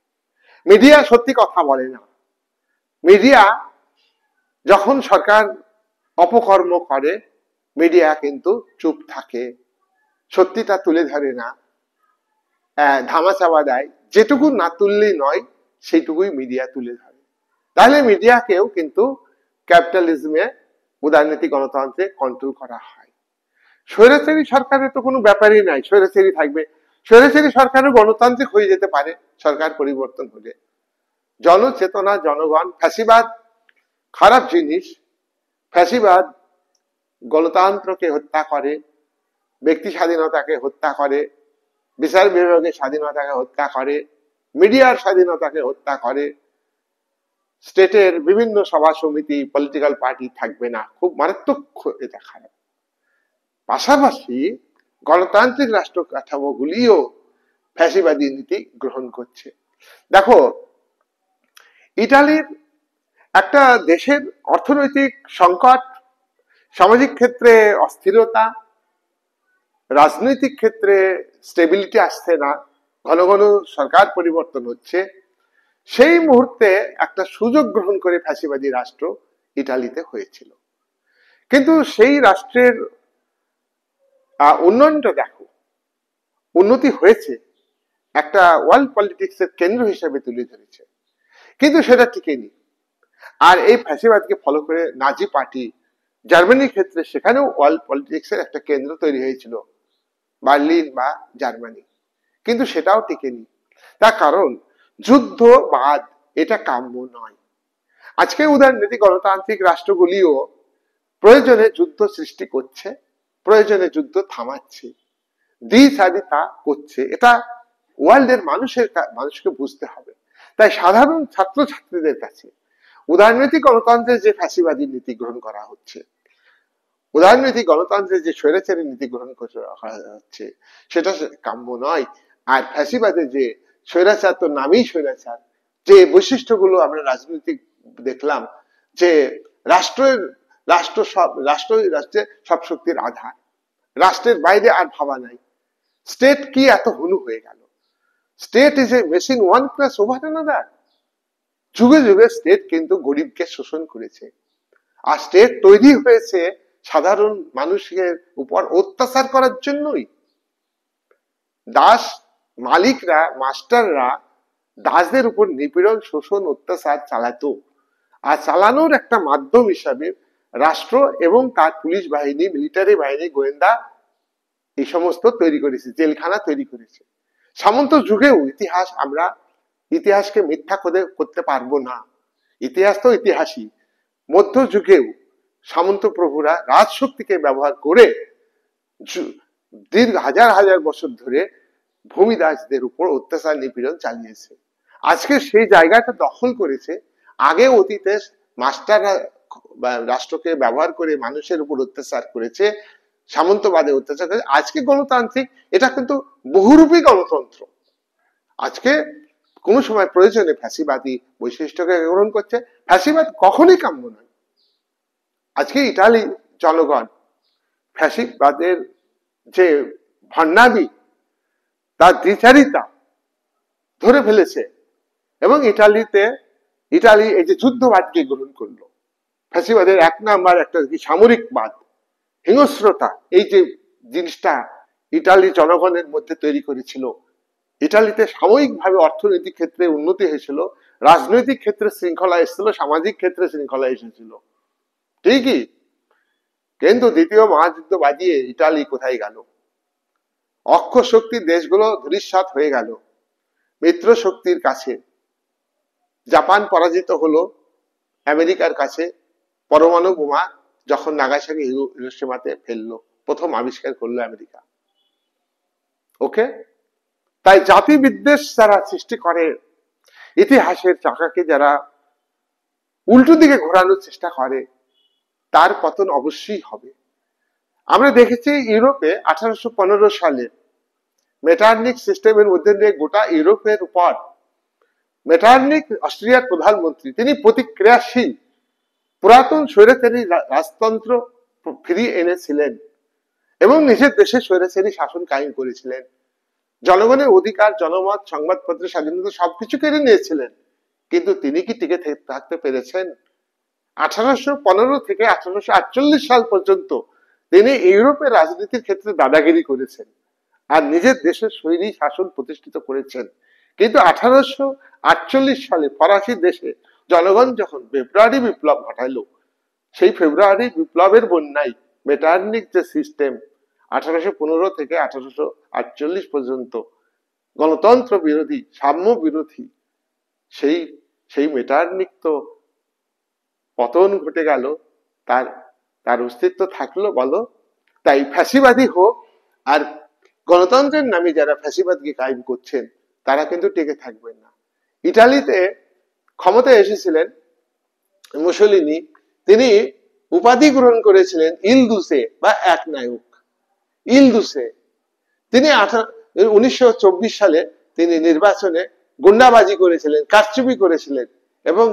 S1: মিডিয়া সত্যি কথা বলে না। মিডিয়া যখন সরকার অপকর্ম করে, মিডিয়া কিন্তু চুপ থাকে, সত্যিটা তুলে ধরে না, ধামাচাপা দেয়। যেটুকু না তুললেই নয়, সেইটুকুই মিডিয়া তুলে ধরে। তাহলে মিডিয়াকেও কিন্তু ক্যাপিটালিজমে, উদারনীতি গণতন্ত্রে কন্ট্রোল করা হয়। স্বৈরাচারী সরকারের তো কোনো ব্যাপারই নাই, স্বৈরাচারী থাকবে। স্বৈরাচারী সরকারও গণতান্ত্রিক হয়ে যেতে পারে সরকার পরিবর্তন হলে। জনচেতনা, জনগণ, ফ্যাসিবাদ খারাপ জিনিস। ফ্যাসিবাদ গণতন্ত্রকে হত্যা করে, ব্যক্তি স্বাধীনতাকে হত্যা করে, বিচার বিভাগের স্বাধীনতাকে হত্যা করে, মিডিয়ার স্বাধীনতাকে হত্যা করে, স্টেটের বিভিন্ন সভা সমিতি, পলিটিক্যাল পার্টি থাকবে না। খুব মারাত্মক এটা খারাপ। পাশাপাশি গণতান্ত্রিক রাষ্ট্র কাঠামোগুলিও ফ্যাসিবাদী নীতি গ্রহণ করছে। দেখো, ইটালির একটা দেশের অর্থনৈতিক সংকট, সামাজিক ক্ষেত্রে অস্থিরতা, রাজনৈতিক ক্ষেত্রে স্টেবিলিটি আসছে না, ঘন ঘন সরকার পরিবর্তন হচ্ছে, সেই মুহূর্তে একটা সুযোগ গ্রহণ করে ফ্যাসিবাদী রাষ্ট্র ইটালিতে হয়েছিল। কিন্তু সেই রাষ্ট্রের উন্নয়নটা দেখো, উন্নতি হয়েছে, একটা ওয়ার্ল্ড পলিটিক্সের কেন্দ্র হিসেবে তুলে ধরেছে, কিন্তু সেটা টিকেনি। আর এই ফ্যাসিবাদকে ফলো করে নাজি পার্টি জার্মানির ক্ষেত্রে, সেখানেও ওয়ার্ল্ড পলিটিক্সের একটা কেন্দ্র তৈরি হয়েছিল, বার্লিন বা জার্মানি, কিন্তু সেটাও টিকেনি। তার কারণ যুদ্ধবাদ এটা কাম্য নয়। আজকে উদারনীতি গণতান্ত্রিক রাষ্ট্রগুলিও প্রয়োজনে যুদ্ধ সৃষ্টি করছে, প্রয়োজনে যুদ্ধ থামাচ্ছে, দ্বিচারিতা করছে। এটা ওয়ার্ল্ডের মানুষকে বুঝতে হবে। তাই সাধারণ ছাত্রছাত্রীদের কাছে উদারনৈতিক গণতন্ত্রের যে ফ্যাসিবাদী নীতি গ্রহণ করা হচ্ছে, উদারনৈতিক গণতন্ত্রের যে স্বৈরাচারী নীতি গ্রহণ করা হচ্ছে, সেটা কাম্য নয়। আর ফ্যাসিবাদের যে স্বৈরাচার, তো নামেই স্বৈরাচার, যে বৈশিষ্ট্যগুলো আমরা রাজনৈতিক দেখলাম, যে রাষ্ট্রের সব শক্তির আধার, রাষ্ট্রের বাইরে আর ভাবা নাই। স্টেট কি এত হলু হয়ে গেল? State is a machine one class over another. যুগে যুগে স্টেট কিন্তু গরিবকে শোষণ করেছে, আর স্টেট তৈরি হয়েছে সাধারণ মানুষের উপর অত্যাচার করার জন্যই। দাস মালিকরা, মাস্টাররা দাসদের উপর নিপীড়ন, শোষণ, অত্যাচার চালাতো, আর চালানোর একটা মাধ্যম হিসাবে রাষ্ট্র এবং তার পুলিশ বাহিনী, মিলিটারি বাহিনী, গোয়েন্দা এই সমস্ত তৈরি করেছে, জেলখানা তৈরি করেছে। সামন্ত যুগেও আমরা ইতিহাসকে মিথ্যা করতে পারবো না। ইতিহাস তো ইতিহাসই। মধ্যযুগেও সামন্ত প্রভুরা রাজশক্তিকে ব্যবহার করে দীর্ঘ হাজার হাজার বছর ধরে ভূমিদাসদের উপর অত্যাচার, নিপীড়ন চালিয়েছে। আজকে সেই জায়গাটা দখল করেছে। আগে অতীতে মাস্টাররা রাষ্ট্রকে ব্যবহার করে মানুষের উপর অত্যাচার করেছে, সামন্তবাদে অত্যাচার করেছে। আজকে গণতান্ত্রিক, এটা কিন্তু বহুরূপী গণতন্ত্র। আজকে কোন সময় প্রয়োজনে ফ্যাসিবাদী বৈশিষ্ট্যকে গ্রহণ করছে। ফ্যাসিবাদ কখনই কাম্য নয়। আজকে ইটালি জনগণ ফ্যাসিবাদের যে ভণ্ডামি, তার দ্বিচারিতা ধরে ফেলেছে, এবং ইটালি এই যে যুদ্ধবাদকে গ্রহণ করলো, ফ্যাসিবাদের এক নাম্বার একটা সামরিকবাদ, হিংস্রতা, এই যে জিনিসটা ইটালি জনগণের মধ্যে তৈরি করেছিল। ইটালিতে সাময়িকভাবে অর্থনৈতিক ক্ষেত্রে উন্নতি হয়েছিল, রাজনৈতিক ক্ষেত্রে শৃঙ্খলা এসেছিল, সামাজিক ক্ষেত্রে শৃঙ্খলা এসেছিল, ঠিকই। কিন্তু দ্বিতীয় মহাযুদ্ধ বাজিয়ে ইটালি কোথায় গেল? অক্ষ শক্তির দেশগুলো ধূলিসাৎ হয়ে গেল মিত্র শক্তির কাছে। জাপান পরাজিত হলো আমেরিকার কাছে, পরমাণু বোমা যখন নাগাসাকি হিরোশিমাতে ফেললো, প্রথম আবিষ্কার করলো আমেরিকা। ওকে, তাই জাতি বিদ্বেষ যারা সৃষ্টি করে, ইতিহাসের চাকাকে যারা উল্টো দিকে ঘোরানোর চেষ্টা করে, তার পতন অবশ্যই হবে। আমরা দেখেছি ইউরোপে 1815 সালে মেটার্নিক সিস্টেমের মধ্যে দিয়ে গোটা ইউরোপের উপর মেটার্নিক অস্ট্রিয়ার প্রধানমন্ত্রী, তিনি প্রতিক্রিয়াশীল পুরাতন স্বৈরাচারী রাজতন্ত্র ফিরিয়ে এনেছিলেন এবং নিজের দেশে স্বৈরাচারী শাসন কায়েম করেছিলেন। জনগণের অধিকার, জনমত, সংবাদপত্রের স্বাধীনতা সবকিছু কেড়ে নিয়েছিলেন, কিন্তু তিনি কি টিকে থাকতে পেরেছেন? 1815 থেকে 1848 সাল পর্যন্ত তিনি ইউরোপের রাজনীতির ক্ষেত্রে দাদাগিরি করেছেন আর নিজের দেশের স্বৈরী শাসন প্রতিষ্ঠিত করেছেন। কিন্তু 1848 সালে ফরাসি দেশে জনগণ যখন ফেব্রুয়ারি বিপ্লব ঘটালো, সেই ফেব্রুয়ারি বিপ্লবের বন্যায় মেটার্নিক যে সিস্টেম 1815 থেকে 1848 পর্যন্ত গণতন্ত্র বিরোধী, সাম্য বিরোধী, সেই মেটার্নিক তো পতন ঘটে গেল, তার অস্তিত্ব থাকলো বলো? তাই ফ্যাসিবাদী হোক আর গণতন্ত্রের নামে যারা ফ্যাসিবাদকে কায়েম করছেন তারা কিন্তু টিকে থাকবেন না। ইটালিতে ক্ষমতায় এসেছিলেন মুসোলিনি, তিনি উপাধি গ্রহণ করেছিলেন ইলদুসে বা এক নায়ক। ইলদুসে তিনি 1924 সালে তিনি নির্বাচনে গুন্ডাবাজি করেছিলেন, কারচুপি করেছিলেন এবং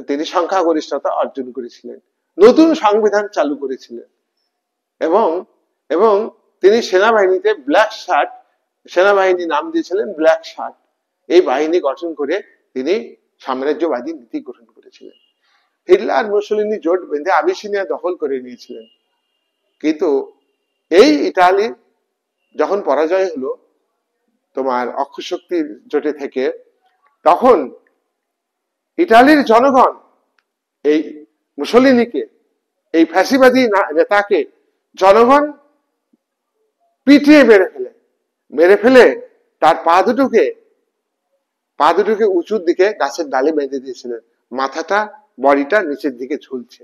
S1: তিনি সংখ্যাগরিষ্ঠতা অর্জন করেছিলেন, নতুন সংবিধান চালু করেছিলেন এবং তিনি সেনাবাহিনীতে ব্ল্যাক শার্ট, সেনাবাহিনী নাম দিয়েছিলেন ব্ল্যাক শার্ট, এই বাহিনী গঠন করে তিনি সাম্রাজ্যবাদী নীতি গ্রহণ করেছিলেন। হিটলার মুসোলিনি জোট বেঁধে আবিসিনিয়া দখল করে নিয়েছিলেন, কিন্তু এই ইটালি যখন পরাজয় হলো তোমার অক্ষশক্তির জোটে থেকে, তখন ইটালির জনগণ এই মুসোলিনিকে, এই ফ্যাসিবাদী নেতাকে জনগণ পিটিয়ে মেরে ফেলে তার পা দুটোকে উঁচুর দিকে গাছের ডালে বেঁধে দিয়েছিলেন, মাথাটা, বডিটা নিচের দিকে ঝুলছে।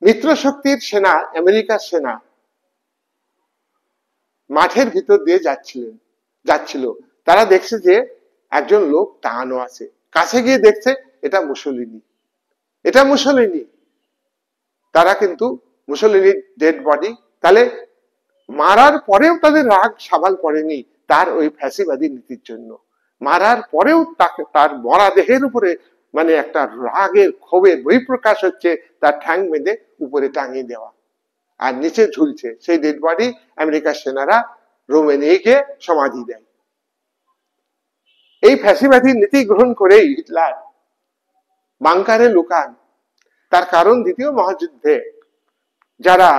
S1: মিত্র শক্তির সেনা, আমেরিকার সেনা মাঠের ভিতর দিয়ে যাচ্ছিল, তারা দেখছে যে একজন লোক টাঙানো আছে, কাছে গিয়ে দেখছে এটা মুসোলিনি। তারা কিন্তু মুসোলিনির ডেড বডি, তাহলে মারার পরেও তাদের রাগ সামাল পড়েনি তার ওই ফ্যাসিবাদী নীতির জন্য। মারার পরেও তার মরা দেহের উপরে মানে একটা রাগের ক্ষোভের বহিঃপ্রকাশ হচ্ছে, তার ঠ্যাং বেঁধে উপরে টাঙিয়ে দেওয়া আর নিচে ঝুলছে সেই ডেড বডি। আমেরিকার সেনারা রোমে নিয়ে গিয়ে সমাধি দেয়। এই ফ্যাসিবাদী নীতি গ্রহণ করেই হিটলার বাংকারে লুকান। তার কারণ দ্বিতীয় মহাযুদ্ধে যারা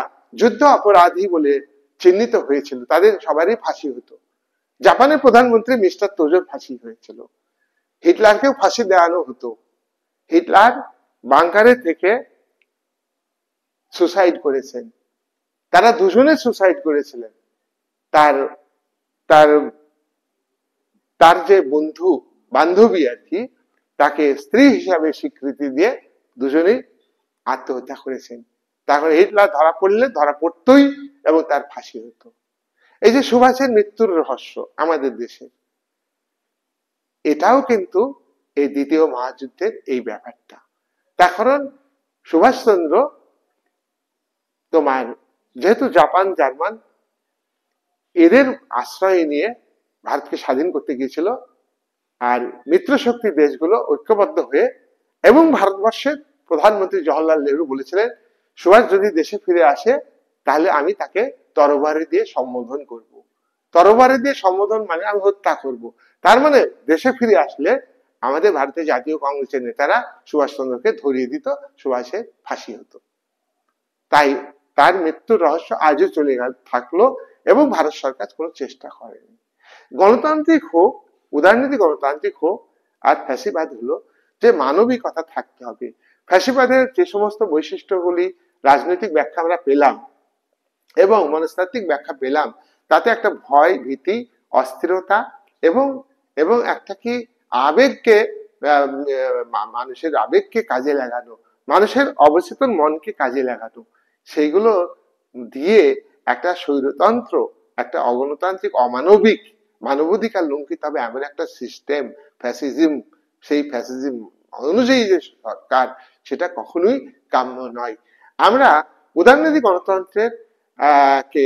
S1: যুদ্ধ অপরাধী বলে চিহ্নিত হয়েছিল তাদের সবারই ফাঁসি হতো। জাপানের প্রধানমন্ত্রী মিস্টার তোজোর ফাঁসি হয়েছিল, হিটলারকেও ফাঁসি দেওয়ানো হতো। হিটলার বাংকারে থেকে সুসাইড করেছেন, তারা দুজনে সুসাইড করেছিলেন। তার তার তার যে বান্ধবী আর কি, তাকে স্ত্রী হিসাবে স্বীকৃতি দিয়ে দুজনেই আত্মহত্যা করেছেন। তারপরে হিটলার ধরা পড়তই এবং তার ফাঁসি হতো। এই যে সুভাষের মৃত্যুর রহস্য আমাদের দেশে, এটাও কিন্তু এই দ্বিতীয় মহাযুদ্ধের এই ব্যাপারটা। তার কারণ সুভাষচন্দ্র তোমার যেহেতু জাপান, জার্মান এদের আশ্রয় নিয়ে ভারতকে স্বাধীন করতে গিয়েছিল, আর মিত্রশক্তি দেশগুলো ঐক্যবদ্ধ হয়ে, এবং ভারতবর্ষের প্রধানমন্ত্রী জওহরলাল নেহরু বলেছিলেন সুভাষ যদি দেশে ফিরে আসে তাহলে আমি তাকে তরবারি দিয়ে সম্বোধন করব। তরবারি দিয়ে সম্বোধন মানে আমি হত্যা করব। তার মানে দেশে ফিরে আসলে আমাদের ভারতের জাতীয় কংগ্রেসের নেতারা সুভাষচন্দ্রকে ধরিয়ে দিত, সুভাষের ফাঁসি হতো। তাই তার মৃত্যুর রহস্য আজও চলে থাকলো এবং ভারত সরকার কোনো চেষ্টা করেনি। গণতান্ত্রিক হোক, উদারনীতি গণতান্ত্রিক হোক আর ফ্যাসিবাদ হলো যে মানবিকতা থাকতে হবে। ফ্যাসিবাদের যে সমস্ত বৈশিষ্ট্যগুলি রাজনৈতিক ব্যাখ্যা আমরা পেলাম এবং মনস্তাত্ত্বিক ব্যাখ্যা পেলাম, তাতে একটা ভয়, ভীতি, অস্থিরতা এবং একটা কি আবেগকে, মানুষের আবেগকে কাজে লাগানো, মানুষের অবচেতন মনকে কাজে লাগানো, সেইগুলো দিয়ে একটা স্বৈরতন্ত্র, একটা অগণতান্ত্রিক, অমানবিক, মানবাধিকার লঙ্ঘিত হবে এমন একটা সিস্টেম ফ্যাসিজম, সেই ফ্যাসিজম অনুযায়ী যে সরকার, সেটা কখনোই কাম্য নয়। আমরা উদারনৈতিক গণতন্ত্রের কে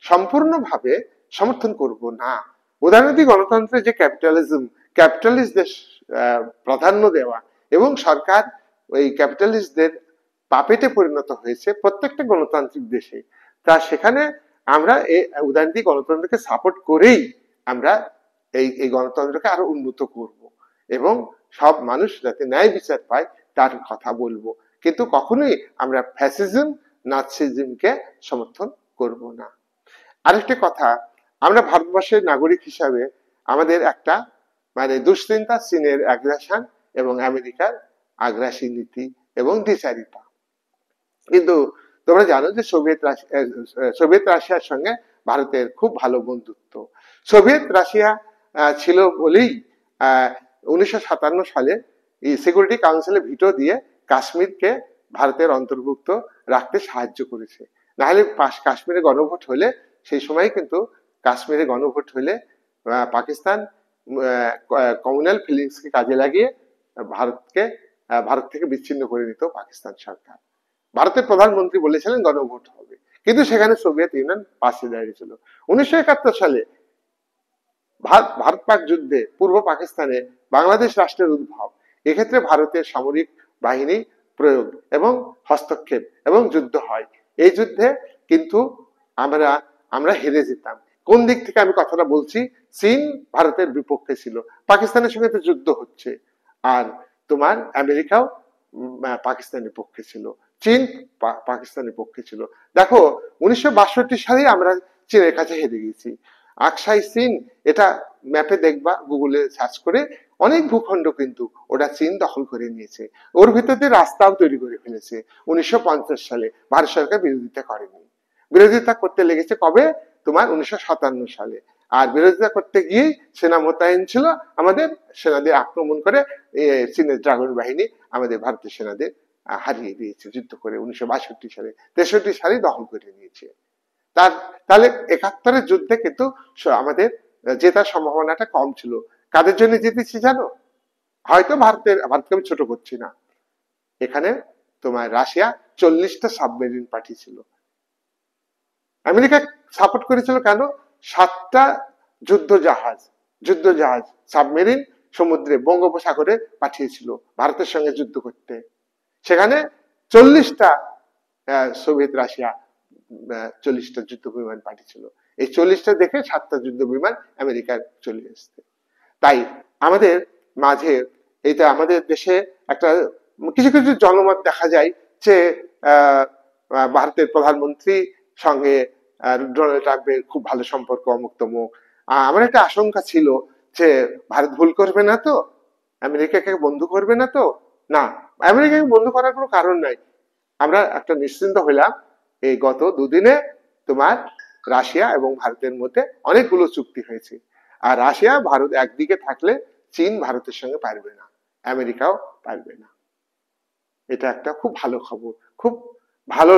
S1: সম্পূর্ণভাবে সমর্থন করব না। উদারনৈতিক গণতন্ত্রের যে ক্যাপিটালিস্টদের প্রাধান্য দেওয়া এবং সরকার ওই ক্যাপিটালিস্টদের পাপেটে পরিণত হয়েছে প্রত্যেকটা গণতান্ত্রিক দেশে। তা সেখানে আমরা এই উদারনৈতিক গণতন্ত্রকে সাপোর্ট করেই আমরা এই গণতন্ত্রকে আরো উন্নত করব এবং সব মানুষ যাতে ন্যায় বিচার পায় তার কথা বলবো, কিন্তু কখনোই আমরা ফ্যাসিজম নাৎসিজমকে সমর্থন করব না। আরেকটা কথা, আমরা ভারতবর্ষের নাগরিক হিসাবে আমাদের একটা মানে দুশ্চিন্তা চীনের আগ্রাসন এবং আমেরিকার আগ্রাসী নীতি এবং দ্বিচারিতা। কিন্তু তোমরা জানো যে সোভিয়েত রাশিয়ার সঙ্গে ভারতের খুব ভালো বন্ধুত্ব। সোভিয়েত রাশিয়া ছিল বলেই 1957 সালে সিকিউরিটি কাউন্সিলে ভিটো দিয়ে কাশ্মীরকে ভারতের অন্তর্ভুক্ত রাখতে সাহায্য করেছে। নাহলে কাশ্মীরে গণভোট হলে সেই সময় কিন্তু কাশ্মীরে গণভোট হলে পাকিস্তান কমিউনাল ফিলিংসকে কাজে লাগিয়ে ভারত থেকে বিচ্ছিন্ন করে নিত পাকিস্তান সরকার। ভারতের প্রধানমন্ত্রী বলেছিলেন গণভোট হবে, কিন্তু সেখানে সোভিয়েত ইউনিয়ন পাশে দাঁড়িয়েছিল। 1971 সালে ভারত পাক যুদ্ধে পূর্ব পাকিস্তানে বাংলাদেশ রাষ্ট্রের উদ্ভব। এক্ষেত্রে ভারতের সামরিক বাহিনী প্রয়োগ এবং হস্তক্ষেপ এবং যুদ্ধ হয়। এই যুদ্ধে কিন্তু আমরা হেরে যেতাম। কোন দিক থেকে আমি কথাটা বলছি? চীন ভারতের বিপক্ষে ছিল, পাকিস্তানের সঙ্গে তো যুদ্ধ হচ্ছে, আর তোমার আমেরিকাও পাকিস্তানের পক্ষে ছিল, চীন পাকিস্তানের পক্ষে ছিল। দেখো 1962 সালে আমরা চীনের কাছে হেরে গেছি। আকসাই চীন, এটা ম্যাপে দেখবা, গুগলে সার্চ করে, অনেক ভূখণ্ড কিন্তু ওটা চীন দখল করে নিয়েছে। ওর ভিতরে রাস্তাও তৈরি করে ফেলেছে। 1950 সালে ভারত সরকার বিরোধিতা করেনি। বিরোধিতা করতে লেগেছে কবে? তোমার 1957 সালে। আর বিরোধিতা করতে গিয়েই সেনা মোতায়েন ছিল, আমাদের সেনাদের আক্রমণ করে চীনের ড্রাগন বাহিনী আমাদের ভারতীয় সেনাদের হারিয়ে দিয়েছে যুদ্ধ করে 1962 সালে। 63 সালে দখল করে নিয়েছে। তাহলে 71-এর যুদ্ধে কিন্তু আমাদের জেতার সম্ভাবনাটা কম ছিল। কাদের জন্য জিতেছি জানো? হয়তো ভারতকে আমি ছোট করছি না, এখানে তোমার রাশিয়া 40টা সাবমেরিন পাঠিয়েছিল। আমেরিকা সাপোর্ট করেছিল কেন? 7টা যুদ্ধ জাহাজ সাবমেরিন সমুদ্রে বঙ্গোপসাগরে পাঠিয়েছিল ভারতের সঙ্গে যুদ্ধ করতে। সেখানে 40টা সোভিয়েত রাশিয়া 40টা যুদ্ধ বিমান পাঠিয়েছিল। এই 40টা দেখে 7টা যুদ্ধ বিমান আমেরিকার চলে এসছে। তাই আমাদের মাঝে এইটা আমাদের দেশে একটা কিছু কিছু জনমত দেখা যায় যে ভারতের প্রধানমন্ত্রী সঙ্গে ডোনাল্ড ট্রাম্পের খুব ভালো সম্পর্ক, অমুক তমুক। আমার একটা আশঙ্কা ছিল যে ভারত ভুল করবে না তো, আমেরিকাকে বন্ধু করবে না তো? না, আমেরিকাকে বন্ধু করার কোনো কারণ নাই। আমরা একটা নিশ্চিন্ত হইলাম, এই গত দুদিনে তোমার রাশিয়া এবং ভারতের মধ্যে অনেকগুলো চুক্তি হয়েছে। আর রাশিয়া ভারত একদিকে থাকলে চীন ভারতের সঙ্গে পারবে না, আমেরিকাও পারবে না। এটা একটা খুব ভালো খবর, খুব ভালো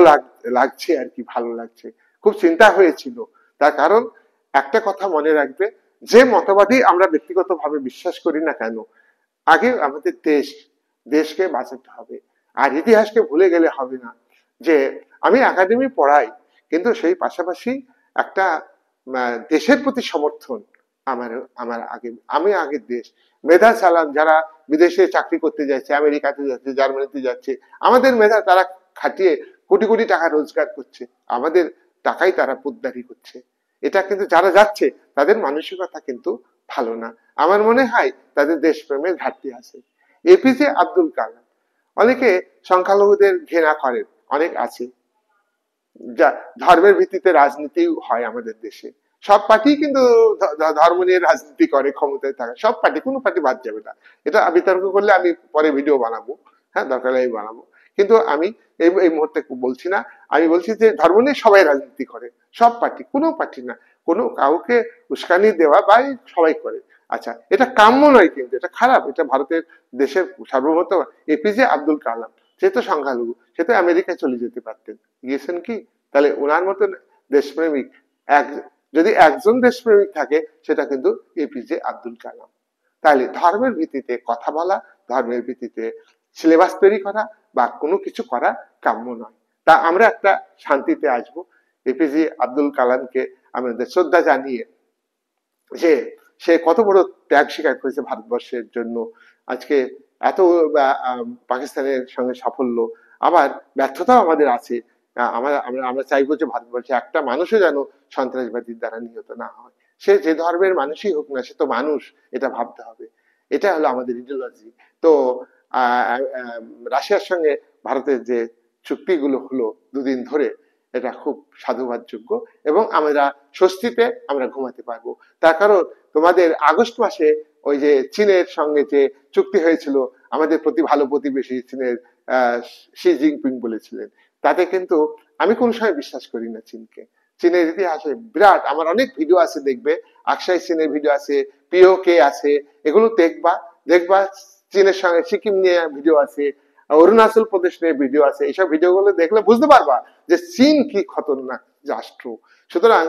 S1: লাগছে আর কি, ভালো লাগছে। খুব চিন্তা হয়েছিল, তার কারণ একটা কথা মনে রাখবে, যে মতবাদই আমরা ব্যক্তিগতভাবে বিশ্বাস করি না কেন, আগে আমাদের দেশকে বাঁচাতে হবে। আর ইতিহাসকে ভুলে গেলে হবে না। যে আমি একাডেমি পড়াই, কিন্তু সেই পাশাপাশি একটা দেশের প্রতি সমর্থন আমি আগে দেশ। মেধা চালান যারা বিদেশে চাকরি করতে যাচ্ছে, আমেরিকাতে যাচ্ছে, জার্মানিতে যাচ্ছে, আমাদের মেধা তারা খাটিয়ে কোটি কোটি টাকা রোজগার করছে, আমাদের টাকাই তারা পোদ্দারি করছে। এটা কিন্তু যারা যাচ্ছে তাদের মানসিকতা কিন্তু ভালো না। আমার মনে হয় তাদের দেশপ্রেমের ঘাটতি আছে। এপিজে আব্দুল কালাম, অনেকে সংখ্যালঘুদের ঘৃণা করেন, অনেক আছে, যা ধর্মের ভিত্তিতে রাজনীতি হয় আমাদের দেশে। সব পার্টি কিন্তু ধর্ম নিয়ে রাজনীতি করে, ক্ষমতায় থাকে সব পার্টি, কোনো পার্টি বাদ যাবে না। এটা বিতর্ক করলে আমি পরে ভিডিও বানাবো, হ্যাঁ দরকার আমি বানাবো, কিন্তু আমি এই মুহূর্তে বলছি না। আমি বলছি যে ধর্ম নিয়ে সবাই রাজনীতি করে, সব পার্টি, কোনো পার্টি না, কোনো কাউকে উস্কানি দেওয়া বা সবাই করে। আচ্ছা, এটা কাম্য নয়, কিন্তু এটা খারাপ, এটা ভারতের দেশের সার্বভৌমত্ব। এপিজে আব্দুল কালাম, সে তো সংখ্যালঘু, সে তো আমেরিকায় চলে যেতে পারতেন, গিয়েছেন কি? তাহলে ওনার মতন দেশপ্রেমিক যদি একজন দেশপ্রেমিক থাকে, সেটা কিন্তু এপিজে আব্দুল কালাম। তাহলে ধর্মের ভিত্তিতে কথা বলা, ধর্মের ভিত্তিতে সিলেবাস তৈরি করা বা কোনো কিছু করা কাম্য নয়। তা আমরা একটা শান্তিতে আসবো। এপিজে আব্দুল কালামকে আমাদের শ্রদ্ধা জানিয়ে, যে সে কত বড় ত্যাগ স্বীকার করেছে ভারতবর্ষের জন্য, আজকে এত পাকিস্তানের সঙ্গে সাফল্য, আবার ব্যর্থতাও আমাদের আছে। আমরা আমরা আমরা চাইবো যে ভারতবর্ষে একটা মানুষও যেন সন্ত্রাসবাদীর দ্বারা নিহত না হয়। সে যে ধর্মের মানুষই হোক না, সে তো মানুষ, এটা ভাবতে হবে। এটা হলো আমাদের ইডিওলজি। তো রাশিয়ার সঙ্গে ভারতের যে চুক্তিগুলো হলো দুদিন ধরে, এটা খুব সাধুবাদযোগ্য, এবং আমরা স্বস্তিতে আমরা ঘুমাতে পারবো। তার কারণ তোমাদের আগস্ট মাসে ওই যে চীনের সঙ্গে যে চুক্তি হয়েছিল, আমাদের প্রতি ভালো প্রতিবেশী চীনের শি জিনপিং বলেছিলেন, তাতে কিন্তু আমি কোন সময় বিশ্বাস করি না চীনকে। চীনের ইতিহাসে বিরাট, আমার অনেক ভিডিও আছে, দেখবে আকসাই চীনের ভিডিও আছে, পিওকে আছে, এগুলো দেখবা। দেখবা চীনের সঙ্গে সিকিম নিয়ে ভিডিও আছে, অরুণাচল প্রদেশ নিয়ে ভিডিও আছে। এইসব ভিডিওগুলো দেখলে বুঝতে পারবা যে চীন কি খতরনাক রাষ্ট্র। সুতরাং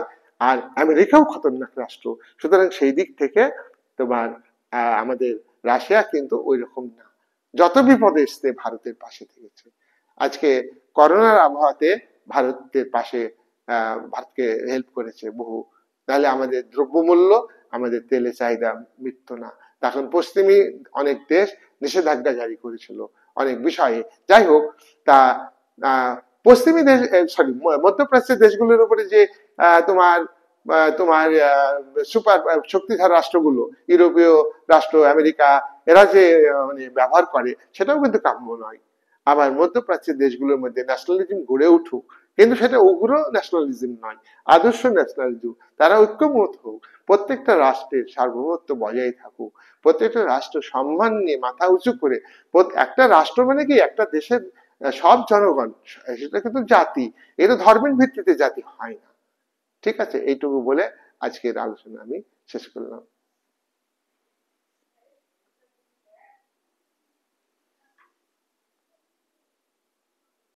S1: আর আমেরিকাও খতরনাক রাষ্ট্র। সুতরাং সেই দিক থেকে তোমার আমাদের রাশিয়া কিন্তু ওই রকম না, যত বিপদে এসছে ভারতের পাশে থেকেছে। আজকে করোনার আবহাওয়াতে ভারতের পাশে ভারতকে হেল্প করেছে বহু, তাহলে আমাদের দ্রব্যমূল্য, আমাদের তেলের চাহিদা মিটত না। তখন পশ্চিমী অনেক দেশ নিষেধাজ্ঞা জারি করেছিল অনেক বিষয়ে। যাই হোক, তা পশ্চিমী দেশ, সরি, মধ্যপ্রাচ্যের দেশগুলোর উপরে যে তোমার তোমার সুপার শক্তিধর রাষ্ট্রগুলো, ইউরোপীয় রাষ্ট্র, আমেরিকা, এরা যে মানে ব্যবহার করে, সেটাও কিন্তু কাম্য নয়। আবার মধ্যপ্রাচ্যের দেশগুলোর মধ্যে ন্যাশনালিজম গড়ে উঠুক, কিন্তু সেটা উগ্র ন্যাশনালিজম নয়, আদর্শ ন্যাশনালিজম। তারা ঐক্যমত হোক, প্রত্যেকটা রাষ্ট্রের সার্বভৌমত্ব বজায় থাকুক, প্রত্যেকটা রাষ্ট্র সম্মান নিয়ে মাথা উঁচু করে। একটা রাষ্ট্র মানে কি, একটা দেশের সব জনগণ, সেটা কিন্তু জাতি, এটা ধর্মের ভিত্তিতে জাতি হয় না। ঠিক আছে, এইটুকু বলে আজকের আলোচনা আমি শেষ করলাম।